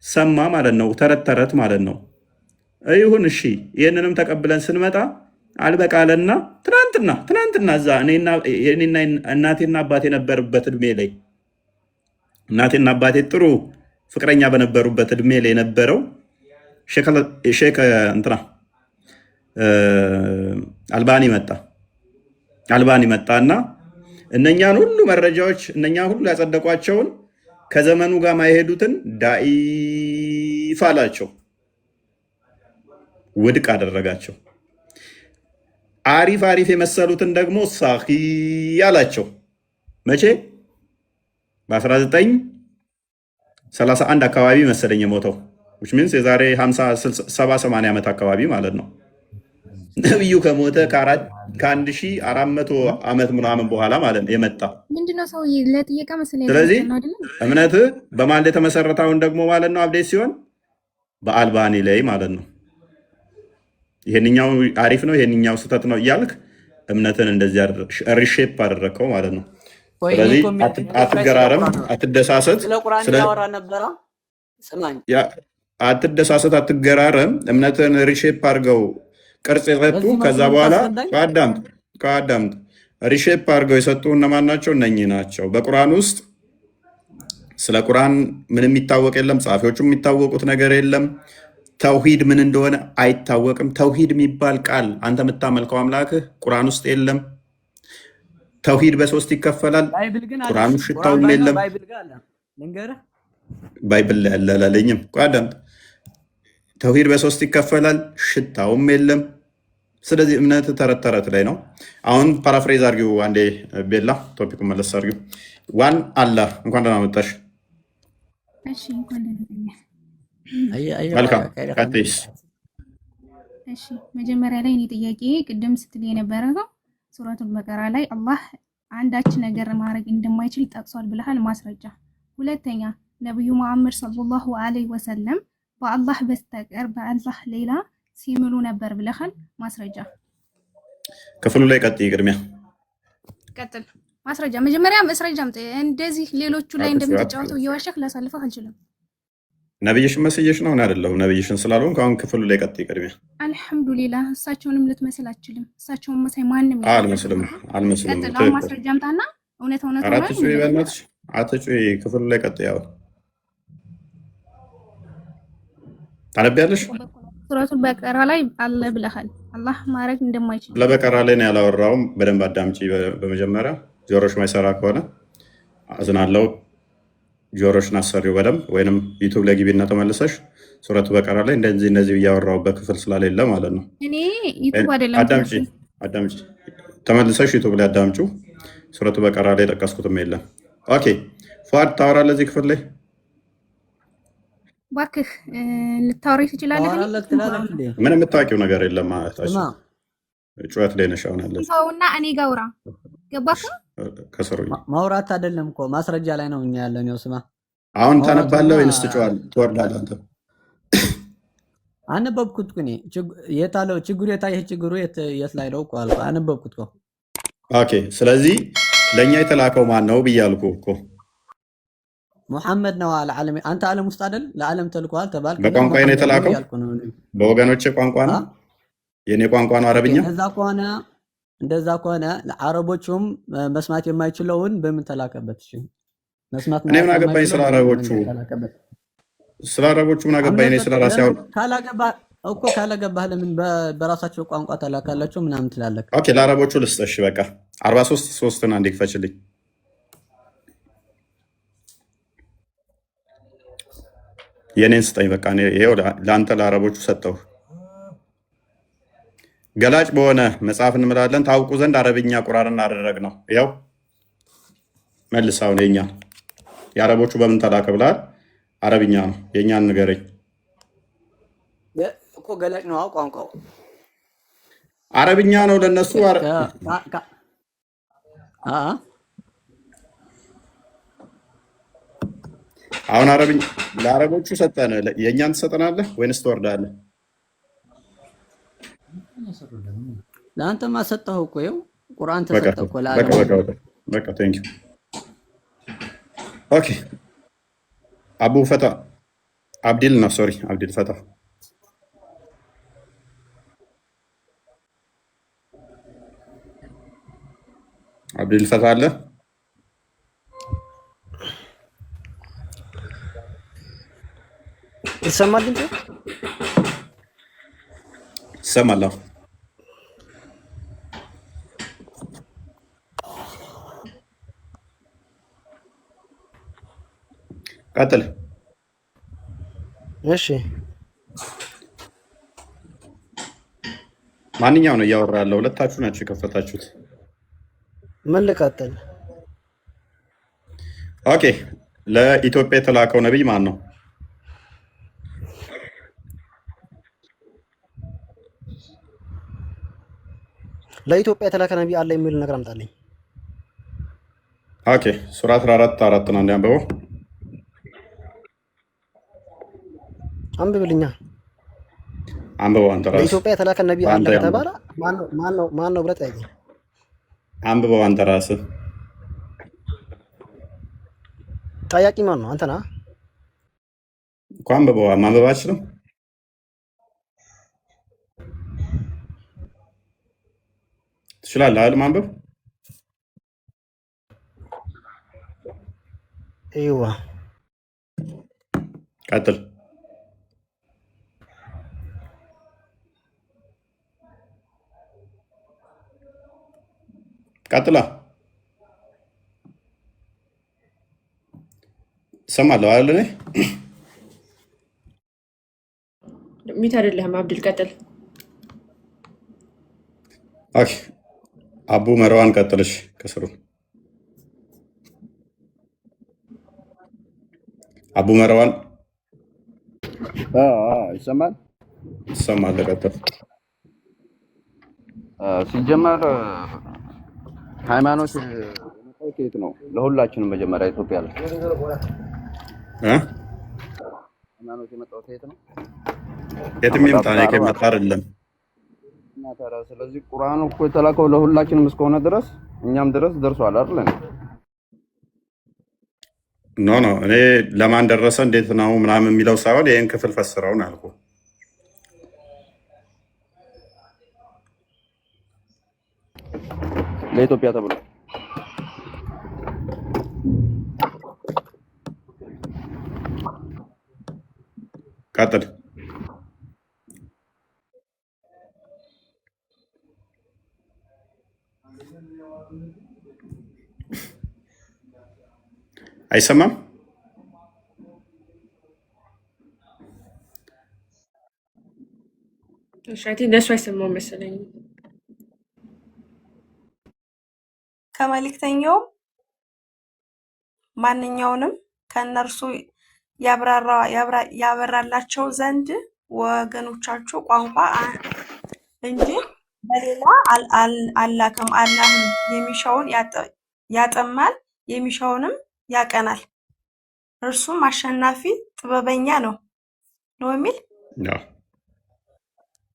ሰማ ማለት ነው። ተረት ማለት ነው። ይሁን እሺ። ይህንንም ተቀብለን ስንመጣ አልበቃለና ትናንትና እዛ እኔና እናቴና አባቴ የነበሩበት እድሜ ላይ እናቴና አባቴ ጥሩ ፍቅረኛ በነበሩበት እድሜ ላይ የነበረው ሼክ እንትና አልባኒ መጣና እነኛን ሁሉ መረጃዎች እነኛን ሁሉ ያጸደቋቸውን ከዘመኑ ጋር ማይሄዱትን ዳኢፍ አላቸው፣ ውድቅ አደረጋቸው። አሪፍ የመሰሉትን ደግሞ ሳሂ አላቸው። መቼ? በ1931 አካባቢ መሰለኝ የሞተው which means የዛሬ 70-80 ዓመት አካባቢ ማለት ነው። ነብዩ ከሞተ ከ1400 ዓመት ምናምን በኋላ ማለት ነው የመጣ። ምንድነው ሰው ለጥየቃ መሰለኝ። ስለዚህ እምነት በማን ላይ ተመሰረታውን ደግሞ ማለት ነው አብዴት ሲሆን በአልባኒ ላይ ማለት ነው። ይሄንኛው አሪፍ ነው ይሄንኛው ስህተት ነው እያልክ እምነትን እንደዚህ ሪሼፕ አደረግከው ማለት ነው። ወይ እኔ ስለዚህ እኮ አትገራረም፣ አትደሳሰት፣ ስለ ቁርአን እያወራ ነበረ። ስማኝ፣ አትደሳሰት፣ አትገራረም። እምነትን ሪሼፕ አድርገው ቅርጽ የሰጡ በዚህ ከዛ መልኩ በኋላ የምታስረዳኝ ከአዳምጥ ሪሼፕ አድርገው የሰጡ እነማን ናቸው? እነኚህ ናቸው። በቁርአን ውስጥ ስለ ቁርአን ምንም የሚታወቅ የለም። ጸሐፊዎቹ የሚታወቁት ነገር የለም። ተውሂድ ምን እንደሆነ አይታወቅም። ተውሂድ የሚባል ቃል አንተ የምታመልከው አምላክህ ቁርአን ውስጥ የለም። ተውሂድ በሶስት ይከፈላል። ባይብል ግን አለ። ቁርአኑ ቁርአን ሽታውም ባይኖር የለም። ባይብል ጋር አለ። ልንገርህ፣ ባይብል ላይ ያለ አላለኝም። ቆይ አዳምጥ። ተውሂድ በሶስት ይከፈላል፣ ሽታውም የለም። ስለዚህ እምነት ተረት ተረት ላይ ነው። አሁን ፓራፍሬዝ አድርጊው አንዴ ቤላ፣ ቶፒኩን መለስ አድርጊው። ዋን አላህ እንኳን ደህና መጣሽ። እሺ እንኳን ደህና ቆያችሁ። መልካም ቀጥይስ። እሺ መጀመሪያ ላይ እኔ ጥያቄ ቅድም ስትል የነበረው ሱረቱል በቀራ ላይ አላህ አንዳች ነገር ማድረግ እንደማይችል ጠቅሷል ብለሃል፣ ማስረጃ። ሁለተኛ ነብዩ መሐመድ ሰለላሁ ዐለይሂ ወሰለም በአላህ በስተቀር በአላህ ሌላ ሲምሉ ነበር ብለሃል፣ ማስረጃ። ክፍሉ ላይ ቀጥይ። ቅድሚያ ቀጥል። ማስረጃ መጀመሪያ ማስረጃ አምጥ። እንደዚህ ሌሎቹ ላይ እንደምትጫወተው እየዋሸህ ላሳልፈህ አልችልም። ነብይሽን መስየሽ ነው አይደለሁም። ነብይሽን ስላልሆንኩ አሁን ክፍሉ ላይ ቀጥይ። ቅድሚያ አልሐምዱሊላህ። እሳቸውንም ልትመስል አትችልም። እሳቸውን መሳይ ማንም አልመስልም። ቀጥል። አሁን ማስረጃ አምጣና እውነት አራት ጩ በእናትሽ አትጩ። ክፍሉ ላይ ቀጥይ። ያው ታነቢያለሽ። ሱረቱል በቀራ ላይ አለ ብለሃል አላህ ማድረግ እንደማይችል። ለበቀራ ላይ ነው ያላወራውም። በደንብ አዳምጪ። በመጀመሪያ ጆሮሽ ማይሰራ ከሆነ አዝናለው። ጆሮሽን አሰሪው በደንብ ወይንም ዩቱብ ላይ ግቢና ተመልሰሽ ሱረቱ በቀራ ላይ እንደዚህ እያወራሁበት ክፍል ስለሌለ ማለት ነው። እኔ ዩቱብ አይደለም። አዳምጪ። ተመልሰሽ ዩቱብ ላይ አዳምጩ። ሱረቱ በቀራ ላይ የጠቀስኩትም የለም። ኦኬ ፏድ ታወራለህ እዚህ ክፍል ላይ እባክህ ልታወሪ ትችላለህ። ምን የምታውቂው ነገር የለም ማለት ነው። ጩኸት ላይ ነሽ አሁን ያለሽ ሰውና እኔ ጋር አውራ። ገባህ? ከስሩ ማውራት አይደለም እኮ ማስረጃ ላይ ነው እኛ ያለነው። ስማ አሁን ታነባለህ ወይንስ ትወርዳለህ? አንተ አነበብኩት እኮ እኔ። የታለው ችግሩ? የታየህ ችግሩ የት ላይ ነው እኮ አልኩህ። አነበብኩት እኮ። ኦኬ ስለዚህ ለእኛ የተላከው ማን ነው ብያልኩ እኮ ሙሐመድ ነው አለ ዓለም። አንተ ዓለም ውስጥ አይደል? ለዓለም ተልኳል ተባልክ። በቋንቋ ነው የተላከው። በወገኖቼ ቋንቋ ነው። የኔ ቋንቋ ነው አረብኛ። እንደዛ ከሆነ ለአረቦቹም መስማት የማይችለውን በምን ተላከበት? እሺ መስማት እኔ ምን አገባኝ ስለ አረቦቹ? ስለ አረቦቹ ምን አገባኝ? እኔ ስለ ራሴ አሁን ካላገባህ ለምን በራሳቸው ቋንቋ ተላካላቸው ምናምን ትላለህ? ኦኬ ለአረቦቹ ልስጥሽ። በቃ 43:3 አንዴ ክፈችልኝ። የኔን ስጠኝ። በቃ ይሄው ለአንተ ለአረቦቹ ሰጠው። ገላጭ በሆነ መጽሐፍ እንምላለን ታውቁ ዘንድ አረብኛ ቁርአን እናደረግ ነው። ያው መልስ። አሁን የኛ የአረቦቹ በምን ተላከ ብላል? አረብኛ ነው። የኛን ንገረኝ እኮ። ገላጭ ነው ቋንቋው አረብኛ ነው ለነሱ። አሁን አረብኛ ለአረቦቹ ሰጠን፣ የእኛን ትሰጠናለህ ወይንስ ትወርዳለህ? ለአንተማ ሰጠኸው እኮ ይኸው ቁርአን ተሰጠ እኮ ለዓለም። በቃ ቴንክ ዩ። ኦኬ አቡ ፈታ አብዲል ነው። ሶሪ አብዲል ፈታ አብዲል ፈታ አለ። ይሰማል እንዴ? ይሰማል። ቀጥል። እሺ ማንኛው ነው እያወራ ያለው? ሁለታችሁ ናችሁ የከፈታችሁት። ምን ልቀጥል? ኦኬ ለኢትዮጵያ የተላከው ነቢይ ማን ነው? ለኢትዮጵያ የተላከ ነቢይ አለ የሚል ነገር አምጣልኝ። ኦኬ ሱራ 14:4 ነው አንብበው። አንብብልኛ። አንብበው አንተ ራስህ። ለኢትዮጵያ የተላከ ነቢይ አለ ከተባለ ማን ነው ብለህ ጠይቀኝ። አንብበው አንተ ራስህ። ጠያቂ ማን ነው? አንተና እኮ አንብበው። ማንበብ አትችልም? ትችላለህ አይደል ማንበብ? ይዋ ቀጥል። ቀጥላ እሰማለሁ አይደል? እኔ ሚት አይደለህም አብድል፣ ቀጥል። ኦኬ አቡ መርዋን ቀጥልሽ ከስሩ አቡ መርዋን ይሰማል። ይሰማል። ቀጥል። ሲጀመር ሃይማኖት የመጣው ከየት ነው? ለሁላችንም መጀመሪያ ኢትዮጵያ ላይ ሃይማኖት የመጣው ከየት ነው? የትም ይምጣ፣ እኔ ከመጣ አይደለም። እና ታዲያ ስለዚህ ቁርአኑ እኮ የተላከው ለሁላችንም እስከሆነ ድረስ እኛም ድረስ ደርሷል አይደል? ኖ እኔ ለማን ደረሰ እንዴት ነው ምናምን የሚለው ሳይሆን ይህን ክፍል ፈስረውን አልኩ። ለኢትዮጵያ ተብሎ ቀጥል። አይሰማም? እነሱ አይሰማው መሰለኝ። ከመልእክተኛው ማንኛውንም ከእነርሱ ያበራላቸው ዘንድ ወገኖቻቸው ቋንቋ እንጂ በሌላ አላከም። አላህም የሚሻውን ያጠማል፣ የሚሻውንም ያቀናል። እርሱም አሸናፊ ጥበበኛ ነው የሚል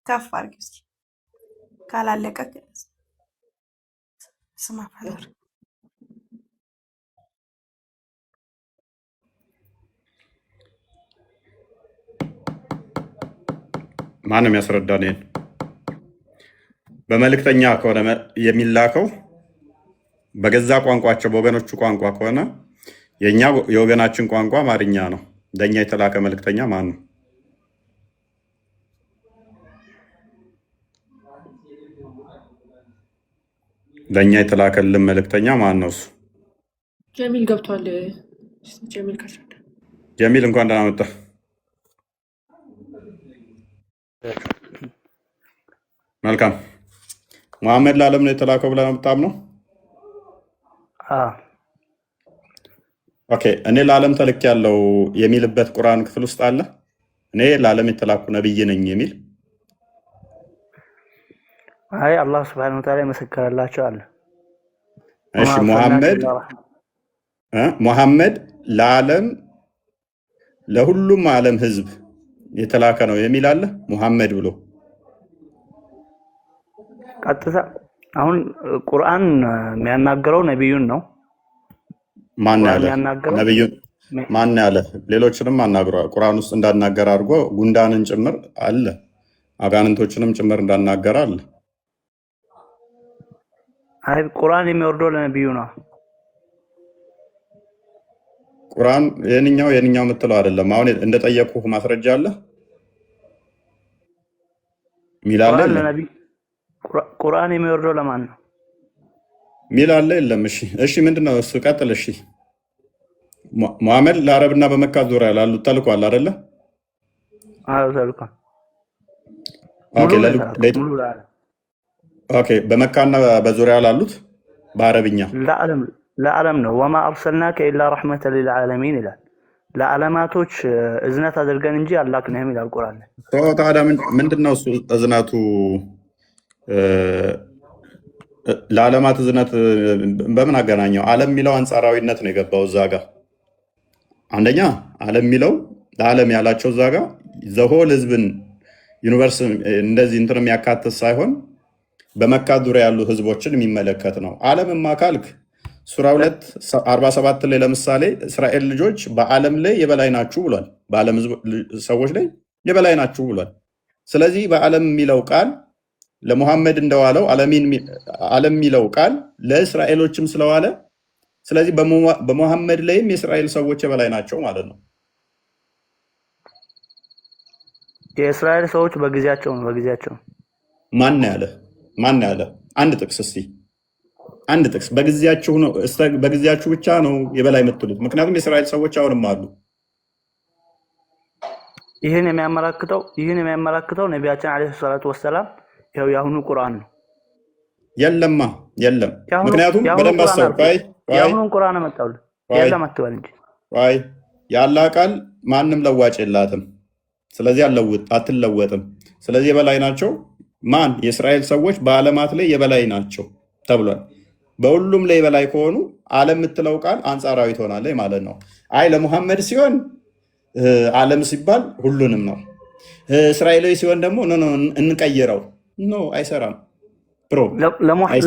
ከፍ አድርጊ እስኪ ካላለቀ ስማ ፈለር ማንም ያስረዳን። ይሄን በመልእክተኛ ከሆነ የሚላከው በገዛ ቋንቋቸው በወገኖቹ ቋንቋ ከሆነ የኛ የወገናችን ቋንቋ አማርኛ ነው። ለኛ የተላከ መልእክተኛ ማን ነው? ለኛ የተላከልን መልእክተኛ ማን ነው? እሱ ጀሚል ገብቷል። ጀሚል ካስረዳ። ጀሚል እንኳን ደህና መጣ። መልካም። መሐመድ ለዓለም ነው የተላከው ብለህ ነው የምታምነው? ኦኬ። እኔ ለዓለም ተልክ ያለው የሚልበት ቁርአን ክፍል ውስጥ አለ? እኔ ለዓለም የተላኩ ነብይ ነኝ የሚል? አይ አላህ Subhanahu Wa Ta'ala መሰከረላቸው አለ። እሺ ሙሐመድ ለዓለም ለሁሉም ዓለም ህዝብ የተላከ ነው የሚል አለ? ሙሐመድ ብሎ ቀጥታ አሁን ቁርአን የሚያናገረው ነብዩን ነው። ማን ያለ ነብዩን? ማን ያለ? ሌሎችንም አናግሯል። ቁርአን ውስጥ እንዳናገር አድርጎ ጉንዳንን ጭምር አለ፣ አጋንንቶችንም ጭምር እንዳናገር አለ። አይ ቁርአን የሚወርደው ለነብዩ ነው። ቁርአን የኛው የምትለው አይደለም። አሁን እንደጠየቁህ ማስረጃ አለ ሚላለ ለነብዩ ቁርአን የሚወርደው ለማን ነው ሚላለ? የለም። እሺ ምንድነው እሱ? ቀጥል። እሺ ሙሐመድ ለአረብና በመካ ዙሪያ ላሉ ተልኳል አይደለ? አዎ ተልኳል። ኦኬ በመካና በዙሪያ ላሉት በአረብኛ ለዓለም ነው። ወማ አርሰልናከ ኢላ ረሕመተን ሊልዓለሚን ይላል። ለዓለማቶች እዝነት አድርገን እንጂ አላክንህም ይላል ቁርአን። ታዲያ ምንድነው እሱ እዝነቱ? ለዓለማት እዝነት በምን አገናኘው? ዓለም የሚለው አንጻራዊነት ነው የገባው እዛ ጋር። አንደኛ ዓለም የሚለው ለዓለም ያላቸው እዛ ጋር ዘሆል ህዝብን ዩኒቨርስ እንደዚህ እንትን የሚያካትት ሳይሆን በመካ ዙሪያ ያሉ ህዝቦችን የሚመለከት ነው። ዓለምማ ካልክ ሱራ 2 47 ላይ ለምሳሌ እስራኤል ልጆች በዓለም ላይ የበላይ ናችሁ ብሏል። በዓለም ሰዎች ላይ የበላይ ናችሁ ብሏል። ስለዚህ በዓለም የሚለው ቃል ለሙሐመድ እንደዋለው ዓለም የሚለው ቃል ለእስራኤሎችም ስለዋለ ስለዚህ በሙሐመድ ላይም የእስራኤል ሰዎች የበላይ ናቸው ማለት ነው። የእስራኤል ሰዎች በጊዜያቸው ነው። ማን ያለ? አንድ ጥቅስ እስቲ አንድ ጥቅስ። በጊዜያችሁ ነው፣ በጊዜያችሁ ብቻ ነው የበላይ የምትሉት። ምክንያቱም የእስራኤል ሰዎች አሁንም አሉ። ይህን የሚያመላክተው ነቢያችን አለይሂ ሰላቱ ወሰላም ይኸው የአሁኑ ቁርአን ነው። የለም። ምክንያቱም በደንብ አስተውል። የአሁኑን ቁርአን መጣው የለም አትበል እንጂ የአላህ ቃል ማንም ለዋጭ የላትም። ስለዚህ አትለወጥም። ስለዚህ የበላይ ናቸው። ማን? የእስራኤል ሰዎች በዓለማት ላይ የበላይ ናቸው ተብሏል። በሁሉም ላይ የበላይ ከሆኑ ዓለም የምትለው ቃል አንጻራዊ ትሆናለች ማለት ነው። ለሙሐመድ ሲሆን ዓለም ሲባል ሁሉንም ነው። እስራኤላዊ ሲሆን ደግሞ እንቀይረው። አይሰራም ብሮ። ለሙሐመድ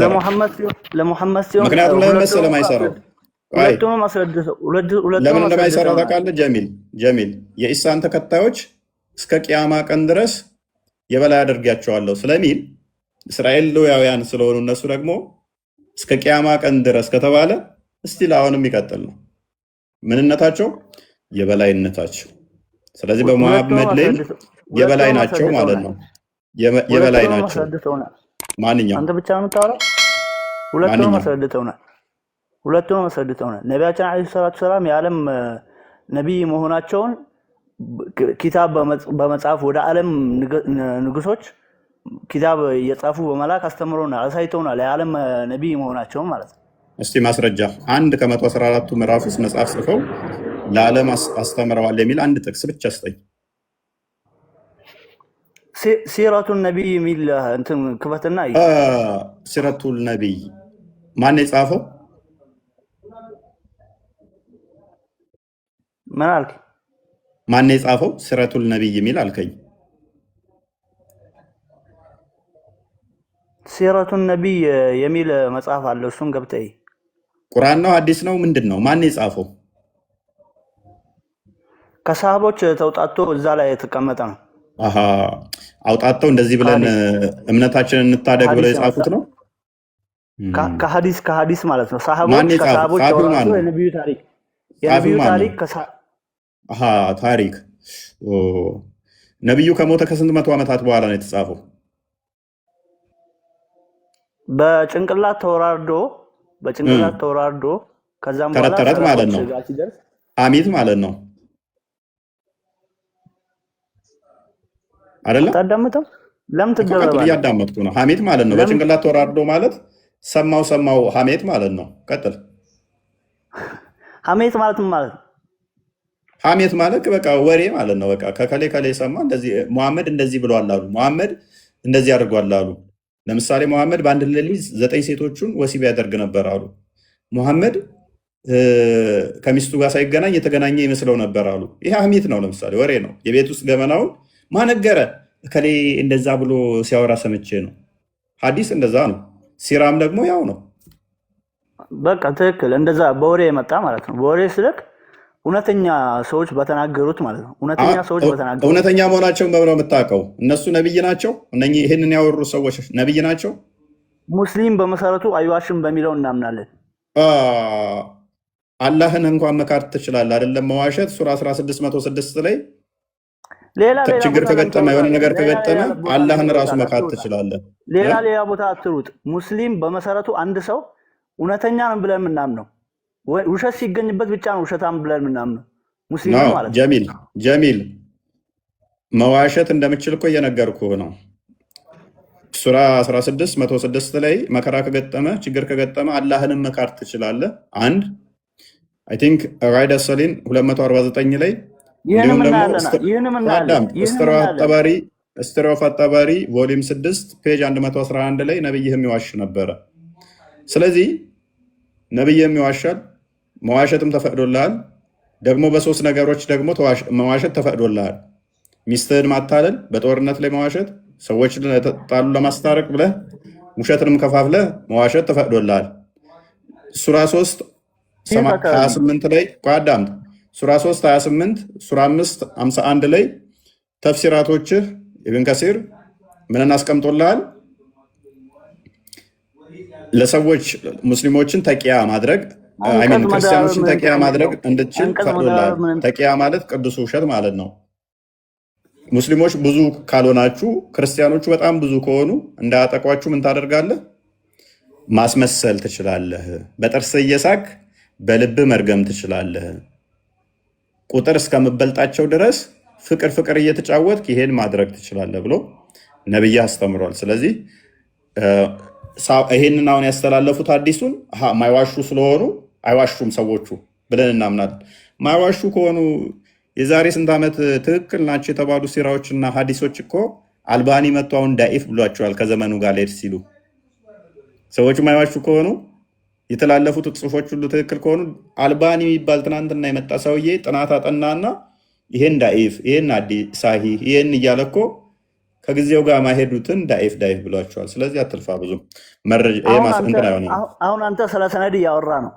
ሲሆን ምክንያቱም ለምን ስለማይሰራው ለምን እንደማይሰራ ታውቃለህ? ጀሚል የኢሳን ተከታዮች እስከ ቅያማ ቀን ድረስ የበላይ አድርጋቸዋለሁ ስለሚል እስራኤላውያን ስለሆኑ እነሱ ደግሞ እስከ ቅያማ ቀን ድረስ ከተባለ እስቲል አሁንም የሚቀጥል ነው ምንነታቸው፣ የበላይነታቸው። ስለዚህ በሙሐመድ ላይ የበላይ ናቸው ማለት ነው። የበላይ ናቸው። ማንኛውም አንተ ብቻ ነው የምታወራው። ሁለቱንም አስረድተውናል። ነቢያችን አለይሂ ሰላቱ ሰላም የዓለም ነቢይ መሆናቸውን ኪታብ በመጻፍ ወደ ዓለም ንጉሶች ኪታብ እየጻፉ በመላክ አስተምሮናል፣ አሳይተውናል የዓለም ነቢይ መሆናቸውን ማለት ነው። እስቲ ማስረጃ 1 ከ114ቱ ምዕራፍ ውስጥ መጽሐፍ ጽፈው ለዓለም አስተምረዋል የሚል አንድ ጥቅስ ብቻ ስጠኝ። ሲራቱን ነቢይ የሚል እንትን ክፈትና ሲራቱል ነቢይ ማን የጻፈው? ምን አልክ? ማን የጻፈው? ሲራቱል ነቢይ የሚል አልከኝ። ሲራቱን ነቢይ የሚል መጽሐፍ አለ። እሱን ገብተህ ቁርአን ነው ሐዲስ ነው ምንድን ነው? ማን የጻፈው? ከሰሃቦች ተውጣቶ እዛ ላይ የተቀመጠ ነው። አውጣተው እንደዚህ ብለን እምነታችንን እንታደግ ብለው የጻፉት ነው። ከሐዲስ ማለት ነው። ሰሃቦች ከሰሃቦች ተውጣቶ የነቢዩ ታሪክ ታሪክ ነቢዩ ከሞተ ከስንት መቶ ዓመታት በኋላ ነው የተጻፈው? በጭንቅላት ተወራርዶ ከዛም በኋላ ተረት ማለት ነው። ሐሜት ማለት ነው አይደለም? ታዳምጠው ለምን ትደረባለህ? እያዳመጥኩ ነው። ሐሜት ማለት ነው። በጭንቅላት ተወራርዶ ማለት ሰማው ሐሜት ማለት ነው። ቀጥል። ሐሜት ማለት ምን ማለት ነው? ሐሜት ማለት በቃ ወሬ ማለት ነው። በቃ ከከሌ ሰማ እንደዚህ ሙሐመድ እንደዚህ ብሏል አሉ። ሙሐመድ እንደዚህ አድርጓል አሉ። ለምሳሌ ሙሐመድ በአንድ ሌሊት 9 ሴቶቹን ወሲብ ያደርግ ነበር አሉ። ሙሐመድ ከሚስቱ ጋር ሳይገናኝ የተገናኘ ይመስለው ነበር አሉ። ይሄ ሐሜት ነው። ለምሳሌ ወሬ ነው። የቤት ውስጥ ገመናውን ማነገረ ከሌ እንደዛ ብሎ ሲያወራ ሰምቼ ነው። ሐዲስ እንደዛ ነው። ሲራም ደግሞ ያው ነው። በቃ ትክክል። እንደዛ በወሬ የመጣ ማለት ነው። በወሬ ስልክ እውነተኛ ሰዎች በተናገሩት ማለት ነው። እውነተኛ መሆናቸውን በምነው የምታውቀው? እነሱ ነብይ ናቸው። እነኚህ ይህንን ያወሩ ሰዎች ነብይ ናቸው። ሙስሊም በመሰረቱ አይዋሽም በሚለው እናምናለን። አላህን እንኳን መካድ ትችላለህ አይደለም? መዋሸት ሱራ 1606 ላይ ችግር ከገጠመ የሆነ ነገር ከገጠመ አላህን ራሱ መካድ ትችላለህ። ሌላ ቦታ አትሩጥ። ሙስሊም በመሰረቱ አንድ ሰው እውነተኛ ነው ብለን የምናምነው ውሸት ሲገኝበት ብቻ ነው ውሸታም ብለን የምናምነው ሙስሊም ማለት ነው። ጀሚል መዋሸት እንደምችል እኮ እየነገርኩህ ነው። ሱራ 1606 ላይ መከራ ከገጠመ ችግር ከገጠመ አላህንም መካድ ትችላለህ። አንድ አይ ቲንክ ራይድ ሰሊን 249 ላይ እንዲሁም ደግሞ ስትራፍ አጣባሪ ቮሊዩም 6 ፔጅ 111 ላይ ነብይህም ይዋሽ ነበረ። ስለዚህ ነብይህም ይዋሻል፣ መዋሸትም ተፈቅዶልሃል። ደግሞ በሶስት ነገሮች ደግሞ መዋሸት ተፈቅዶልሃል። ሚስትህን ማታለል፣ በጦርነት ላይ መዋሸት፣ ሰዎች ጣሉ ለማስታረቅ ብለህ ውሸትንም ከፋፍለ መዋሸት ተፈቅዶልሃል። ሱራ 3 የት አካባቢ 28 ላይ አዳምጥ። ሱራ 3 28 ሱራ 5 51 ላይ ተፍሲራቶችህ ኢብን ከሲር ምንን አስቀምጦልሃል? ለሰዎች ሙስሊሞችን ተቂያ ማድረግ አንቀጽ ክርስቲያኖችን መደራረብ ተቂያ ማድረግ እንድትችል አንቀጽ ፈቅዶልሃል። መደራረብ ምን ተቂያ ማለት ቅዱስ ውሸት ማለት ነው። ሙስሊሞች ብዙ ካልሆናችሁ ክርስቲያኖቹ በጣም ብዙ ከሆኑ እንዳያጠቋችሁ ምን ታደርጋለህ? ማስመሰል ትችላለህ። በጥርስ እየሳቅ በልብ መርገም ትችላለህ። ቁጥር እስከምበልጣቸው ድረስ ፍቅር ፍቅር እየተጫወትክ ይሄን ማድረግ ትችላለህ ብሎ ነብይ አስተምሯል። ስለዚህ ይሄንን አሁን ያስተላለፉት አዲሱን ማይዋሹ ስለሆኑ አይዋሹም ሰዎቹ ብለን እናምናለን። ማይዋሹ ከሆኑ የዛሬ ስንት ዓመት ትክክል ናቸው የተባሉ ሲራዎችና ሀዲሶች እኮ አልባኒ መጥቶ አሁን ዳኢፍ ብሏቸዋል። ከዘመኑ ጋር ሄድ ሲሉ ሰዎቹ ማይዋሹ ከሆኑ የተላለፉት ጽሁፎች ሁሉ ትክክል ከሆኑ አልባኒ የሚባል ትናንትና የመጣ ሰውዬ ጥናት አጠናና ይሄን ዳኢፍ ይሄን ሳሂህ ይሄን እያለ እኮ ከጊዜው ጋር ማሄዱትን ዳኢፍ ብሏቸዋል። ስለዚህ አትልፋ ብዙ መረጃ እንትን አይሆንም። አሁን አንተ ስለ ሰነድ እያወራ ነው።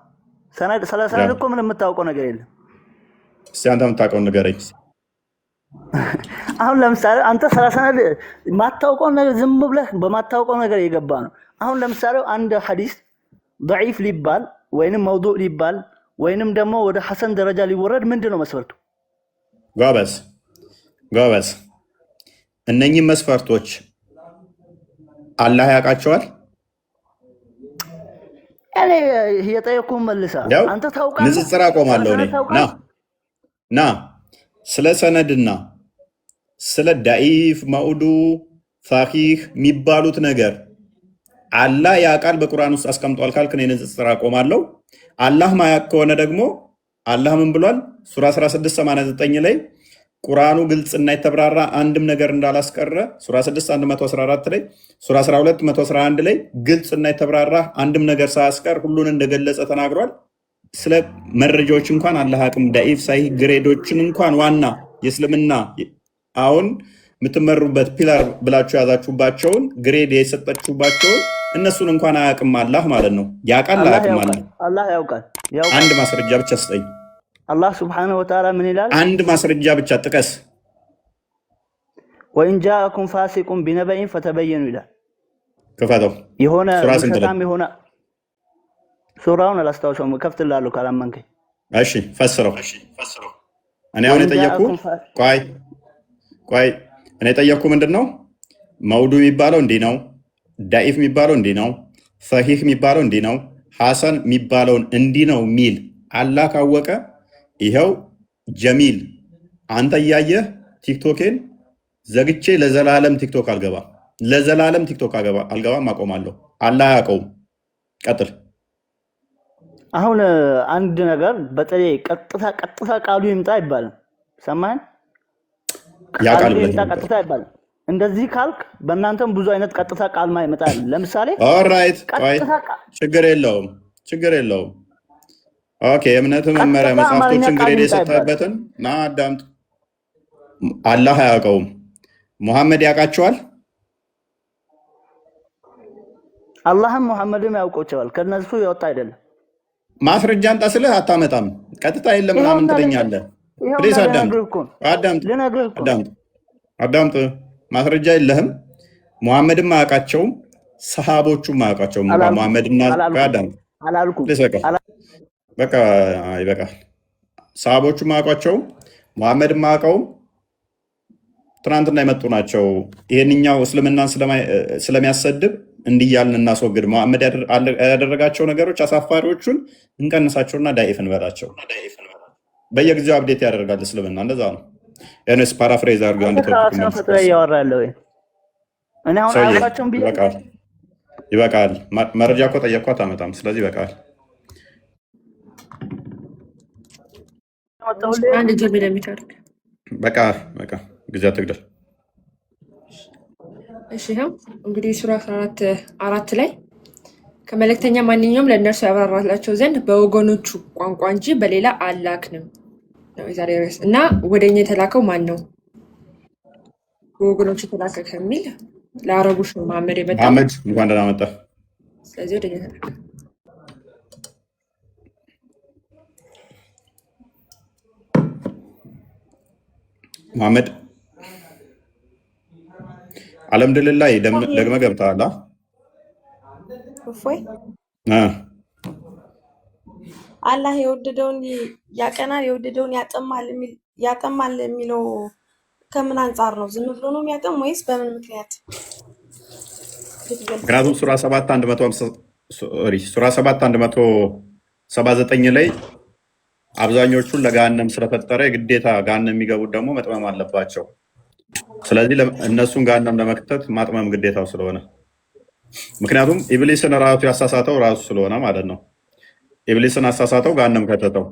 ስለ ሰነድ እኮ ምን የምታውቀው ነገር የለም። እስቲ አንተ የምታውቀውን ንገረኝ። አሁን ለምሳሌ አንተ ስለ ሰነድ ማታውቀው ነገር ዝም ብለህ በማታውቀው ነገር የገባ ነው። አሁን ለምሳሌ አንድ ሐዲስ ضعيف ሊባል ወይንም መውዱዕ ሊባል ወይንም ደግሞ ወደ ሐሰን ደረጃ ሊወረድ ምንድነው መስፈርቱ? ጎበዝ እነኚህ መስፈርቶች አላህ ያውቃቸዋል። እኔ የጠየኩህን መልሳ አንተ ታውቃለህ። ንጽጽር አቆማለሁ እኔ ና ስለ ሰነድና ስለ ዳኢፍ መውዱ ፋኺህ የሚባሉት ነገር አላህ ያውቃል በቁርአን ውስጥ አስቀምጧል ካልክ እኔ ንጽጽር አቆማለሁ። አላህ ማያውቅ ከሆነ ደግሞ አላህ ምን ብሏል? ሱራ 1689 ላይ ቁርአኑ ግልጽና የተብራራ አንድም ነገር እንዳላስቀረ ሱራ 6 114 ላይ ሱራ 12 111 ላይ ግልጽና የተብራራ አንድም ነገር ሳያስቀር ሁሉን እንደገለጸ ተናግሯል። ስለ መረጃዎች እንኳን አላህ አቅም ዳኢፍ ሳሂህ ግሬዶችን እንኳን ዋና የእስልምና አሁን የምትመሩበት ፒላር ብላችሁ ያዛችሁባቸውን ግሬድ የሰጠችሁባቸውን እነሱን እንኳን አያውቅም አላህ ማለት ነው። ያውቃል አያውቅም አላህ ያውቃል። አንድ ማስረጃ ብቻ ስጠኝ። አላህ ሱብሓነሁ ወተዓላ ምን ይላል? አንድ ማስረጃ ብቻ ጥቀስ። ወኢን ጃአኩም ፋሲቁን ቢነበኢን ፈተበየኑ ይላል። ክፈተው። የሆነ ውሸታም የሆነ ሱራውን አላስታውሰውም፣ እከፍትልሃለሁ ካላመንከኝ። እሺ ፈስረው። እኔ አሁን የጠየኩ ቆይ እኔ የጠየኩ ምንድን ነው? መውዱ የሚባለው እንዲህ ነው፣ ዳኢፍ የሚባለው እንዲህ ነው፣ ሰሂህ የሚባለው እንዲህ ነው፣ ሐሰን የሚባለውን እንዲህ ነው ሚል አላህ ካወቀ ይኸው ጀሚል አንተ እያየህ ቲክቶኬን ዘግቼ ለዘላለም ቲክቶክ አልገባም። ለዘላለም ቲክቶክ አልገባም፣ አቆማለሁ። አላህ አያውቀውም። ቀጥል። አሁን አንድ ነገር በተለይ ቀጥታ ቃሉ ይምጣ አይባልም። ሰማህን? ቃሉ ይምጣ ቀጥታ አይባልም። እንደዚህ ካልክ በእናንተም ብዙ አይነት ቀጥታ ቃል ይመጣል። ለምሳሌ ኦልራይት፣ ችግር የለውም። ኦኬ፣ የእምነት መመሪያ መጽሐፍቶችን ግሬድ የሰጠበትን ና አዳምጥ። አላህ አያውቀውም። ሙሐመድ ያውቃቸዋል። አላህም ሙሐመድም ያውቃቸዋል። ከነሱ የወጣ አይደለም። ማስረጃ አንጣ ስልህ አታመጣም። ቀጥታ የለም ምናምን ትለኛለህ። ፕሊስ አዳምጥ። ማስረጃ የለህም። ሙሐመድም አያውቃቸውም፣ ሰሃቦቹም አያውቃቸውም። ሙሐመድና በቃ ይበቃል። ሰሃቦቹም አያውቋቸውም፣ ሙሐመድም አያውቀውም። ትናንትና የመጡ ናቸው። ይሄንኛው እስልምናን ስለሚያሰድብ እንዲያልን እናስወግድ። መሐመድ ያደረጋቸው ነገሮች አሳፋሪዎቹን እንቀንሳቸውና ዳኢፍ እንበላቸው። በየጊዜው አብዴት ያደርጋል እስልምና። እንደዛ ነው። ያነስ ፓራፍሬዝ አድርገው አንድ ይበቃል። መረጃ እኮ ጠየቅኩ አታመጣም። ስለዚህ ይበቃል። በቃ ጊዜ አትግደል። እሺ ነው እንግዲህ ሱራ 14 ላይ ከመልእክተኛ ማንኛውም ለእነርሱ ያብራራላቸው ዘንድ በወገኖቹ ቋንቋ እንጂ በሌላ አላክንም ነው የዛሬ ርዕስ። እና ወደኛ የተላከው ማን ነው? በወገኖቹ የተላከ ከሚል ለአረቦች ነው መሐመድ የመጣው። መሐመድ እንኳን ደህና መጣ። ስለዚህ ወደኛ ተጠጋ። መሐመድ አልሐምዱሊላህ ደግመህ ገብተሃል። እፎይ አላህ የወደደውን ያቀናል የወደደውን ያጠማል የሚለው ከምን አንጻር ነው? ዝም ብሎ ነው የሚያጠም ወይስ በምን ምክንያት? ምክንያቱም ሱራ 7 179 ላይ አብዛኞቹን ለገሃነም ስለፈጠረ የግዴታ ገሃነም የሚገቡት ደግሞ መጥመም አለባቸው። ስለዚህ እነሱን ገሃነም ለመክተት ማጥመም ግዴታው ስለሆነ፣ ምክንያቱም ኢብሊስን ራሱ ያሳሳተው ራሱ ስለሆነ ማለት ነው። ኢብሊስን አሳሳተው ገሃነም ከተተው።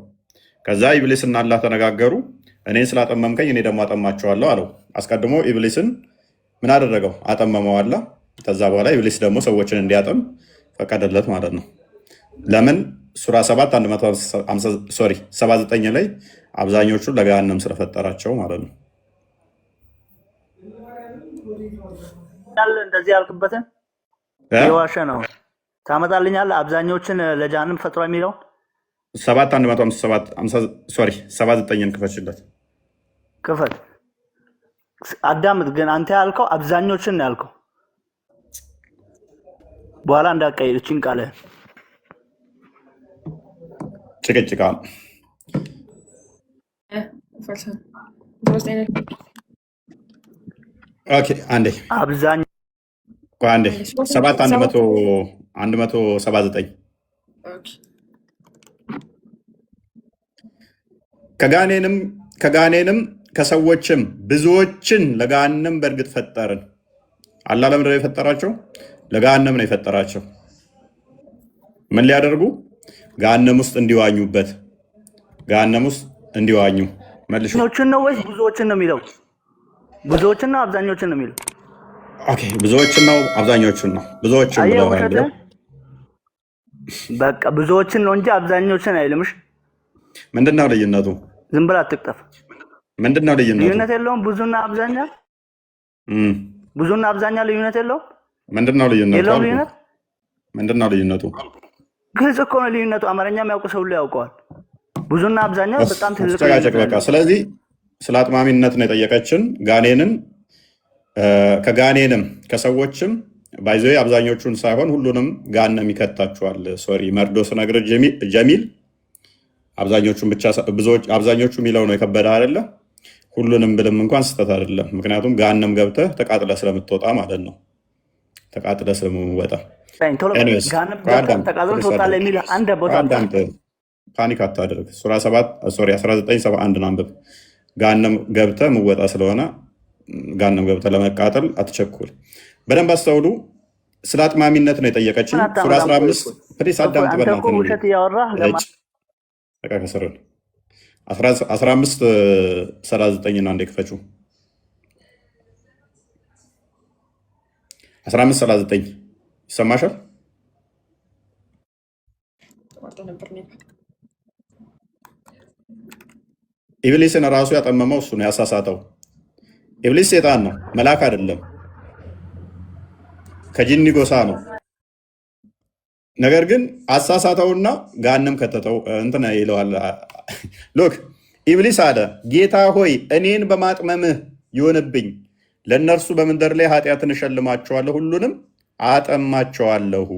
ከዛ ኢብሊስና አላህ ተነጋገሩ። እኔን ስላጠመምከኝ እኔ ደግሞ አጠማቸዋለሁ አለው። አስቀድሞ ኢብሊስን ምን አደረገው? አጠመመው አላህ። ከዛ በኋላ ኢብሊስ ደግሞ ሰዎችን እንዲያጠም ፈቀደለት ማለት ነው። ለምን? ሱራ 79 ላይ አብዛኞቹ ለገሃነም ስለፈጠራቸው ማለት ነው። እንደዚህ ያልክበትን የዋሸ ነው ታመጣልኛለህ? አብዛኞችን ለጀሃነም ፈጥሮ የሚለው 79ን ክፈችለት። ክፈት አዳምጥ። ግን አንተ ያልከው አብዛኞችን ነው ያልከው። በኋላ እንዳትቀይር እቺን ቃልህን ጭቅጭቃል። ኦኬ አንዴ አብዛኛው 179 ከጋኔንም ከሰዎችም ብዙዎችን ለገሃነም በእርግጥ ፈጠርን። አላህ ለምንድን ነው የፈጠራቸው? ለገሃነም ነው የፈጠራቸው። ምን ሊያደርጉ? ገሃነም ውስጥ እንዲዋኙበት። ገሃነም ውስጥ እንዲዋኙ መልሹ። ብዙዎችን ነው ወይስ ብዙዎችን ነው የሚለው? ብዙዎችን ነው አብዛኞችን ነው የሚለው? ኦኬ ብዙዎችን ነው አብዛኞችን ነው? ብዙዎችን ብለው አይደለም። በቃ ብዙዎችን ነው እንጂ አብዛኞችን አይልምሽ። ምንድነው ልዩነቱ? ዝም ብላ አትቅጠፍ። ምንድነው ልዩነቱ? ልዩነት የለውም። ብዙና አብዛኛ ብዙና አብዛኛ ልዩነት የለውም። ምንድነው ልዩነቱ? የለውም ልዩነት። ምንድነው ልዩነቱ? ግልጽ እኮ ነው ልዩነቱ። አማርኛ የሚያውቁ ሰው ሁሉ ያውቀዋል። ብዙና አብዛኛው በጣም ትልቅ በቃ ስለዚህ ስለ አጥማሚነት ነው የጠየቀችን። ጋኔንን ከጋኔንም ከሰዎችም ባይዘ አብዛኞቹን ሳይሆን ሁሉንም ገሃነም ይከታቸዋል። ሶሪ መርዶ ስነግር ጀሚል አብዛኞቹን ብቻ አብዛኞቹ የሚለው ነው የከበደ አይደለ? ሁሉንም ብልም እንኳን ስህተት አይደለም። ምክንያቱም ገሃነም ገብተህ ተቃጥለህ ስለምትወጣ ማለት ነው። ተቃጥለህ ስለምትወጣ ፓኒክ አታደርግ። ሱራ 1971 አንብብ። ገሃነም ገብተህ ምወጣ ስለሆነ ገሃነም ገብተህ ለመቃጠል አትቸኩል። በደንብ አስተውሉ። ስለ አጥማሚነት ነው የጠየቀችን። ሱራ 15 ፕሊስ አዳምጥ። ከስርን 1539 አንዴ ክፈችው። 1539 ይሰማሻል? ኢብሊስን ራሱ ያጠመመው እሱ ነው፣ ያሳሳተው። ኢብሊስ ሴጣን ነው፣ መልአክ አይደለም፣ ከጂኒ ጎሳ ነው። ነገር ግን አሳሳተውና ገሃነም ከተተው። እንትን ይለዋል። ሎክ ኢብሊስ አለ፣ ጌታ ሆይ እኔን በማጥመምህ ይሆንብኝ፣ ለእነርሱ በምድር ላይ ኃጢአትን እሸልማቸዋለሁ፣ ሁሉንም አጠማቸዋለሁ።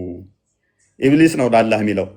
ኢብሊስ ነው ለአላህ የሚለው